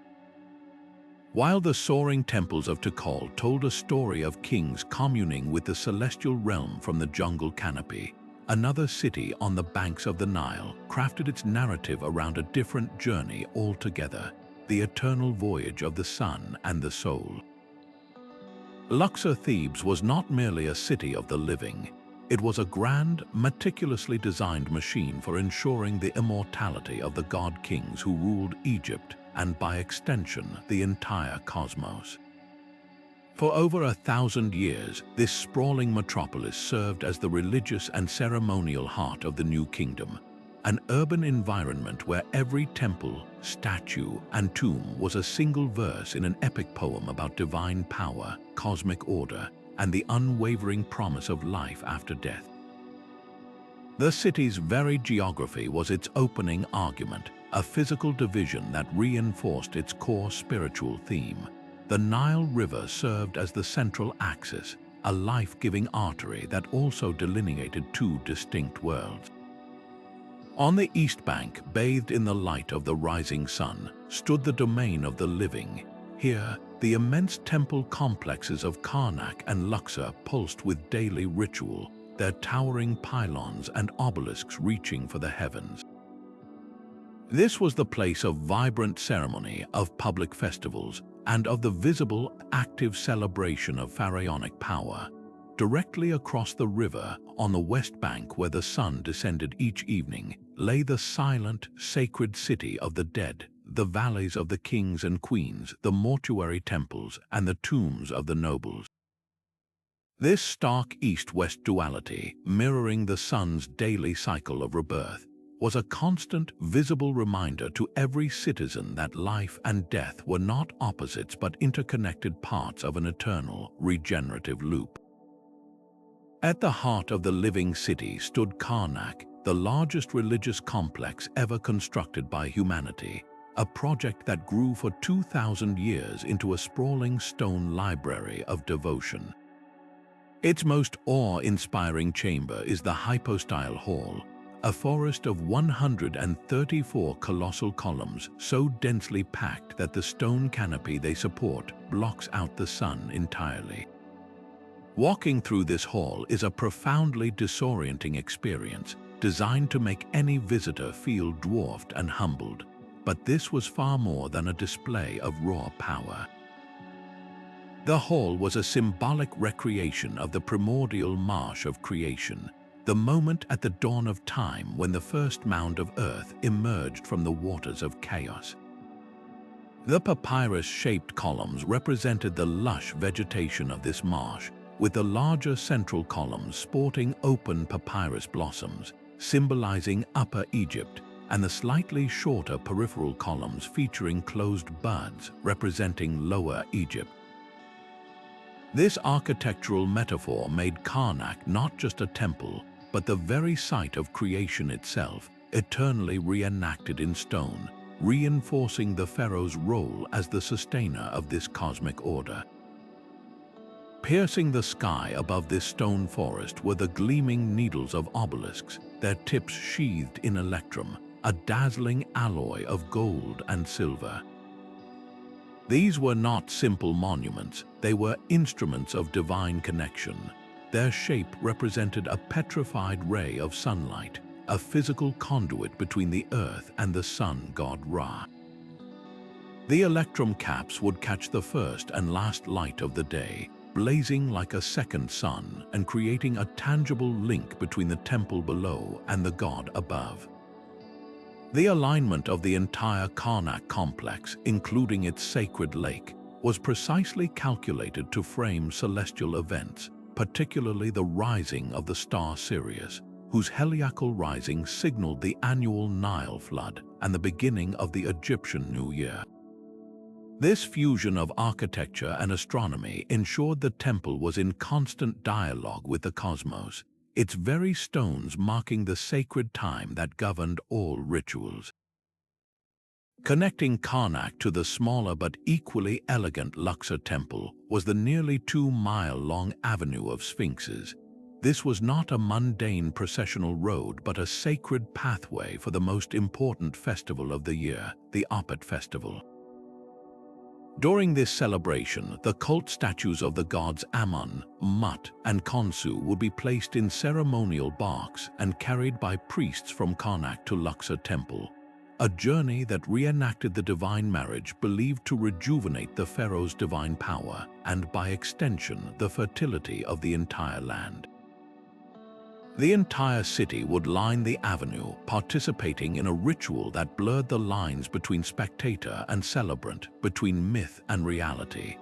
While the soaring temples of Tikal told a story of kings communing with the celestial realm from the jungle canopy, another city on the banks of the Nile crafted its narrative around a different journey altogether, the eternal voyage of the sun and the soul. Luxor, Thebes was not merely a city of the living. It was a grand, meticulously designed machine for ensuring the immortality of the god-kings who ruled Egypt and, by extension, the entire cosmos. For over 1,000 years, this sprawling metropolis served as the religious and ceremonial heart of the New Kingdom, an urban environment where every temple, statue, and tomb was a single verse in an epic poem about divine power, cosmic order, and the unwavering promise of life after death. The city's very geography was its opening argument, a physical division that reinforced its core spiritual theme. The Nile River served as the central axis, a life-giving artery that also delineated two distinct worlds. On the east bank, bathed in the light of the rising sun, stood the domain of the living. Here, the immense temple complexes of Karnak and Luxor pulsed with daily ritual, their towering pylons and obelisks reaching for the heavens. This was the place of vibrant ceremony, of public festivals, and of the visible, active celebration of pharaonic power. Directly across the river, on the west bank where the sun descended each evening, lay the silent, sacred city of the dead, the valleys of the kings and queens, the mortuary temples, and the tombs of the nobles. This stark east-west duality, mirroring the sun's daily cycle of rebirth, was a constant, visible reminder to every citizen that life and death were not opposites but interconnected parts of an eternal, regenerative loop. At the heart of the living city stood Karnak, the largest religious complex ever constructed by humanity, a project that grew for 2,000 years into a sprawling stone library of devotion. Its most awe-inspiring chamber is the Hypostyle Hall, a forest of 134 colossal columns so densely packed that the stone canopy they support blocks out the sun entirely. Walking through this hall is a profoundly disorienting experience, designed to make any visitor feel dwarfed and humbled. But this was far more than a display of raw power. The hall was a symbolic recreation of the primordial marsh of creation, the moment at the dawn of time when the first mound of earth emerged from the waters of chaos. The papyrus-shaped columns represented the lush vegetation of this marsh, with the larger central columns sporting open papyrus blossoms, symbolizing Upper Egypt, and the slightly shorter peripheral columns featuring closed buds, representing Lower Egypt. This architectural metaphor made Karnak not just a temple, but the very site of creation itself, eternally reenacted in stone, reinforcing the pharaoh's role as the sustainer of this cosmic order. Piercing the sky above this stone forest were the gleaming needles of obelisks, their tips sheathed in electrum, a dazzling alloy of gold and silver. These were not simple monuments, they were instruments of divine connection. Their shape represented a petrified ray of sunlight, a physical conduit between the earth and the sun god Ra. The electrum caps would catch the first and last light of the day, blazing like a second sun and creating a tangible link between the temple below and the god above. The alignment of the entire Karnak complex, including its sacred lake, was precisely calculated to frame celestial events, particularly the rising of the star Sirius, whose heliacal rising signaled the annual Nile flood and the beginning of the Egyptian New Year. This fusion of architecture and astronomy ensured the temple was in constant dialogue with the cosmos, its very stones marking the sacred time that governed all rituals. Connecting Karnak to the smaller but equally elegant Luxor temple was the nearly 2-mile-long avenue of sphinxes. This was not a mundane processional road but a sacred pathway for the most important festival of the year, the Opet Festival. During this celebration, the cult statues of the gods Amun, Mut, and Khonsu would be placed in ceremonial barks and carried by priests from Karnak to Luxor temple, a journey that reenacted the divine marriage believed to rejuvenate the pharaoh's divine power and, by extension, the fertility of the entire land. The entire city would line the avenue, participating in a ritual that blurred the lines between spectator and celebrant, between myth and reality.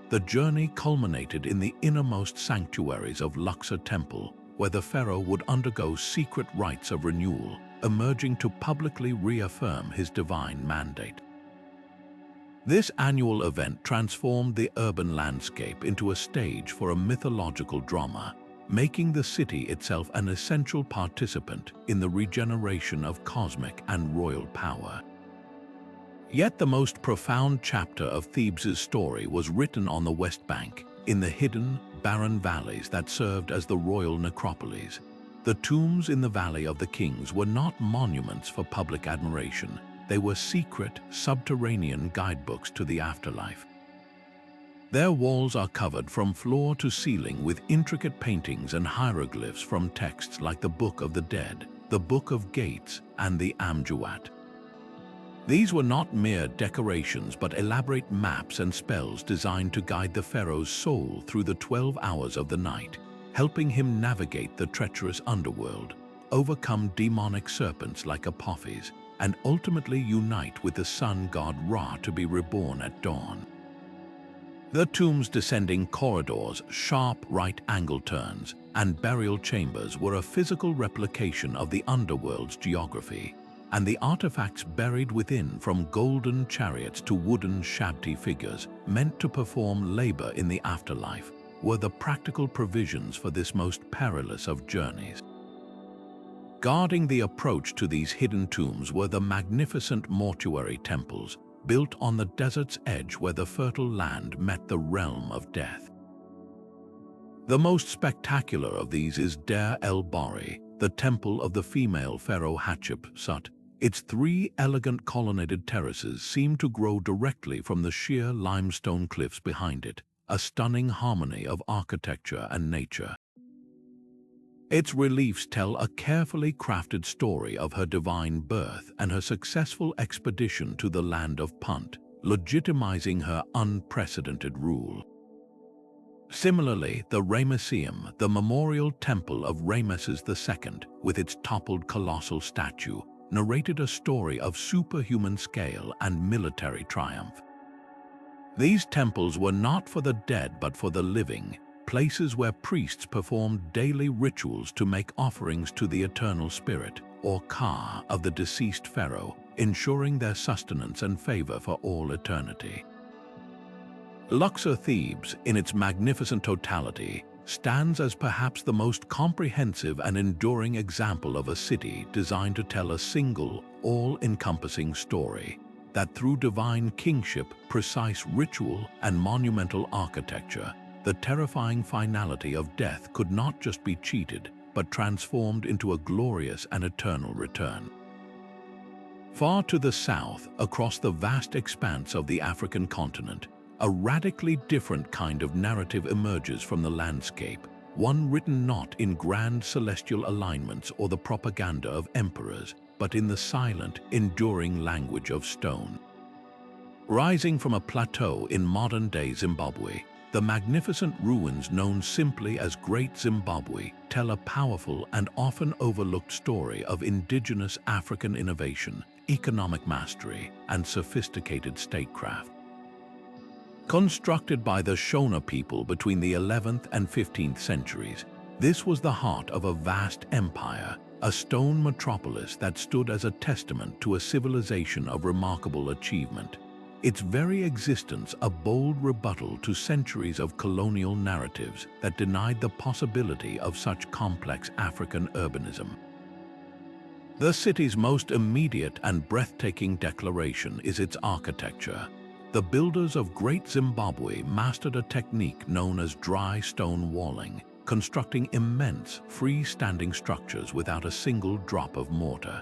The journey culminated in the innermost sanctuaries of Luxor Temple, where the pharaoh would undergo secret rites of renewal, emerging to publicly reaffirm his divine mandate. This annual event transformed the urban landscape into a stage for a mythological drama, making the city itself an essential participant in the regeneration of cosmic and royal power. Yet the most profound chapter of Thebes' story was written on the West Bank, in the hidden, barren valleys that served as the royal necropolis. The tombs in the Valley of the Kings were not monuments for public admiration. They were secret, subterranean guidebooks to the afterlife. Their walls are covered from floor to ceiling with intricate paintings and hieroglyphs from texts like the Book of the Dead, the Book of Gates, and the Amjuat. These were not mere decorations but elaborate maps and spells designed to guide the pharaoh's soul through the 12 hours of the night, helping him navigate the treacherous underworld, overcome demonic serpents like Apophis, and ultimately unite with the sun god Ra to be reborn at dawn. The tomb's descending corridors, sharp right-angle turns, and burial chambers were a physical replication of the underworld's geography, and the artifacts buried within, from golden chariots to wooden shabti figures meant to perform labor in the afterlife, were the practical provisions for this most perilous of journeys. Guarding the approach to these hidden tombs were the magnificent mortuary temples, built on the desert's edge where the fertile land met the realm of death. The most spectacular of these is Deir el-Bahari, the temple of the female pharaoh Hatshepsut. Its 3 elegant colonnaded terraces seem to grow directly from the sheer limestone cliffs behind it, a stunning harmony of architecture and nature. Its reliefs tell a carefully crafted story of her divine birth and her successful expedition to the land of Punt, legitimizing her unprecedented rule. Similarly, the Ramesseum, the memorial temple of Rameses II, with its toppled colossal statue, narrated a story of superhuman scale and military triumph. These temples were not for the dead but for the living, places where priests performed daily rituals to make offerings to the eternal spirit, or Ka, of the deceased pharaoh, ensuring their sustenance and favor for all eternity. Luxor, Thebes, in its magnificent totality, stands as perhaps the most comprehensive and enduring example of a city designed to tell a single, all-encompassing story, that through divine kingship, precise ritual, and monumental architecture, the terrifying finality of death could not just be cheated, but transformed into a glorious and eternal return. Far to the south, across the vast expanse of the African continent, a radically different kind of narrative emerges from the landscape, one written not in grand celestial alignments or the propaganda of emperors, but in the silent, enduring language of stone. Rising from a plateau in modern-day Zimbabwe, the magnificent ruins known simply as Great Zimbabwe tell a powerful and often overlooked story of indigenous African innovation, economic mastery, and sophisticated statecraft. Constructed by the Shona people between the 11th and 15th centuries, this was the heart of a vast empire, a stone metropolis that stood as a testament to a civilization of remarkable achievement. Its very existence a bold rebuttal to centuries of colonial narratives that denied the possibility of such complex African urbanism. The city's most immediate and breathtaking declaration is its architecture. The builders of Great Zimbabwe mastered a technique known as dry stone walling, constructing immense, freestanding structures without a single drop of mortar.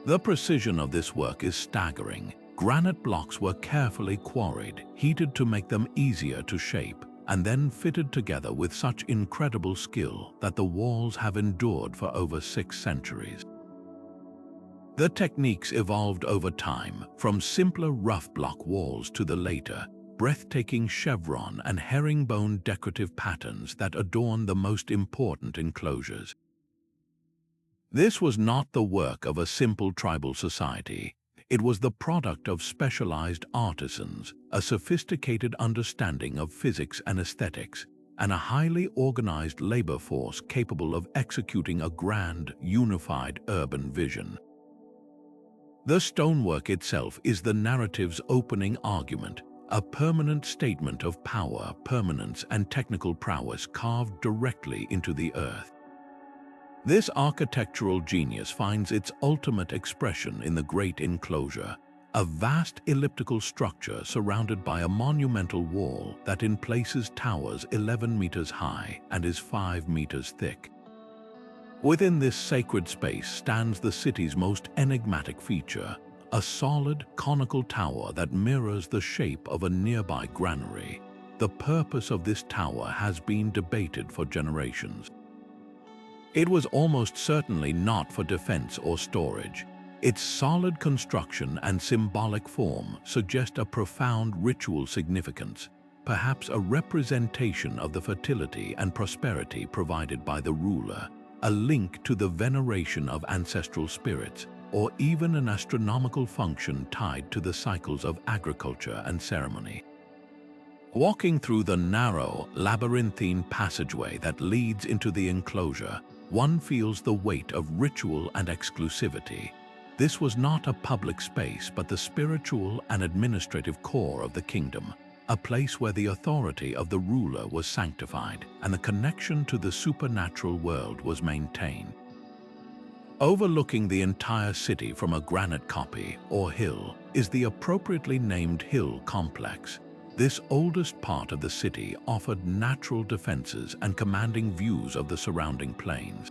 The precision of this work is staggering. Granite blocks were carefully quarried, heated to make them easier to shape, and then fitted together with such incredible skill that the walls have endured for over 6 centuries. The techniques evolved over time, from simpler rough block walls to the later, breathtaking chevron and herringbone decorative patterns that adorn the most important enclosures. This was not the work of a simple tribal society. It was the product of specialized artisans, a sophisticated understanding of physics and aesthetics, and a highly organized labor force capable of executing a grand, unified urban vision. The stonework itself is the narrative's opening argument, a permanent statement of power, permanence, and technical prowess carved directly into the earth. This architectural genius finds its ultimate expression in the Great Enclosure, a vast elliptical structure surrounded by a monumental wall that in places towers 11 meters high and is 5 meters thick. Within this sacred space stands the city's most enigmatic feature, a solid, conical tower that mirrors the shape of a nearby granary. The purpose of this tower has been debated for generations. It was almost certainly not for defense or storage. Its solid construction and symbolic form suggest a profound ritual significance, perhaps a representation of the fertility and prosperity provided by the ruler, a link to the veneration of ancestral spirits, or even an astronomical function tied to the cycles of agriculture and ceremony. Walking through the narrow, labyrinthine passageway that leads into the enclosure, one feels the weight of ritual and exclusivity. This was not a public space, but the spiritual and administrative core of the kingdom, a place where the authority of the ruler was sanctified and the connection to the supernatural world was maintained. Overlooking the entire city from a granite kopje or hill is the appropriately named hill complex. This oldest part of the city offered natural defenses and commanding views of the surrounding plains.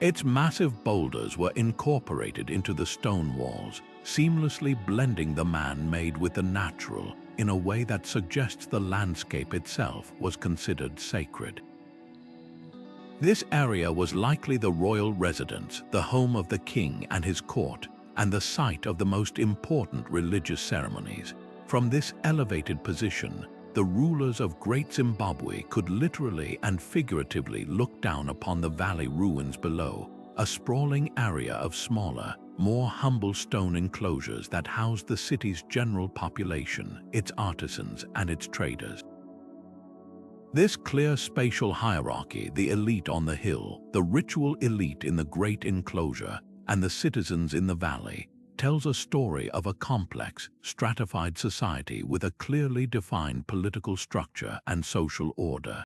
Its massive boulders were incorporated into the stone walls, seamlessly blending the man-made with the natural in a way that suggests the landscape itself was considered sacred. This area was likely the royal residence, the home of the king and his court, and the site of the most important religious ceremonies. From this elevated position, the rulers of Great Zimbabwe could literally and figuratively look down upon the valley ruins below, a sprawling area of smaller, more humble stone enclosures that housed the city's general population, its artisans, and its traders. This clear spatial hierarchy, the elite on the hill, the ritual elite in the great enclosure, and the citizens in the valley, tells a story of a complex, stratified society with a clearly defined political structure and social order.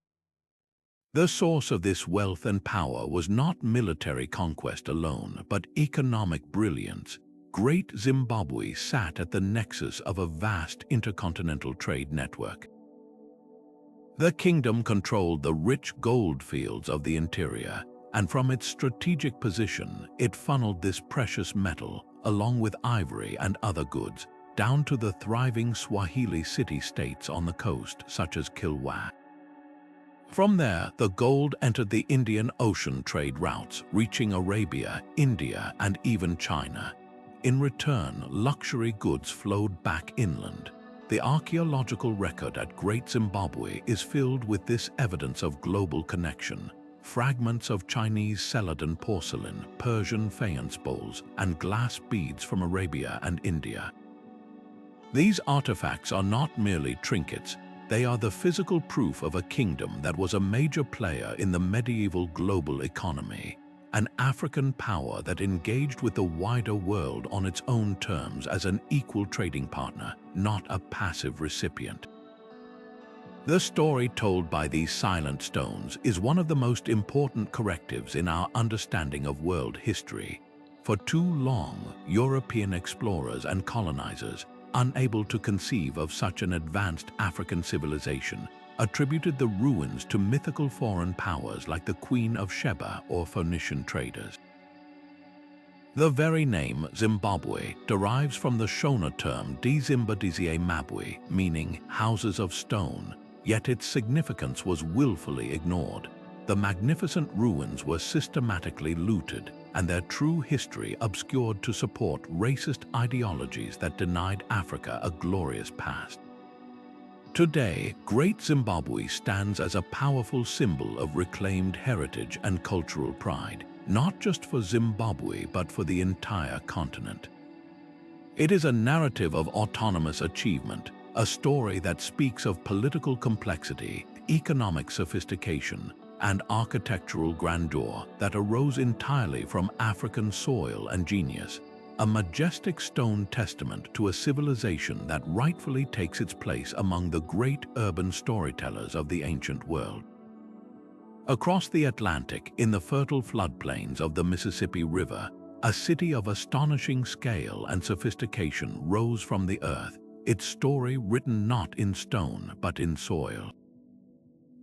The source of this wealth and power was not military conquest alone, but economic brilliance. Great Zimbabwe sat at the nexus of a vast intercontinental trade network. The kingdom controlled the rich gold fields of the interior, and from its strategic position, it funneled this precious metal, along with ivory and other goods, down to the thriving Swahili city-states on the coast, such as Kilwa. From there, the gold entered the Indian Ocean trade routes, reaching Arabia, India, and even China. In return, luxury goods flowed back inland. The archaeological record at Great Zimbabwe is filled with this evidence of global connection. Fragments of Chinese celadon porcelain, Persian faience bowls, and glass beads from Arabia and India. These artifacts are not merely trinkets. They are the physical proof of a kingdom that was a major player in the medieval global economy, an African power that engaged with the wider world on its own terms as an equal trading partner, not a passive recipient. The story told by these silent stones is one of the most important correctives in our understanding of world history. For too long, European explorers and colonizers, unable to conceive of such an advanced African civilization, attributed the ruins to mythical foreign powers like the Queen of Sheba or Phoenician traders. The very name Zimbabwe derives from the Shona term Mabwe, meaning houses of stone, yet its significance was willfully ignored. The magnificent ruins were systematically looted, and their true history obscured to support racist ideologies that denied Africa a glorious past. Today, Great Zimbabwe stands as a powerful symbol of reclaimed heritage and cultural pride, not just for Zimbabwe but for the entire continent. It is a narrative of autonomous achievement, a story that speaks of political complexity, economic sophistication, and architectural grandeur that arose entirely from African soil and genius, a majestic stone testament to a civilization that rightfully takes its place among the great urban storytellers of the ancient world. Across the Atlantic, in the fertile floodplains of the Mississippi River, a city of astonishing scale and sophistication rose from the earth, its story written not in stone but in soil.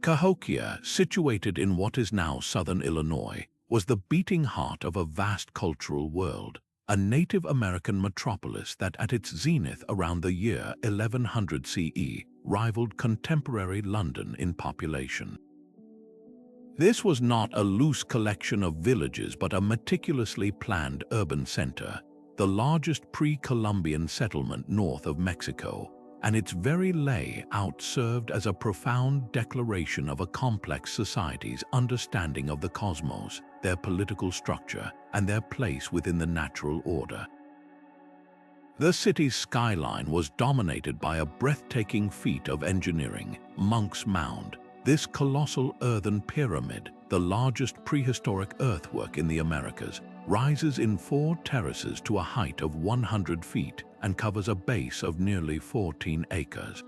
Cahokia, situated in what is now southern Illinois, was the beating heart of a vast cultural world, a Native American metropolis that at its zenith around the year 1100 CE rivaled contemporary London in population. This was not a loose collection of villages but a meticulously planned urban center, the largest pre-Columbian settlement north of Mexico. and its very layout served as a profound declaration of a complex society's understanding of the cosmos, their political structure, and their place within the natural order. The city's skyline was dominated by a breathtaking feat of engineering, Monk's Mound. This colossal earthen pyramid, the largest prehistoric earthwork in the Americas, rises in 4 terraces to a height of 100 feet and covers a base of nearly 14 acres.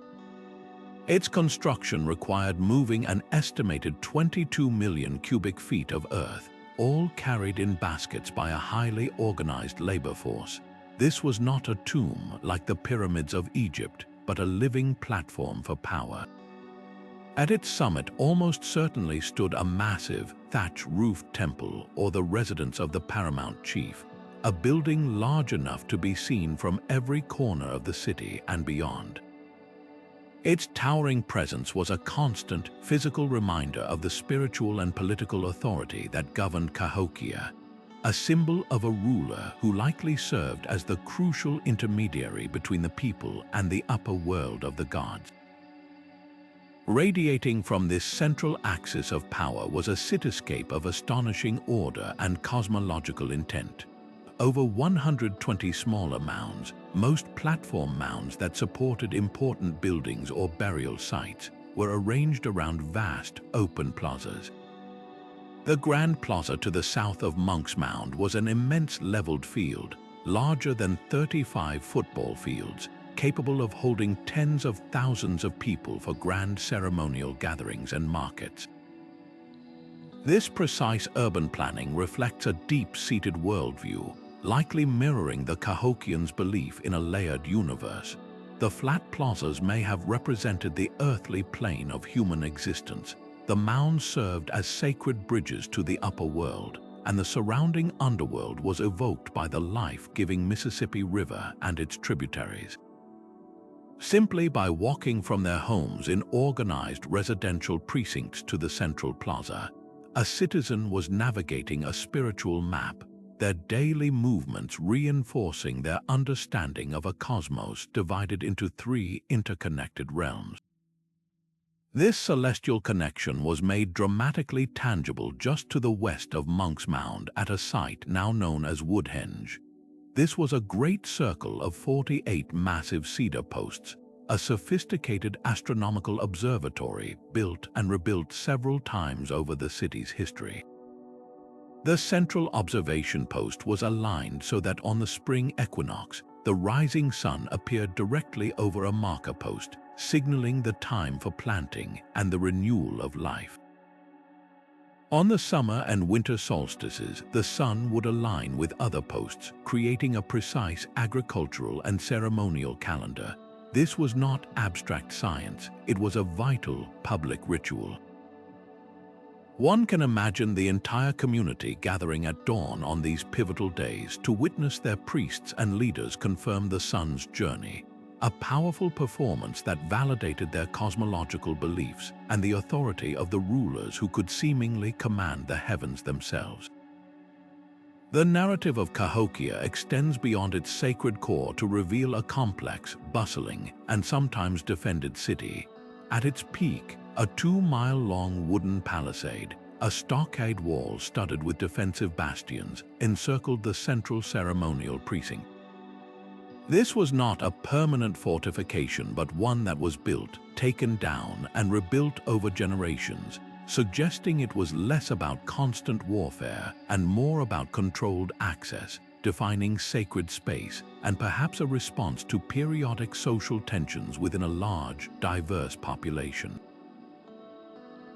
Its construction required moving an estimated 22 million cubic feet of earth, all carried in baskets by a highly organized labor force. This was not a tomb like the pyramids of Egypt, but a living platform for power. At its summit almost certainly stood a massive, thatch-roofed temple, or the residence of the paramount chief, a building large enough to be seen from every corner of the city and beyond. Its towering presence was a constant, physical reminder of the spiritual and political authority that governed Cahokia, a symbol of a ruler who likely served as the crucial intermediary between the people and the upper world of the gods. Radiating from this central axis of power was a cityscape of astonishing order and cosmological intent. Over 120 smaller mounds, most platform mounds that supported important buildings or burial sites, were arranged around vast, open plazas. The Grand Plaza to the south of Monk's Mound was an immense leveled field, larger than 35 football fields, capable of holding tens of thousands of people for grand ceremonial gatherings and markets. This precise urban planning reflects a deep-seated worldview, likely mirroring the Cahokians' belief in a layered universe. The flat plazas may have represented the earthly plane of human existence. The mounds served as sacred bridges to the upper world, and the surrounding underworld was evoked by the life-giving Mississippi River and its tributaries. Simply by walking from their homes in organized residential precincts to the central plaza, a citizen was navigating a spiritual map, their daily movements reinforcing their understanding of a cosmos divided into 3 interconnected realms. This celestial connection was made dramatically tangible just to the west of Monk's Mound at a site now known as Woodhenge. This was a great circle of 48 massive cedar posts, a sophisticated astronomical observatory built and rebuilt several times over the city's history. The central observation post was aligned so that on the spring equinox, the rising sun appeared directly over a marker post, signaling the time for planting and the renewal of life. On the summer and winter solstices, the sun would align with other posts, creating a precise agricultural and ceremonial calendar. This was not abstract science, it was a vital public ritual. One can imagine the entire community gathering at dawn on these pivotal days to witness their priests and leaders confirm the sun's journey, a powerful performance that validated their cosmological beliefs and the authority of the rulers who could seemingly command the heavens themselves. The narrative of Cahokia extends beyond its sacred core to reveal a complex, bustling, and sometimes defended city. At its peak, a 2-mile-long wooden palisade, a stockade wall studded with defensive bastions, encircled the central ceremonial precinct. This was not a permanent fortification, but one that was built, taken down, and rebuilt over generations, suggesting it was less about constant warfare and more about controlled access, defining sacred space, and perhaps a response to periodic social tensions within a large, diverse population.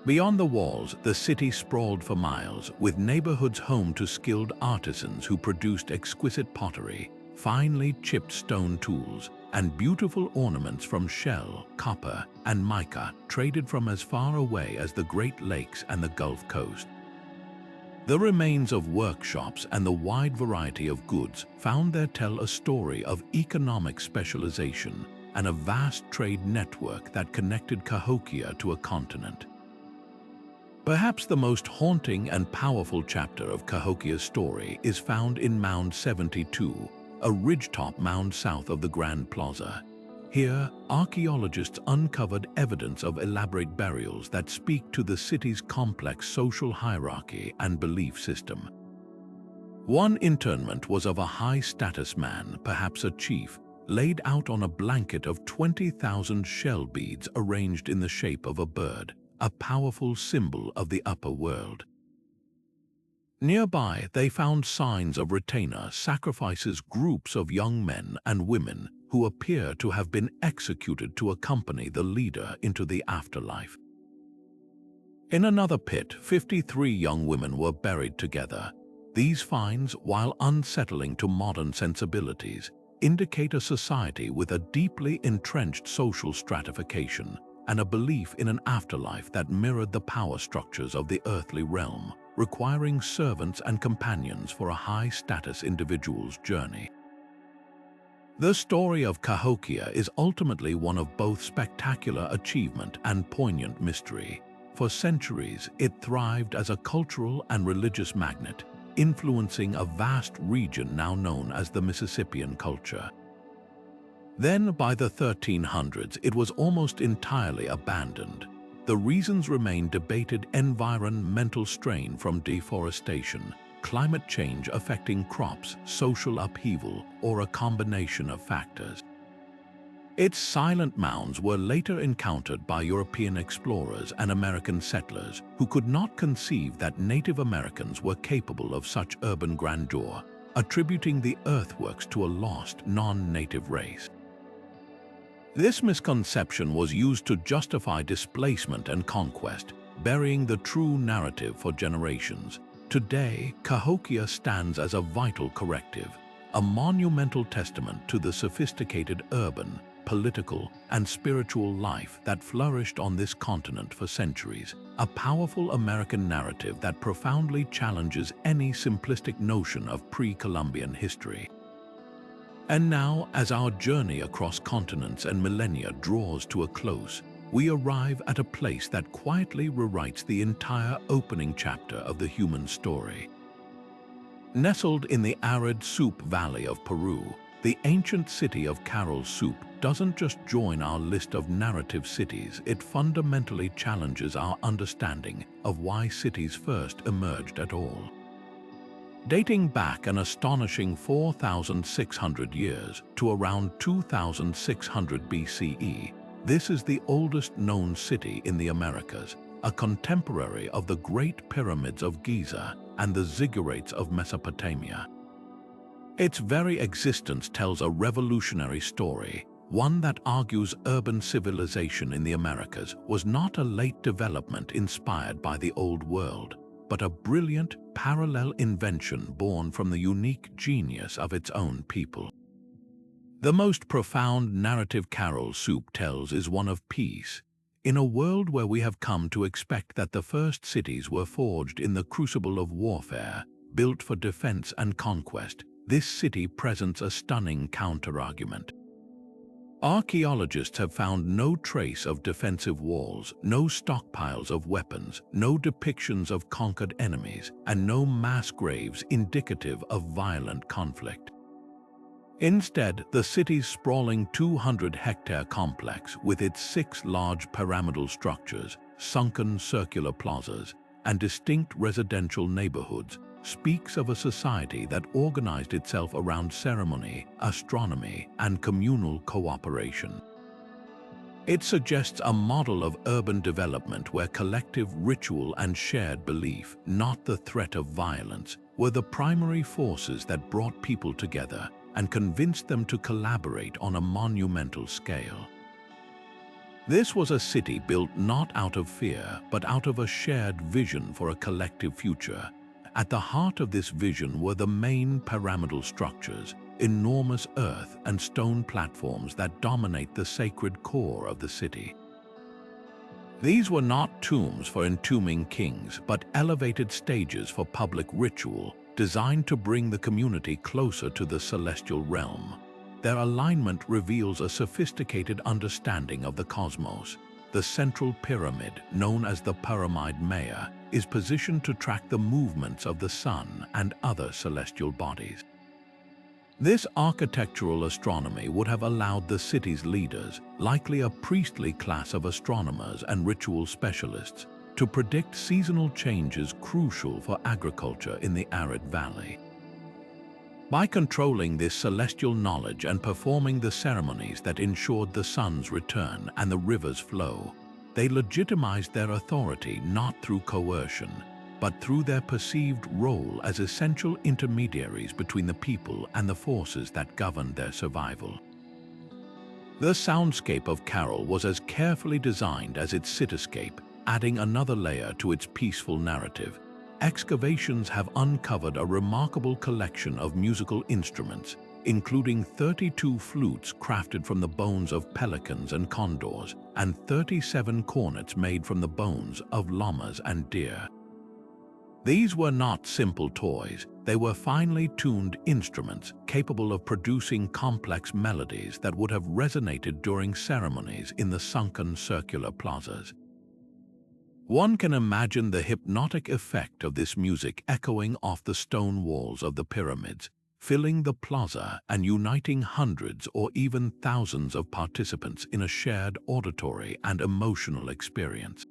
Beyond the walls, the city sprawled for miles, with neighborhoods home to skilled artisans who produced exquisite pottery, finely chipped stone tools, and beautiful ornaments from shell, copper, and mica traded from as far away as the Great Lakes and the Gulf Coast. The remains of workshops and the wide variety of goods found there tell a story of economic specialization and a vast trade network that connected Cahokia to a continent. Perhaps the most haunting and powerful chapter of Cahokia's story is found in Mound 72, a ridgetop mound south of the Grand Plaza. Here, archaeologists uncovered evidence of elaborate burials that speak to the city's complex social hierarchy and belief system. One interment was of a high-status man, perhaps a chief, laid out on a blanket of 20,000 shell beads arranged in the shape of a bird, a powerful symbol of the upper world. Nearby, they found signs of retainer sacrifices, groups of young men and women who appear to have been executed to accompany the leader into the afterlife. In another pit, 53 young women were buried together. These finds, while unsettling to modern sensibilities, indicate a society with a deeply entrenched social stratification and a belief in an afterlife that mirrored the power structures of the earthly realm, requiring servants and companions for a high-status individual's journey. The story of Cahokia is ultimately one of both spectacular achievement and poignant mystery. For centuries, it thrived as a cultural and religious magnet, influencing a vast region now known as the Mississippian culture. Then, by the 1300s, it was almost entirely abandoned. The reasons remain debated: environmental strain from deforestation, climate change affecting crops, social upheaval, or a combination of factors. Its silent mounds were later encountered by European explorers and American settlers who could not conceive that Native Americans were capable of such urban grandeur, attributing the earthworks to a lost, non-native race. This misconception was used to justify displacement and conquest, burying the true narrative for generations. Today, Cahokia stands as a vital corrective, a monumental testament to the sophisticated urban, political, and spiritual life that flourished on this continent for centuries, a powerful American narrative that profoundly challenges any simplistic notion of pre-Columbian history. And now, as our journey across continents and millennia draws to a close, we arrive at a place that quietly rewrites the entire opening chapter of the human story. Nestled in the arid Supe Valley of Peru, the ancient city of Caral-Supe doesn't just join our list of narrative cities, it fundamentally challenges our understanding of why cities first emerged at all. Dating back an astonishing 4,600 years to around 2,600 BCE, this is the oldest known city in the Americas, a contemporary of the Great Pyramids of Giza and the ziggurats of Mesopotamia. Its very existence tells a revolutionary story, one that argues urban civilization in the Americas was not a late development inspired by the Old World, but a brilliant, parallel invention born from the unique genius of its own people. The most profound narrative Caral-Supe tells is one of peace. In a world where we have come to expect that the first cities were forged in the crucible of warfare, built for defense and conquest, this city presents a stunning counterargument. Archaeologists have found no trace of defensive walls, no stockpiles of weapons, no depictions of conquered enemies, and no mass graves indicative of violent conflict. Instead, the city's sprawling 200-hectare complex, with its 6 large pyramidal structures, sunken circular plazas, and distinct residential neighborhoods, speaks of a society that organized itself around ceremony, astronomy, and communal cooperation. It suggests a model of urban development where collective ritual and shared belief, not the threat of violence, were the primary forces that brought people together and convinced them to collaborate on a monumental scale. This was a city built not out of fear, but out of a shared vision for a collective future. At the heart of this vision were the main pyramidal structures, enormous earth and stone platforms that dominate the sacred core of the city. These were not tombs for entombing kings, but elevated stages for public ritual, designed to bring the community closer to the celestial realm. Their alignment reveals a sophisticated understanding of the cosmos. The central pyramid, known as the Pyramide Maya, is positioned to track the movements of the sun and other celestial bodies. This architectural astronomy would have allowed the city's leaders, likely a priestly class of astronomers and ritual specialists, to predict seasonal changes crucial for agriculture in the arid valley. By controlling this celestial knowledge and performing the ceremonies that ensured the sun's return and the river's flow, they legitimized their authority not through coercion, but through their perceived role as essential intermediaries between the people and the forces that governed their survival. The soundscape of Caral was as carefully designed as its cityscape, adding another layer to its peaceful narrative. Excavations have uncovered a remarkable collection of musical instruments, including 32 flutes crafted from the bones of pelicans and condors, and 37 cornets made from the bones of llamas and deer. These were not simple toys, they were finely tuned instruments capable of producing complex melodies that would have resonated during ceremonies in the sunken circular plazas. One can imagine the hypnotic effect of this music echoing off the stone walls of the pyramids, filling the plaza and uniting hundreds or even thousands of participants in a shared auditory and emotional experience.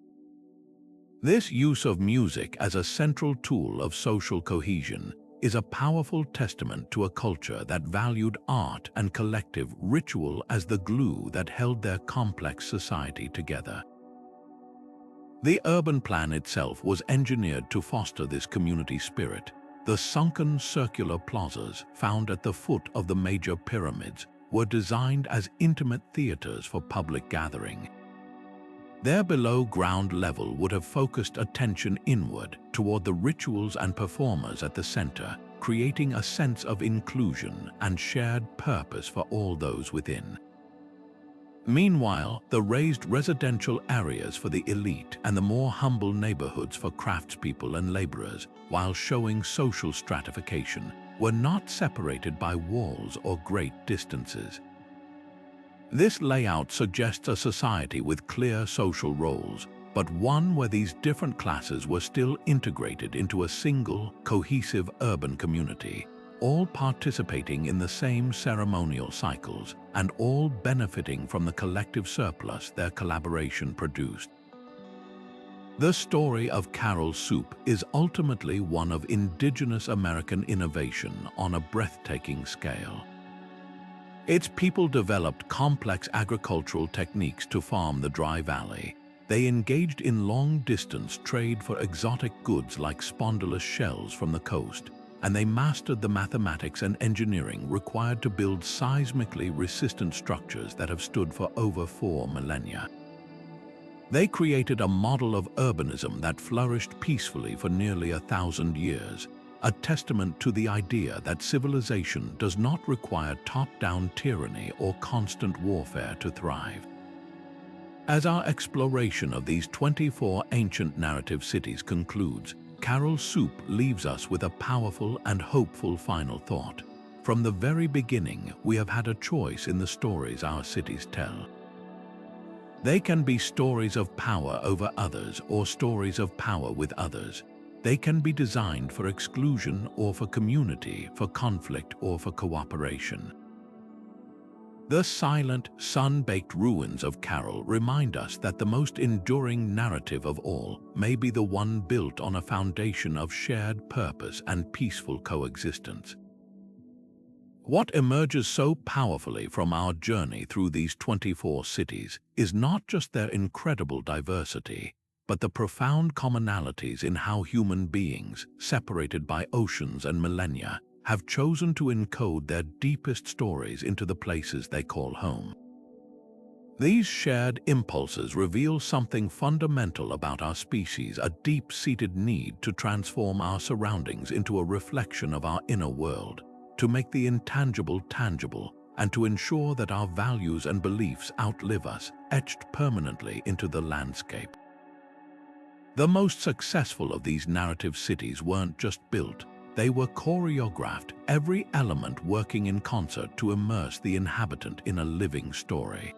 This use of music as a central tool of social cohesion is a powerful testament to a culture that valued art and collective ritual as the glue that held their complex society together. The urban plan itself was engineered to foster this community spirit. The sunken circular plazas found at the foot of the major pyramids were designed as intimate theaters for public gathering. Their below-ground level would have focused attention inward toward the rituals and performers at the center, creating a sense of inclusion and shared purpose for all those within. Meanwhile, the raised residential areas for the elite and the more humble neighborhoods for craftspeople and laborers, while showing social stratification, were not separated by walls or great distances. This layout suggests a society with clear social roles, but one where these different classes were still integrated into a single, cohesive urban community, all participating in the same ceremonial cycles and all benefiting from the collective surplus their collaboration produced. The story of Caral-Supe is ultimately one of indigenous American innovation on a breathtaking scale. Its people developed complex agricultural techniques to farm the dry valley. They engaged in long-distance trade for exotic goods like spondylus shells from the coast, and they mastered the mathematics and engineering required to build seismically resistant structures that have stood for over 4 millennia. They created a model of urbanism that flourished peacefully for nearly 1,000 years, a testament to the idea that civilization does not require top-down tyranny or constant warfare to thrive. As our exploration of these 24 ancient narrative cities concludes, Caral-Supe leaves us with a powerful and hopeful final thought. From the very beginning, we have had a choice in the stories our cities tell. They can be stories of power over others or stories of power with others. They can be designed for exclusion or for community, for conflict or for cooperation. The silent, sun-baked ruins of Caral remind us that the most enduring narrative of all may be the one built on a foundation of shared purpose and peaceful coexistence. What emerges so powerfully from our journey through these 24 cities is not just their incredible diversity, but the profound commonalities in how human beings, separated by oceans and millennia, have chosen to encode their deepest stories into the places they call home. These shared impulses reveal something fundamental about our species, a deep-seated need to transform our surroundings into a reflection of our inner world, to make the intangible tangible, and to ensure that our values and beliefs outlive us, etched permanently into the landscape. The most successful of these narrative cities weren't just built, they were choreographed, every element working in concert to immerse the inhabitant in a living story.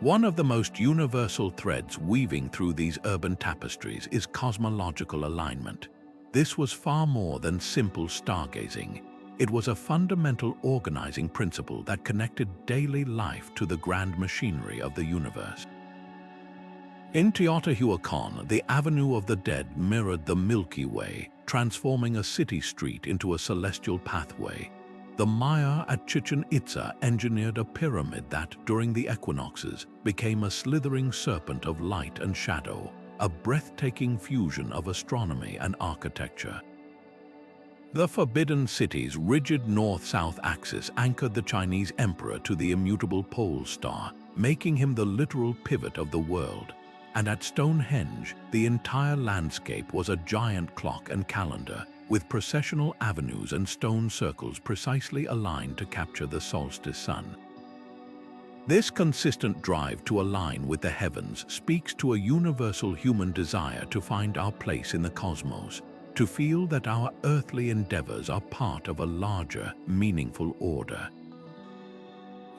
One of the most universal threads weaving through these urban tapestries is cosmological alignment. This was far more than simple stargazing. It was a fundamental organizing principle that connected daily life to the grand machinery of the universe. In Teotihuacan, the Avenue of the Dead mirrored the Milky Way, transforming a city street into a celestial pathway. The Maya at Chichen Itza engineered a pyramid that, during the equinoxes, became a slithering serpent of light and shadow, a breathtaking fusion of astronomy and architecture. The Forbidden City's rigid north-south axis anchored the Chinese emperor to the immutable pole star, making him the literal pivot of the world. And at Stonehenge, the entire landscape was a giant clock and calendar, with processional avenues and stone circles precisely aligned to capture the solstice sun. This consistent drive to align with the heavens speaks to a universal human desire to find our place in the cosmos, to feel that our earthly endeavors are part of a larger, meaningful order.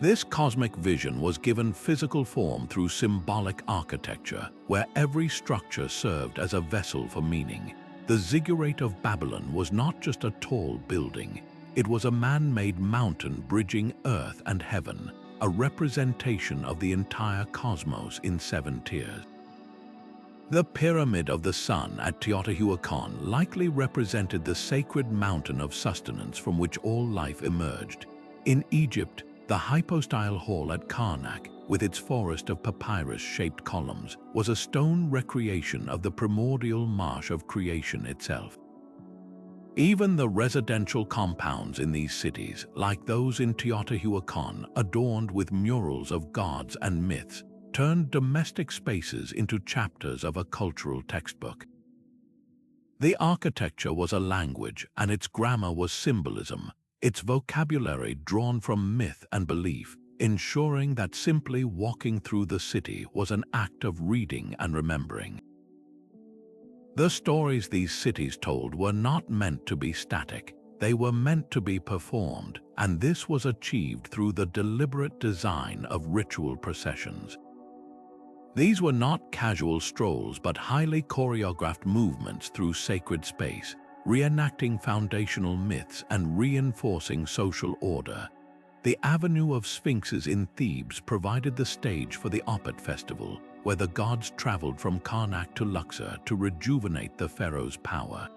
This cosmic vision was given physical form through symbolic architecture, where every structure served as a vessel for meaning. The ziggurat of Babylon was not just a tall building, it was a man-made mountain bridging earth and heaven, a representation of the entire cosmos in 7 tiers. The Pyramid of the Sun at Teotihuacan likely represented the sacred mountain of sustenance from which all life emerged. In Egypt, the hypostyle hall at Karnak, with its forest of papyrus-shaped columns, was a stone recreation of the primordial marsh of creation itself. Even the residential compounds in these cities, like those in Teotihuacan, adorned with murals of gods and myths, turned domestic spaces into chapters of a cultural textbook. The architecture was a language, and its grammar was symbolism, its vocabulary drawn from myth and belief, ensuring that simply walking through the city was an act of reading and remembering. The stories these cities told were not meant to be static, they were meant to be performed, and this was achieved through the deliberate design of ritual processions. These were not casual strolls but highly choreographed movements through sacred space, reenacting foundational myths and reinforcing social order. The Avenue of Sphinxes in Thebes provided the stage for the Opet festival, where the gods traveled from Karnak to Luxor to rejuvenate the pharaoh's power.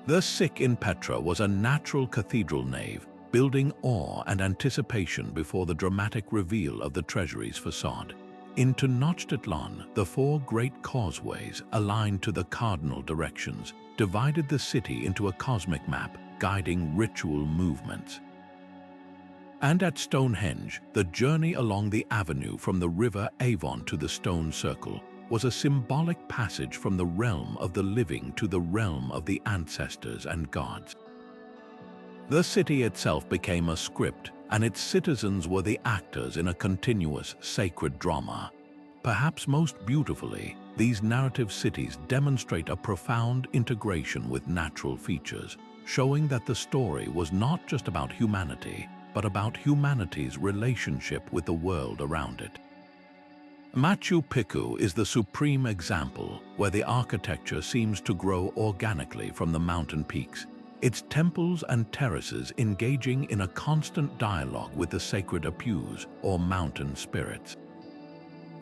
The Civic in Petra was a natural cathedral nave, building awe and anticipation before the dramatic reveal of the treasury's facade. In Tenochtitlan, the 4 great causeways, aligned to the cardinal directions, divided the city into a cosmic map, guiding ritual movements. And at Stonehenge, the journey along the avenue from the river Avon to the stone circle was a symbolic passage from the realm of the living to the realm of the ancestors and gods. The city itself became a script, and its citizens were the actors in a continuous, sacred drama. Perhaps most beautifully, these narrative cities demonstrate a profound integration with natural features, showing that the story was not just about humanity, but about humanity's relationship with the world around it. Machu Picchu is the supreme example, where the architecture seems to grow organically from the mountain peaks, its temples and terraces engaging in a constant dialogue with the sacred apus, or mountain spirits.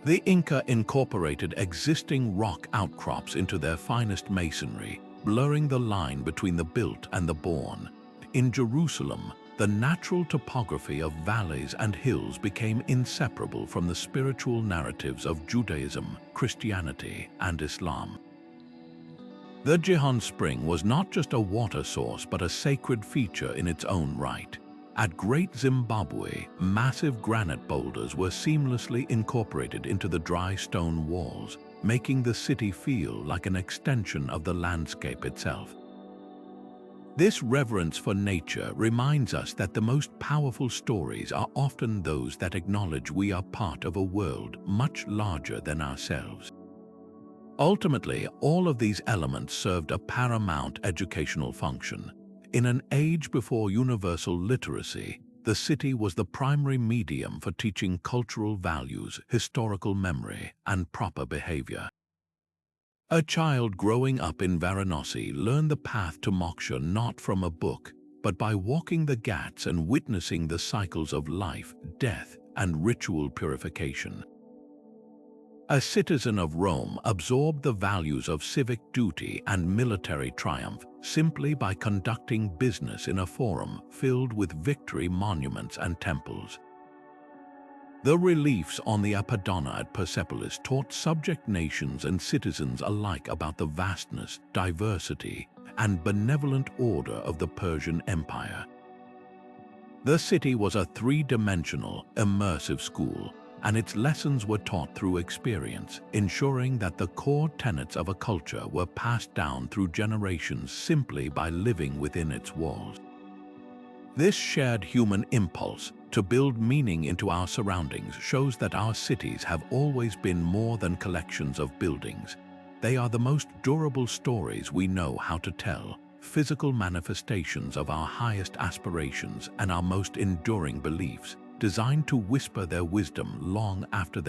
The Inca incorporated existing rock outcrops into their finest masonry, blurring the line between the built and the born. In Jerusalem, the natural topography of valleys and hills became inseparable from the spiritual narratives of Judaism, Christianity, and Islam. The Gihon Spring was not just a water source but a sacred feature in its own right. At Great Zimbabwe, massive granite boulders were seamlessly incorporated into the dry stone walls, making the city feel like an extension of the landscape itself. This reverence for nature reminds us that the most powerful stories are often those that acknowledge we are part of a world much larger than ourselves. Ultimately, all of these elements served a paramount educational function. In an age before universal literacy, the city was the primary medium for teaching cultural values, historical memory, and proper behavior. A child growing up in Varanasi learned the path to moksha not from a book, but by walking the Ghats and witnessing the cycles of life, death, and ritual purification. A citizen of Rome absorbed the values of civic duty and military triumph simply by conducting business in a forum filled with victory monuments and temples. The reliefs on the Apadana at Persepolis taught subject nations and citizens alike about the vastness, diversity, and benevolent order of the Persian Empire. The city was a three-dimensional, immersive school, and its lessons were taught through experience, ensuring that the core tenets of a culture were passed down through generations simply by living within its walls. This shared human impulse to build meaning into our surroundings shows that our cities have always been more than collections of buildings. They are the most durable stories we know how to tell, physical manifestations of our highest aspirations and our most enduring beliefs, designed to whisper their wisdom long after their